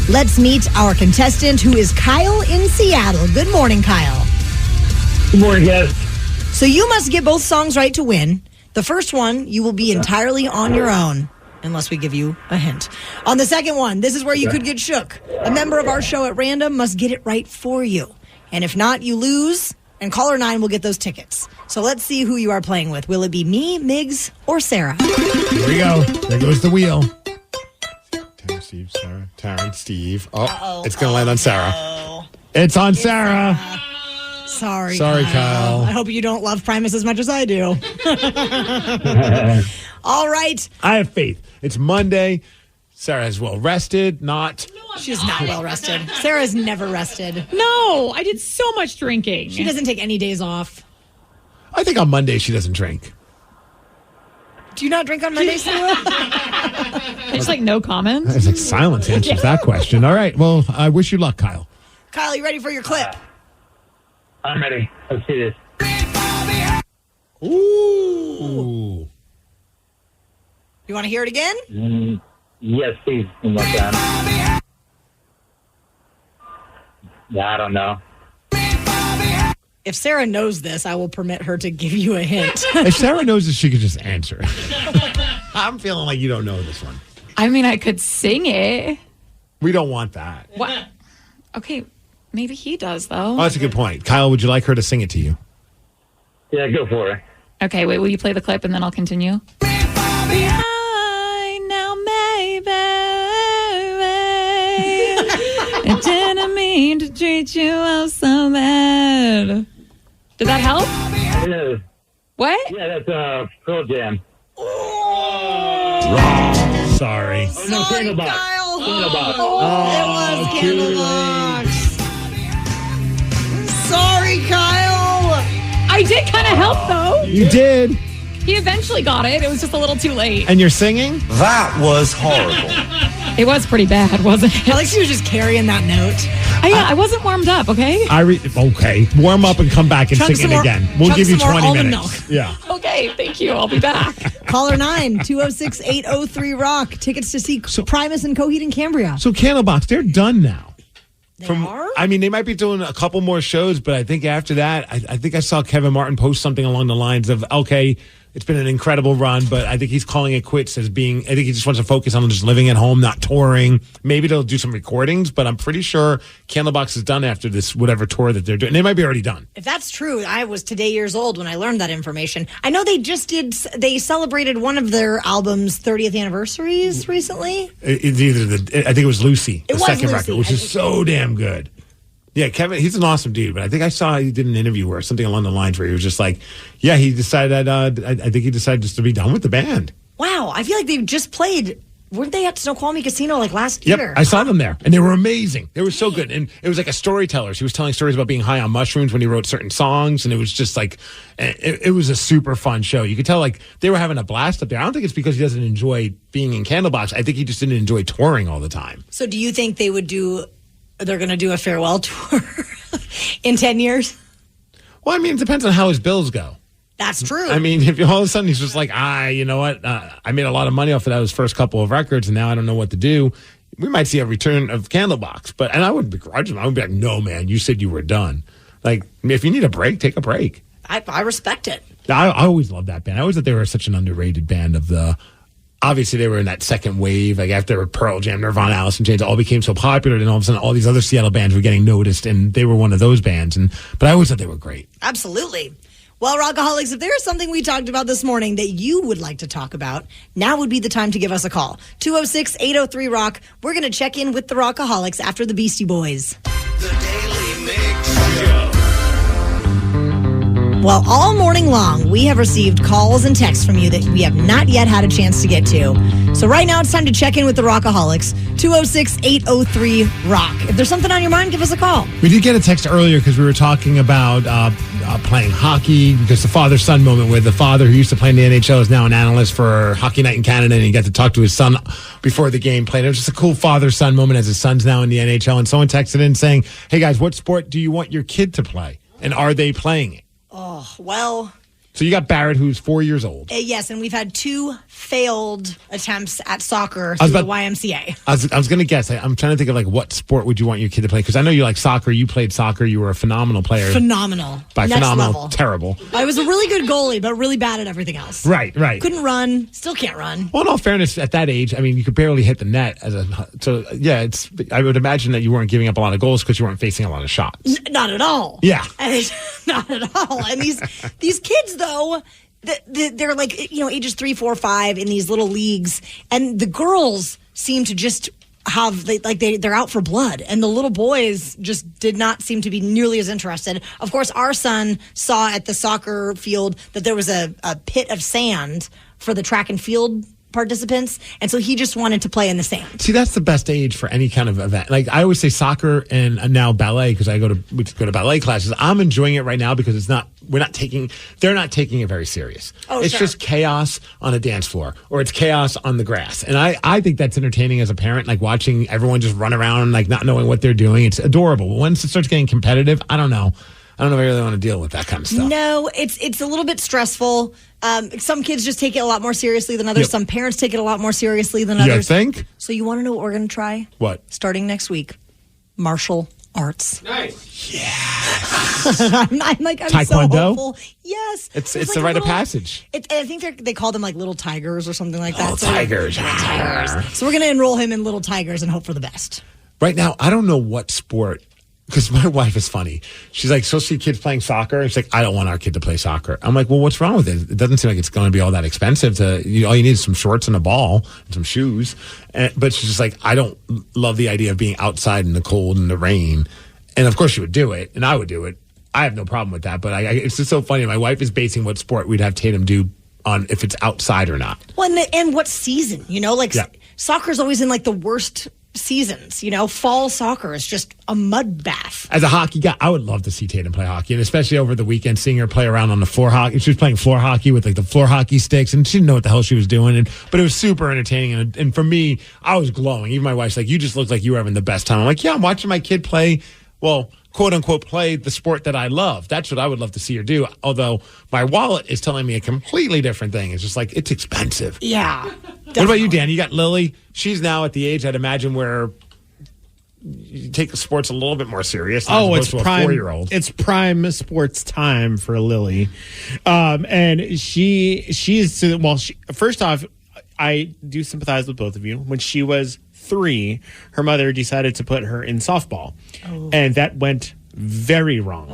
Let's meet our contestant, who is Kyle in Seattle. Good morning, Kyle. Good morning, guys. So you must get both songs right to win. The first one, you will be entirely on your own, unless we give you a hint. On the second one, this is where you could get shook. A member of our show at random must get it right for you. And if not, you lose, and caller 9 will get those tickets. So let's see who you are playing with. Will it be me, Migs, or Sarah? Here we go. There goes the wheel. Taryn, Steve, Sarah. Taryn, Steve. Oh, it's going to land on Sarah. It's on Sarah. Sorry, Kyle. I hope you don't love Primus as much as I do. All right. I have faith. It's Monday. Sarah is well rested. She's not well rested. Sarah's never rested. No, I did so much drinking. She doesn't take any days off. I think on Monday she doesn't drink. Do you not drink on Mondays, Sarah? It's like no comment. It's like silence answers that question. All right. Well, I wish you luck, Kyle. Kyle, you ready for your clip? I'm ready. Let's see this. Ooh. You want to hear it again? Yes, please. One more time. Yeah, I don't know. If Sarah knows this, I will permit her to give you a hint. If Sarah knows this, she could just answer. I'm feeling like you don't know this one. I mean, I could sing it. We don't want that. What? Okay, maybe he does, though. Oh, that's a good point. Kyle, would you like her to sing it to you? Yeah, go for it. Okay, wait, will you play the clip and then I'll continue? I now, maybe. I didn't mean to treat you all so bad. Did that help? Yeah. What? Yeah, that's Pearl Jam. Wrong. Sorry. Oh, no, Candlebox. Kyle. Candlebox. It was Candlebox. Sorry, Kyle. I did kind of help, though. You did. He eventually got it. It was just a little too late. And you're singing? That was horrible. It was pretty bad, wasn't it? I like she was just carrying that note. I wasn't warmed up, okay? Okay. Warm up and come back and sing it again. We'll give you 20 minutes. Milk. Yeah. Okay, thank you. I'll be back. Caller 9-206-803-ROCK. Tickets to see Primus and Coheed and Cambria. So Candlebox, they're done now. They are? I mean, they might be doing a couple more shows, but I think after that, I think I saw Kevin Martin post something along the lines of, okay, it's been an incredible run, but I think he's calling it quits as being, I think he just wants to focus on just living at home, not touring. Maybe they'll do some recordings, but I'm pretty sure Candlebox is done after this, whatever tour that they're doing. They might be already done. If that's true, I was today years old when I learned that information. I know they they celebrated one of their album's 30th anniversaries recently. It's either I think it was Lucy, the second Lucy. record, which is so damn good. Yeah, Kevin, he's an awesome dude, but I think I saw he did an interview or something along the lines where he was just like, yeah, he decided, I think he decided just to be done with the band. Wow, I feel like they've just played, weren't they at Snoqualmie Casino like last year? Yep, I saw them there, and they were amazing. They were so good, and it was like a storyteller. He was telling stories about being high on mushrooms when he wrote certain songs, and it was just like, it was a super fun show. You could tell like they were having a blast up there. I don't think it's because he doesn't enjoy being in Candlebox. I think he just didn't enjoy touring all the time. So do you think they're going to do a farewell tour in 10 years? Well, I mean, it depends on how his bills go. That's true. I mean, if all of a sudden he's just like, you know what? I made a lot of money off of those first couple of records, and now I don't know what to do. We might see a return of Candlebox, and I wouldn't begrudge him. I would be like, no, man, you said you were done. Like, if you need a break, take a break. I respect it. I always loved that band. I always thought they were such an underrated band obviously, they were in that second wave, like after Pearl Jam, Nirvana, Alice in Chains, all became so popular, and all of a sudden, all these other Seattle bands were getting noticed, and they were one of those bands. But I always thought they were great. Absolutely. Well, Rockaholics, if there is something we talked about this morning that you would like to talk about, now would be the time to give us a call. 206-803-ROCK. We're going to check in with the Rockaholics after the Beastie Boys. The Daily Migs Show. Well, all morning long, we have received calls and texts from you that we have not yet had a chance to get to. So right now, it's time to check in with the Rockaholics. 206-803-ROCK. If there's something on your mind, give us a call. We did get a text earlier because we were talking about playing hockey, because the father-son moment where the father who used to play in the NHL is now an analyst for Hockey Night in Canada, and he got to talk to his son before the game played. It was just a cool father-son moment as his son's now in the NHL. And someone texted in saying, hey, guys, what sport do you want your kid to play? And are they playing it? Oh, well. So you got Barrett, who's 4 years old. Yes, and we've had 2 failed attempts at soccer through the YMCA. I was going to guess. I'm trying to think of like what sport would you want your kid to play? Because I know you like soccer. You played soccer. You were a phenomenal player. Phenomenal. By Next phenomenal, level. terrible. I was a really good goalie, but really bad at everything else. Right. Couldn't run. Still can't run. Well, in all fairness, at that age, I mean, you could barely hit the net. I would imagine that you weren't giving up a lot of goals because you weren't facing a lot of shots. Not at all. Yeah. Not at all. And these kids, though, they're like, ages 3, 4, 5 in these little leagues, and the girls seem to just have they're out for blood, and the little boys just did not seem to be nearly as interested. Of course, our son saw at the soccer field that there was a pit of sand for the track and field participants, and so he just wanted to play in the sand. See, that's the best age for any kind of event. Like I always say, soccer and now ballet, because we go to ballet classes. I'm enjoying it right now because they're not taking it very serious. It's just chaos on a dance floor, or it's chaos on the grass, and I think that's entertaining as a parent, like watching everyone just run around like not knowing what they're doing. It's adorable. But once it starts getting competitive, I don't know if I really want to deal with that kind of stuff. No, it's a little bit stressful. Some kids just take it a lot more seriously than others. Yep. Some parents take it a lot more seriously than others. You think? So you want to know what we're going to try? What? Starting next week, martial arts. Nice. Yeah. I'm Taekwondo? so hopeful. Yes. It's like the rite of passage. I think they call them like little tigers or something like that. Tigers. So we're going to enroll him in little tigers and hope for the best. Right now, I don't know what sport. Because my wife is funny. She's like, she'll see kids playing soccer, and she's like, I don't want our kid to play soccer. I'm like, well, what's wrong with it? It doesn't seem like it's going to be all that expensive. All you need is some shorts and a ball and some shoes. But she's just like, I don't love the idea of being outside in the cold and the rain. And of course, she would do it, and I would do it. I have no problem with that. But it's just so funny. My wife is basing what sport we'd have Tatum do on if it's outside or not. Well, and what season? Soccer's always in like the worst seasons. Fall soccer is just a mud bath. As a hockey guy, I would love to see Tatum play hockey, and especially over the weekend, seeing her play around on the floor hockey. She was playing floor hockey with like the floor hockey sticks, and she didn't know what the hell she was doing. But it was super entertaining, and for me, I was glowing. Even my wife's like, "You just looked like you were having the best time." I'm like, "Yeah, I'm watching my kid play." Well, quote unquote, play the sport that I love. That's what I would love to see her do. Although my wallet is telling me a completely different thing. It's just like, it's expensive. Yeah. Definitely. What about you, Dan? You got Lily. She's now at the age, I'd imagine, where you take the sports a little bit more serious. It's prime. 4-year-old. It's prime sports time for Lily, and she's first off, I do sympathize with both of you. When she was 3, her mother decided to put her in softball, and that went very wrong.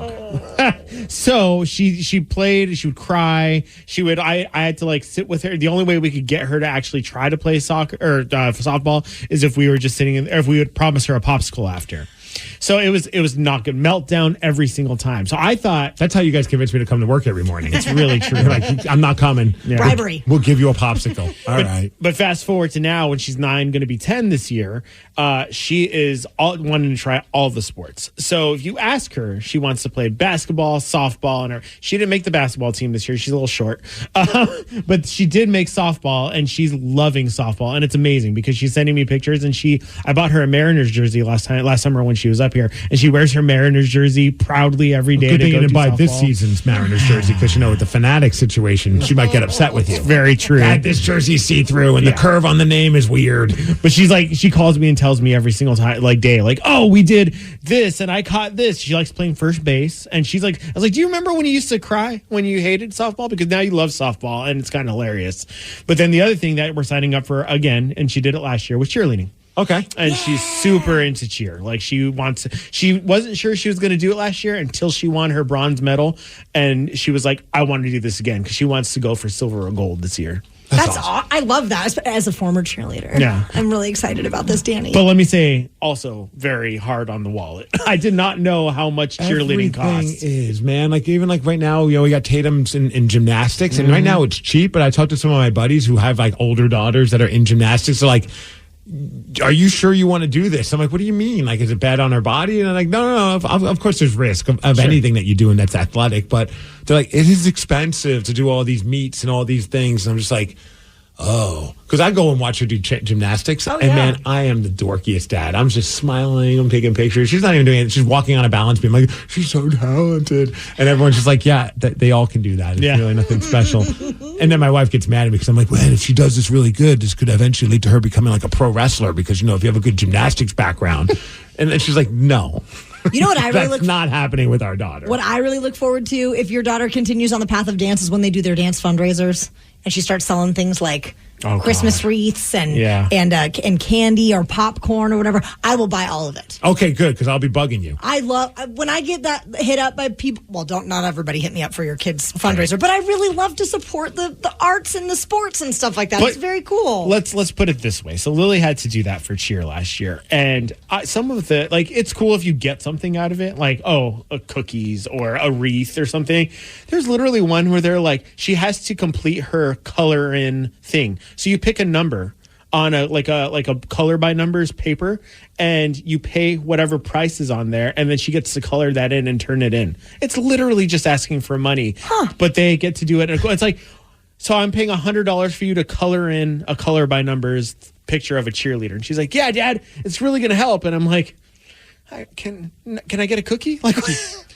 So she played. She would cry. I had to like sit with her. The only way we could get her to actually try to play soccer or softball is if we were just sitting if we would promise her a popsicle after. So it was not good. Meltdown every single time. So I thought... That's how you guys convinced me to come to work every morning. It's really true. Like, I'm not coming. Yeah. Bribery. We'll give you a popsicle. All right. But fast forward to now, when she's 9, going to be 10 this year, she is wanting to try all the sports. So if you ask her, she wants to play basketball, softball, and she didn't make the basketball team this year. She's a little short. But she did make softball, and she's loving softball. And it's amazing because she's sending me pictures, and I bought her a Mariners jersey last summer when she was up here, and she wears her Mariners jersey proudly every day. Good thing you didn't buy softball. this season's Mariners jersey because with the Fanatic situation, she might get upset with you. It's very true. Dad, this jersey's see-through, and the curve on the name is weird. But she calls me and tells me every single day, like, oh, we did this, and I caught this. She likes playing first base, and she's like, I was like, do you remember when you used to cry when you hated softball? Because now you love softball, and it's kind of hilarious. But then the other thing that we're signing up for again, and she did it last year, was cheerleading. Okay. And she's super into cheer. Like she wasn't sure she was going to do it last year until she won her bronze medal. And she was like, I want to do this again because she wants to go for silver or gold this year. That's awesome. I love that as a former cheerleader. Yeah. I'm really excited about this, Danny. But let me say, also very hard on the wallet. I did not know how much cheerleading costs. Is, man. Like even like right now, we got Tatum's in gymnastics, and right now it's cheap. But I talked to some of my buddies who have like older daughters that are in gymnastics. They're like, are you sure you want to do this? I'm like, what do you mean? Like, is it bad on our body? And I'm like, no. Of course, there's risk of sure. Anything that you do and that's athletic. But they're like, it is expensive to do all these meets and all these things. And I'm just like, oh, because I go and watch her do gymnastics, and man, I am the dorkiest dad. I'm just smiling, I'm taking pictures. She's not even doing it. She's walking on a balance beam, like, she's so talented. And everyone's just like, yeah, they all can do that. It's really nothing special. And then my wife gets mad at me because I'm like, well, if she does this really good, this could eventually lead to her becoming like a pro wrestler because, if you have a good gymnastics background. And then she's like, no. You know what I really That's not happening with our daughter. What I really look forward to, if your daughter continues on the path of dance, is when they do their dance fundraisers and she starts selling things like Christmas wreaths and candy or popcorn or whatever. I will buy all of it. Okay, good, because I'll be bugging you. I love when I get that hit up by people. Well, not everybody hit me up for your kids' fundraiser, but I really love to support the arts and the sports and stuff like that. It's very cool. Let's put it this way. So Lily had to do that for cheer last year, and some of the it's cool if you get something out of it, like cookies or a wreath or something. There's literally one where they're like, she has to complete her color in thing. So you pick a number on a color by numbers paper, and you pay whatever price is on there, and then she gets to color that in and turn it in. It's literally just asking for money, but they get to do it. It's like, so I'm paying $100 for you to color in a color by numbers picture of a cheerleader, and she's like, "Yeah, Dad, it's really going to help." And I'm like, "Can I get a cookie?" Like.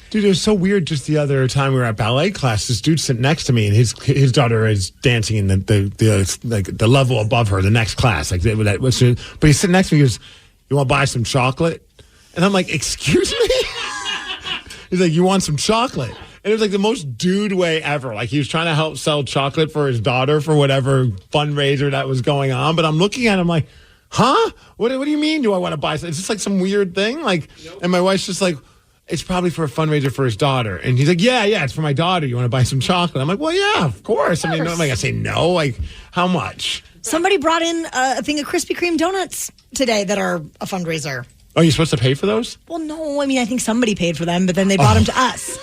Dude, it was so weird. Just the other time we were at ballet class, this dude sitting next to me, and his daughter is dancing in the level above her, the next class. But he's sitting next to me. He goes, "You want to buy some chocolate?" And I'm like, "Excuse me?" He's like, "You want some chocolate?" And it was like the most dude way ever. Like he was trying to help sell chocolate for his daughter for whatever fundraiser that was going on. But I'm looking at him like, "Huh? What do you mean? Do I want to buy? Is this like some weird thing?" Like, and my wife's just like, "It's probably for a fundraiser for his daughter." And he's like, yeah, it's for my daughter. You want to buy some chocolate? I'm like, well, yeah, of course. I mean, I'm not going to say no. Like, how much? Somebody brought in a thing of Krispy Kreme donuts today that are a fundraiser. Oh, you're supposed to pay for those? Well, no. I mean, I think somebody paid for them, but then they brought them to us.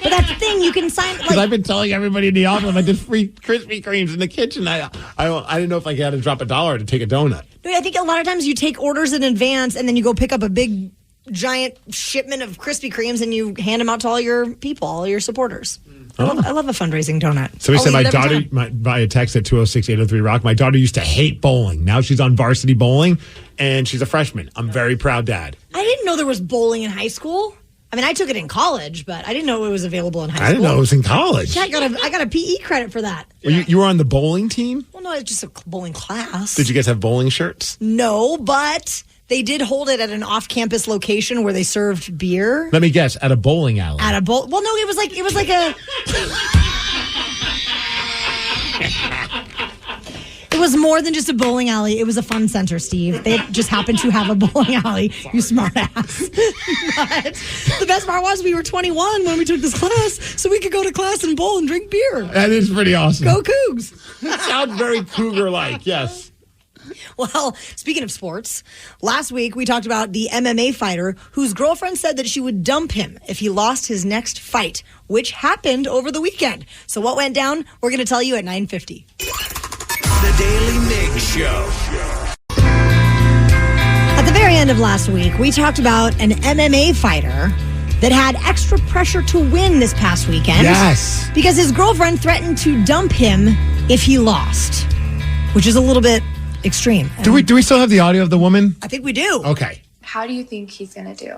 But that's the thing. You can sign. Because I've been telling everybody in the office about this free Krispy Kremes in the kitchen. I didn't know if I had to drop $1 to take a donut. I think a lot of times you take orders in advance and then you go pick up a big, giant shipment of Krispy Kremes and you hand them out to all your people, all your supporters. I love a fundraising donut. So we said my daughter, via text at 206-803-ROCK, my daughter used to hate bowling. Now she's on varsity bowling, and she's a freshman. I'm very proud dad. I didn't know there was bowling in high school. I mean, I took it in college, but I didn't know it was available in high school. I didn't know it was in college. Yeah, I got a PE credit for that. You were on the bowling team? Well, no, it's just a bowling class. Did you guys have bowling shirts? No, but they did hold it at an off-campus location where they served beer. Let me guess, at a bowling alley. Well, no, it was like a. It was more than just a bowling alley. It was a fun center, Steve. They just happened to have a bowling alley. You smart ass. But the best part was we were 21 when we took this class, so we could go to class and bowl and drink beer. That is pretty awesome. Go Cougs. That sounds very Cougar-like, yes. Well, speaking of sports, last week we talked about the MMA fighter whose girlfriend said that she would dump him if he lost his next fight, which happened over the weekend. So what went down? We're going to tell you at 9:50. The Daily Migs Show. At the very end of last week, we talked about an MMA fighter that had extra pressure to win this past weekend. Yes. Because his girlfriend threatened to dump him if he lost, which is a little bit extreme. Do we still have the audio of the woman? I think we do. Okay. How do you think he's going to do?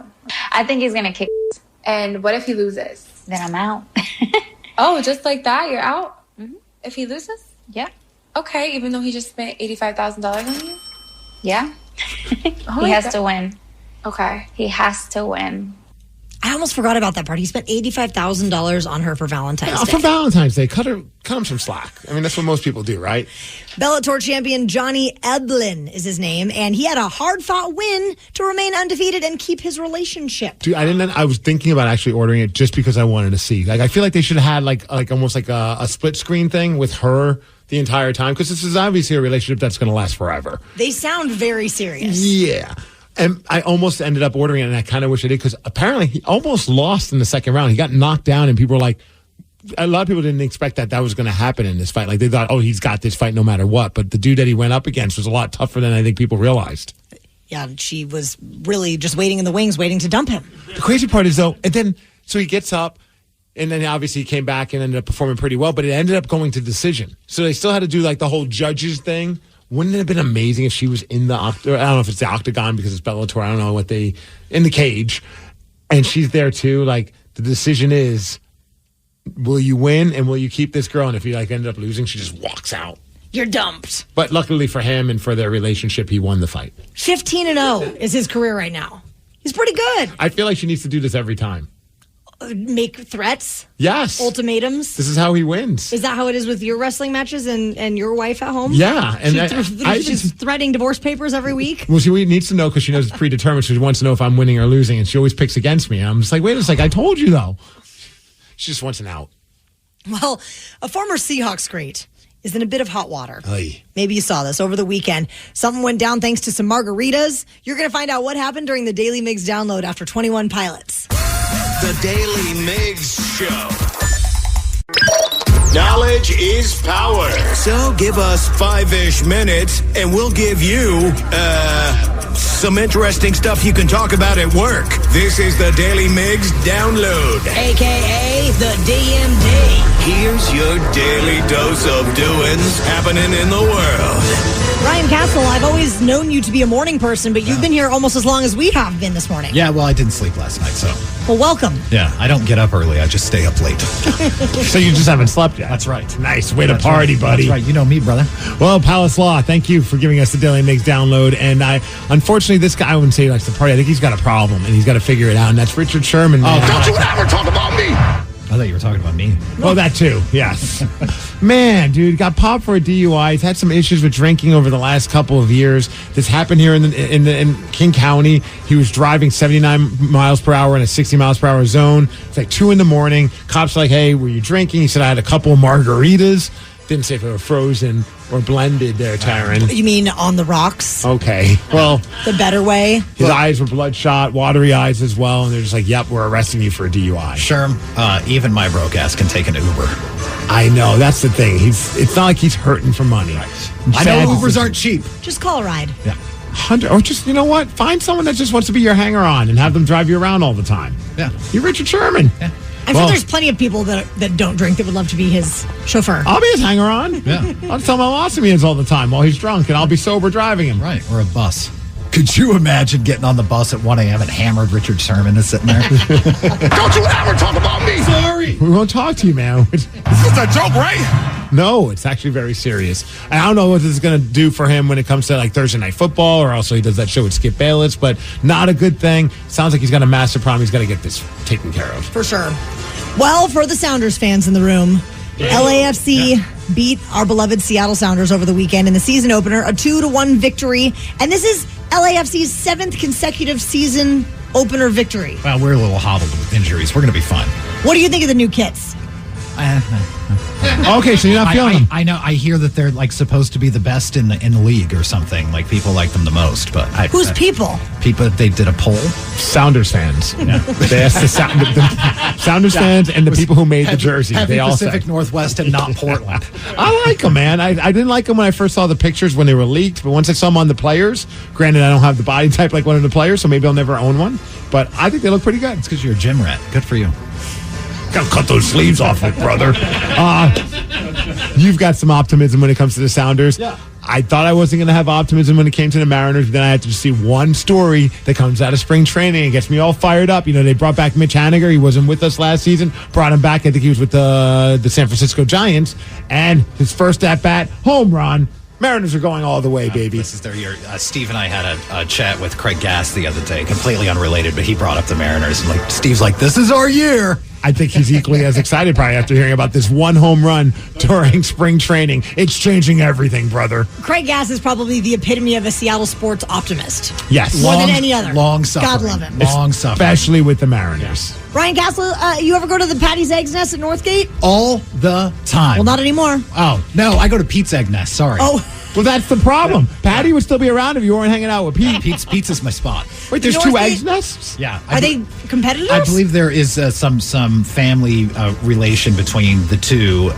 I think he's going to kick. And what if he loses? Then I'm out. Oh, just like that? You're out? Mm-hmm. If he loses? Yeah. Okay, even though he just spent $85,000 on you? Yeah. He has to win. Okay. He has to win. I almost forgot about that part. He spent $85,000 on her for Valentine's Day. For Valentine's Day. Cut him some slack. I mean, that's what most people do, right? Bellator champion Johnny Eblen is his name, and he had a hard-fought win to remain undefeated and keep his relationship. Dude, I was thinking about actually ordering it just because I wanted to see. Like, I feel like they should have had like almost like a split screen thing with her the entire time, because this is obviously a relationship that's going to last forever. They sound very serious. Yeah. And I almost ended up ordering it, and I kind of wish I did, because apparently he almost lost in the second round. He got knocked down, and people were like, a lot of people didn't expect that was going to happen in this fight. Like, they thought, oh, he's got this fight no matter what. But the dude that he went up against was a lot tougher than I think people realized. Yeah, she was really just waiting in the wings, waiting to dump him. The crazy part is, though, and then, so he gets up, and then obviously he came back and ended up performing pretty well, but it ended up going to decision. So they still had to do like the whole judges thing. Wouldn't it have been amazing if she was in the octagon? I don't know if it's the octagon because it's Bellator. I don't know what in the cage. And she's there too. Like, the decision is, will you win and will you keep this girl? And if you end up losing, she just walks out. You're dumped. But luckily for him and for their relationship, he won the fight. 15-0 is his career right now. He's pretty good. I feel like she needs to do this every time. Make threats? Yes. Ultimatums? This is how he wins. Is that how it is with your wrestling matches and your wife at home? Yeah. And she's threatening divorce papers every week? Well, she needs to know because she knows it's predetermined. She wants to know if I'm winning or losing, and she always picks against me. And I'm just like, wait a second, I told you, though. She just wants an out. Well, a former Seahawks great is in a bit of hot water. Oy. Maybe you saw this over the weekend. Something went down thanks to some margaritas. You're going to find out what happened during the Daily Migs download after 21 Pilots. The Daily Migs Show. Knowledge is power. So give us 5-ish minutes and we'll give you, some interesting stuff you can talk about at work. This is the Daily Migs Download. AKA the DMD. Here's your daily dose of doings happening in the world. Ryan Castle, I've always known you to be a morning person, but you've been here almost as long as we have been this morning. Yeah, well, I didn't sleep last night, so. Well, welcome. Yeah, I don't get up early. I just stay up late. So you just haven't slept yet. That's right. Nice. Way to party, buddy. That's right. You know me, brother. Well, Palace Law, thank you for giving us the Daily Migs download. And unfortunately, this guy, I wouldn't say he likes to party. I think he's got a problem, and he's got to figure it out. And that's Richard Sherman. Man. Oh, don't you ever talk about me. I thought you were talking about me. Well, that too, yes. Man, dude, got popped for a DUI. He's had some issues with drinking over the last couple of years. This happened here in King County. He was driving 79 miles per hour in a 60 miles per hour zone. It's like 2 a.m. Cops are like, hey, were you drinking? He said, I had a couple of margaritas. Didn't say if they were frozen or blended there, Taryn. You mean on the rocks? Okay. Well, the better way. His eyes were bloodshot, watery eyes as well, and they're just like, "Yep, we're arresting you for a DUI." Sure. Even my broke ass can take an Uber. I know. That's the thing. It's not like he's hurting for money. I know Ubers aren't cheap. Just call a ride. Yeah. Or just, you know what? Find someone that just wants to be your hanger-on and have them drive you around all the time. Yeah. You're Richard Sherman. Yeah. I'm sure there's plenty of people that don't drink that would love to be his chauffeur. I'll be his hanger-on. Yeah. I'll tell him how awesome he is all the time while he's drunk, and I'll be sober driving him. Right. Or a bus. Could you imagine getting on the bus at 1 a.m. and hammered Richard Sherman is sitting there? Don't you ever talk about me! Sorry! We won't talk to you, man. This is a joke, right? No, it's actually very serious. I don't know what this is going to do for him when it comes to like Thursday Night Football, or also he does that show with Skip Bayless, but not a good thing. Sounds like he's got a massive problem. He's got to get this taken care of. For sure. Well, for the Sounders fans in the room, LAFC beat our beloved Seattle Sounders over the weekend in the season opener, a 2-1 victory. And this is LAFC's 7th consecutive season opener victory. Well, we're a little hobbled with injuries. We're going to be fine. What do you think of the new kits? Okay, so you're not feeling them. I know. I hear that they're like supposed to be the best in the league or something. Like people like them the most. But who's people? People. They did a poll. Sounders fans. Yeah. They asked the Sounders fans and the people who made the jerseys. They all Pacific said Northwest and not Portland. I like them, man. I didn't like them when I first saw the pictures when they were leaked, but once I saw them on the players, granted I don't have the body type like one of the players, so maybe I'll never own one. But I think they look pretty good. It's because you're a gym rat. Good for you. Gotta cut those sleeves off it, brother. You've got some optimism when it comes to the Sounders. Yeah. I thought I wasn't going to have optimism when it came to the Mariners, but then I had to just see one story that comes out of spring training and gets me all fired up. You know, they brought back Mitch Haniger. He wasn't with us last season. Brought him back. I think he was with the San Francisco Giants. And his first at-bat, home run. Mariners are going all the way, baby. This is their year. Steve and I had a chat with Craig Gass the other day, completely unrelated, but he brought up the Mariners. And like Steve's like, this is our year. I think he's equally as excited probably after hearing about this one home run during spring training. It's changing everything, brother. Craig Gass is probably the epitome of a Seattle sports optimist. Yes. More than any other. Long suffering. God love him. Long suffering. Especially with the Mariners. Ryan Castle, you ever go to the Patty's Eggs Nest at Northgate? All the time. Well, not anymore. Oh, no, I go to Pete's Egg Nest. Sorry. Oh. Well, that's the problem. Patty would still be around if you weren't hanging out with Pete. Pizza's my spot. Wait, there's two eggs nests? Yeah. Are they competitors? I believe there is some family relation between the two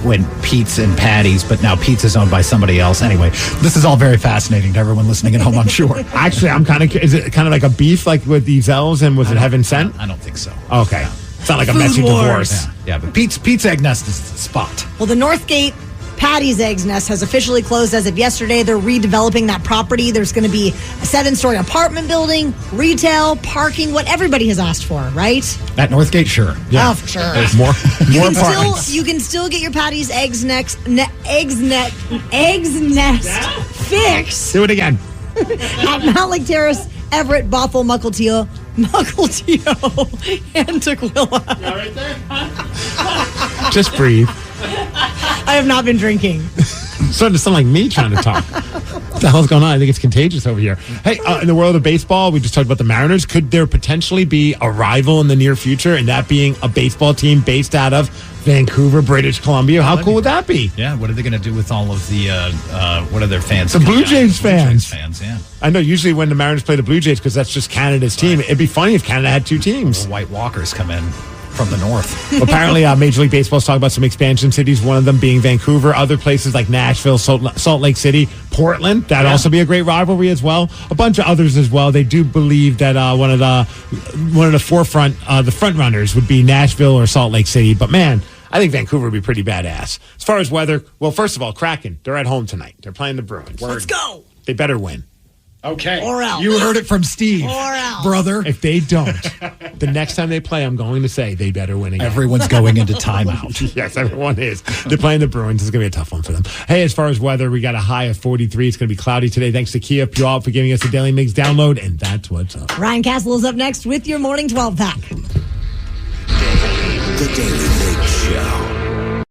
when Pete's and Patty's, but now Pizza's owned by somebody else. Anyway, this is all very fascinating to everyone listening at home, I'm sure. Actually, I'm kind of. Is it kind of like a beef, like with these elves, and was it Heaven Sent? I don't think so. Okay, Yeah. it's not like a Food messy wars. divorce. Yeah, but Pete's Egg Nest is the spot. Well, the Northgate Patty's Eggs Nest has officially closed as of yesterday. They're redeveloping that property. There's going to be a 7-story apartment building, retail, parking, what everybody has asked for, right? At Northgate, sure. Yeah. Oh, for sure. There's more apartments. You can still get your Patty's Eggs Nest fix. Do it again. At Mount Lake Terrace, Everett, Bothell, Mukilteo, and Tukwila. Right there. Just breathe. I have not been drinking. Starting to sound like me trying to talk. What the hell's going on? I think it's contagious over here. Hey, in the world of baseball, we just talked about the Mariners. Could there potentially be a rival in the near future, and that being a baseball team based out of Vancouver, British Columbia? How cool would that be? Yeah, what are they going to do with all of the, what are their fans? The Blue Jays fans. Yeah. I know usually when the Mariners play the Blue Jays, because that's just Canada's team, it'd be funny if Canada had two teams. The White Walkers come in from the north. Apparently, Major League Baseball is talking about some expansion cities, one of them being Vancouver, other places like Nashville, Salt Lake City, Portland. That'd also be a great rivalry as well. A bunch of others as well. They do believe that one of the front runners would be Nashville or Salt Lake City. But man, I think Vancouver would be pretty badass. As far as weather, well, first of all, Kraken, they're at home tonight. They're playing the Bruins. Let's go. They better win. Okay. Or else. You heard it from Steve. Or else. Brother. If they don't, the next time they play, I'm going to say they better win again. Everyone's going into timeout. Yes, everyone is. They're playing the Bruins. It's going to be a tough one for them. Hey, as far as weather, we got a high of 43. It's going to be cloudy today. Thanks to Kia Puyallup for giving us the Daily Migs download, and that's what's up. Ryan Castle is up next with your morning 12-pack. The Daily Migs Show.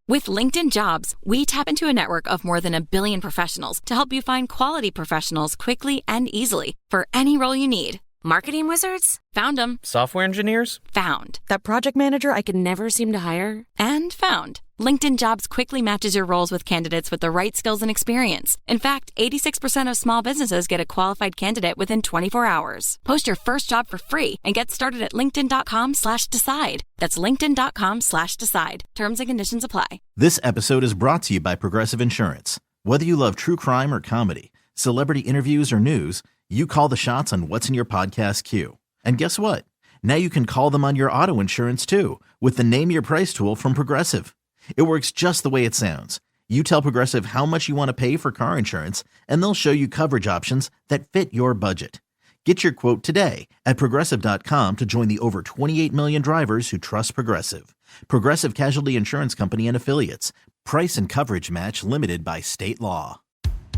With LinkedIn Jobs, we tap into a network of more than 1 billion professionals to help you find quality professionals quickly and easily for any role you need. Marketing wizards? Found them. Software engineers? Found. That project manager I could never seem to hire? And found. LinkedIn Jobs quickly matches your roles with candidates with the right skills and experience. In fact, 86% of small businesses get a qualified candidate within 24 hours. Post your first job for free and get started at linkedin.com/decide. That's linkedin.com/decide. Terms and conditions apply. This episode is brought to you by Progressive Insurance. Whether you love true crime or comedy, celebrity interviews or news, you call the shots on what's in your podcast queue. And guess what? Now you can call them on your auto insurance too with the Name Your Price tool from Progressive. It works just the way it sounds. You tell Progressive how much you want to pay for car insurance, and they'll show you coverage options that fit your budget. Get your quote today at Progressive.com to join the over 28 million drivers who trust Progressive. Progressive Casualty Insurance Company and Affiliates. Price and coverage match limited by state law.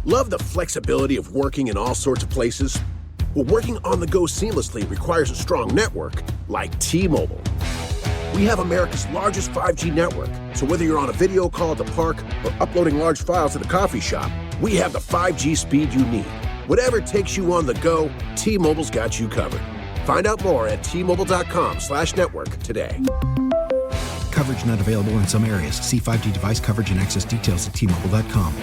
Love the flexibility of working in all sorts of places? Well, working on the go seamlessly requires a strong network like T-Mobile. We have America's largest 5G network, so whether you're on a video call at the park or uploading large files at a coffee shop, we have the 5G speed you need. Whatever takes you on the go, T-Mobile's got you covered. Find out more at T-Mobile.com/network today. Coverage not available in some areas. See 5G device coverage and access details at T-Mobile.com.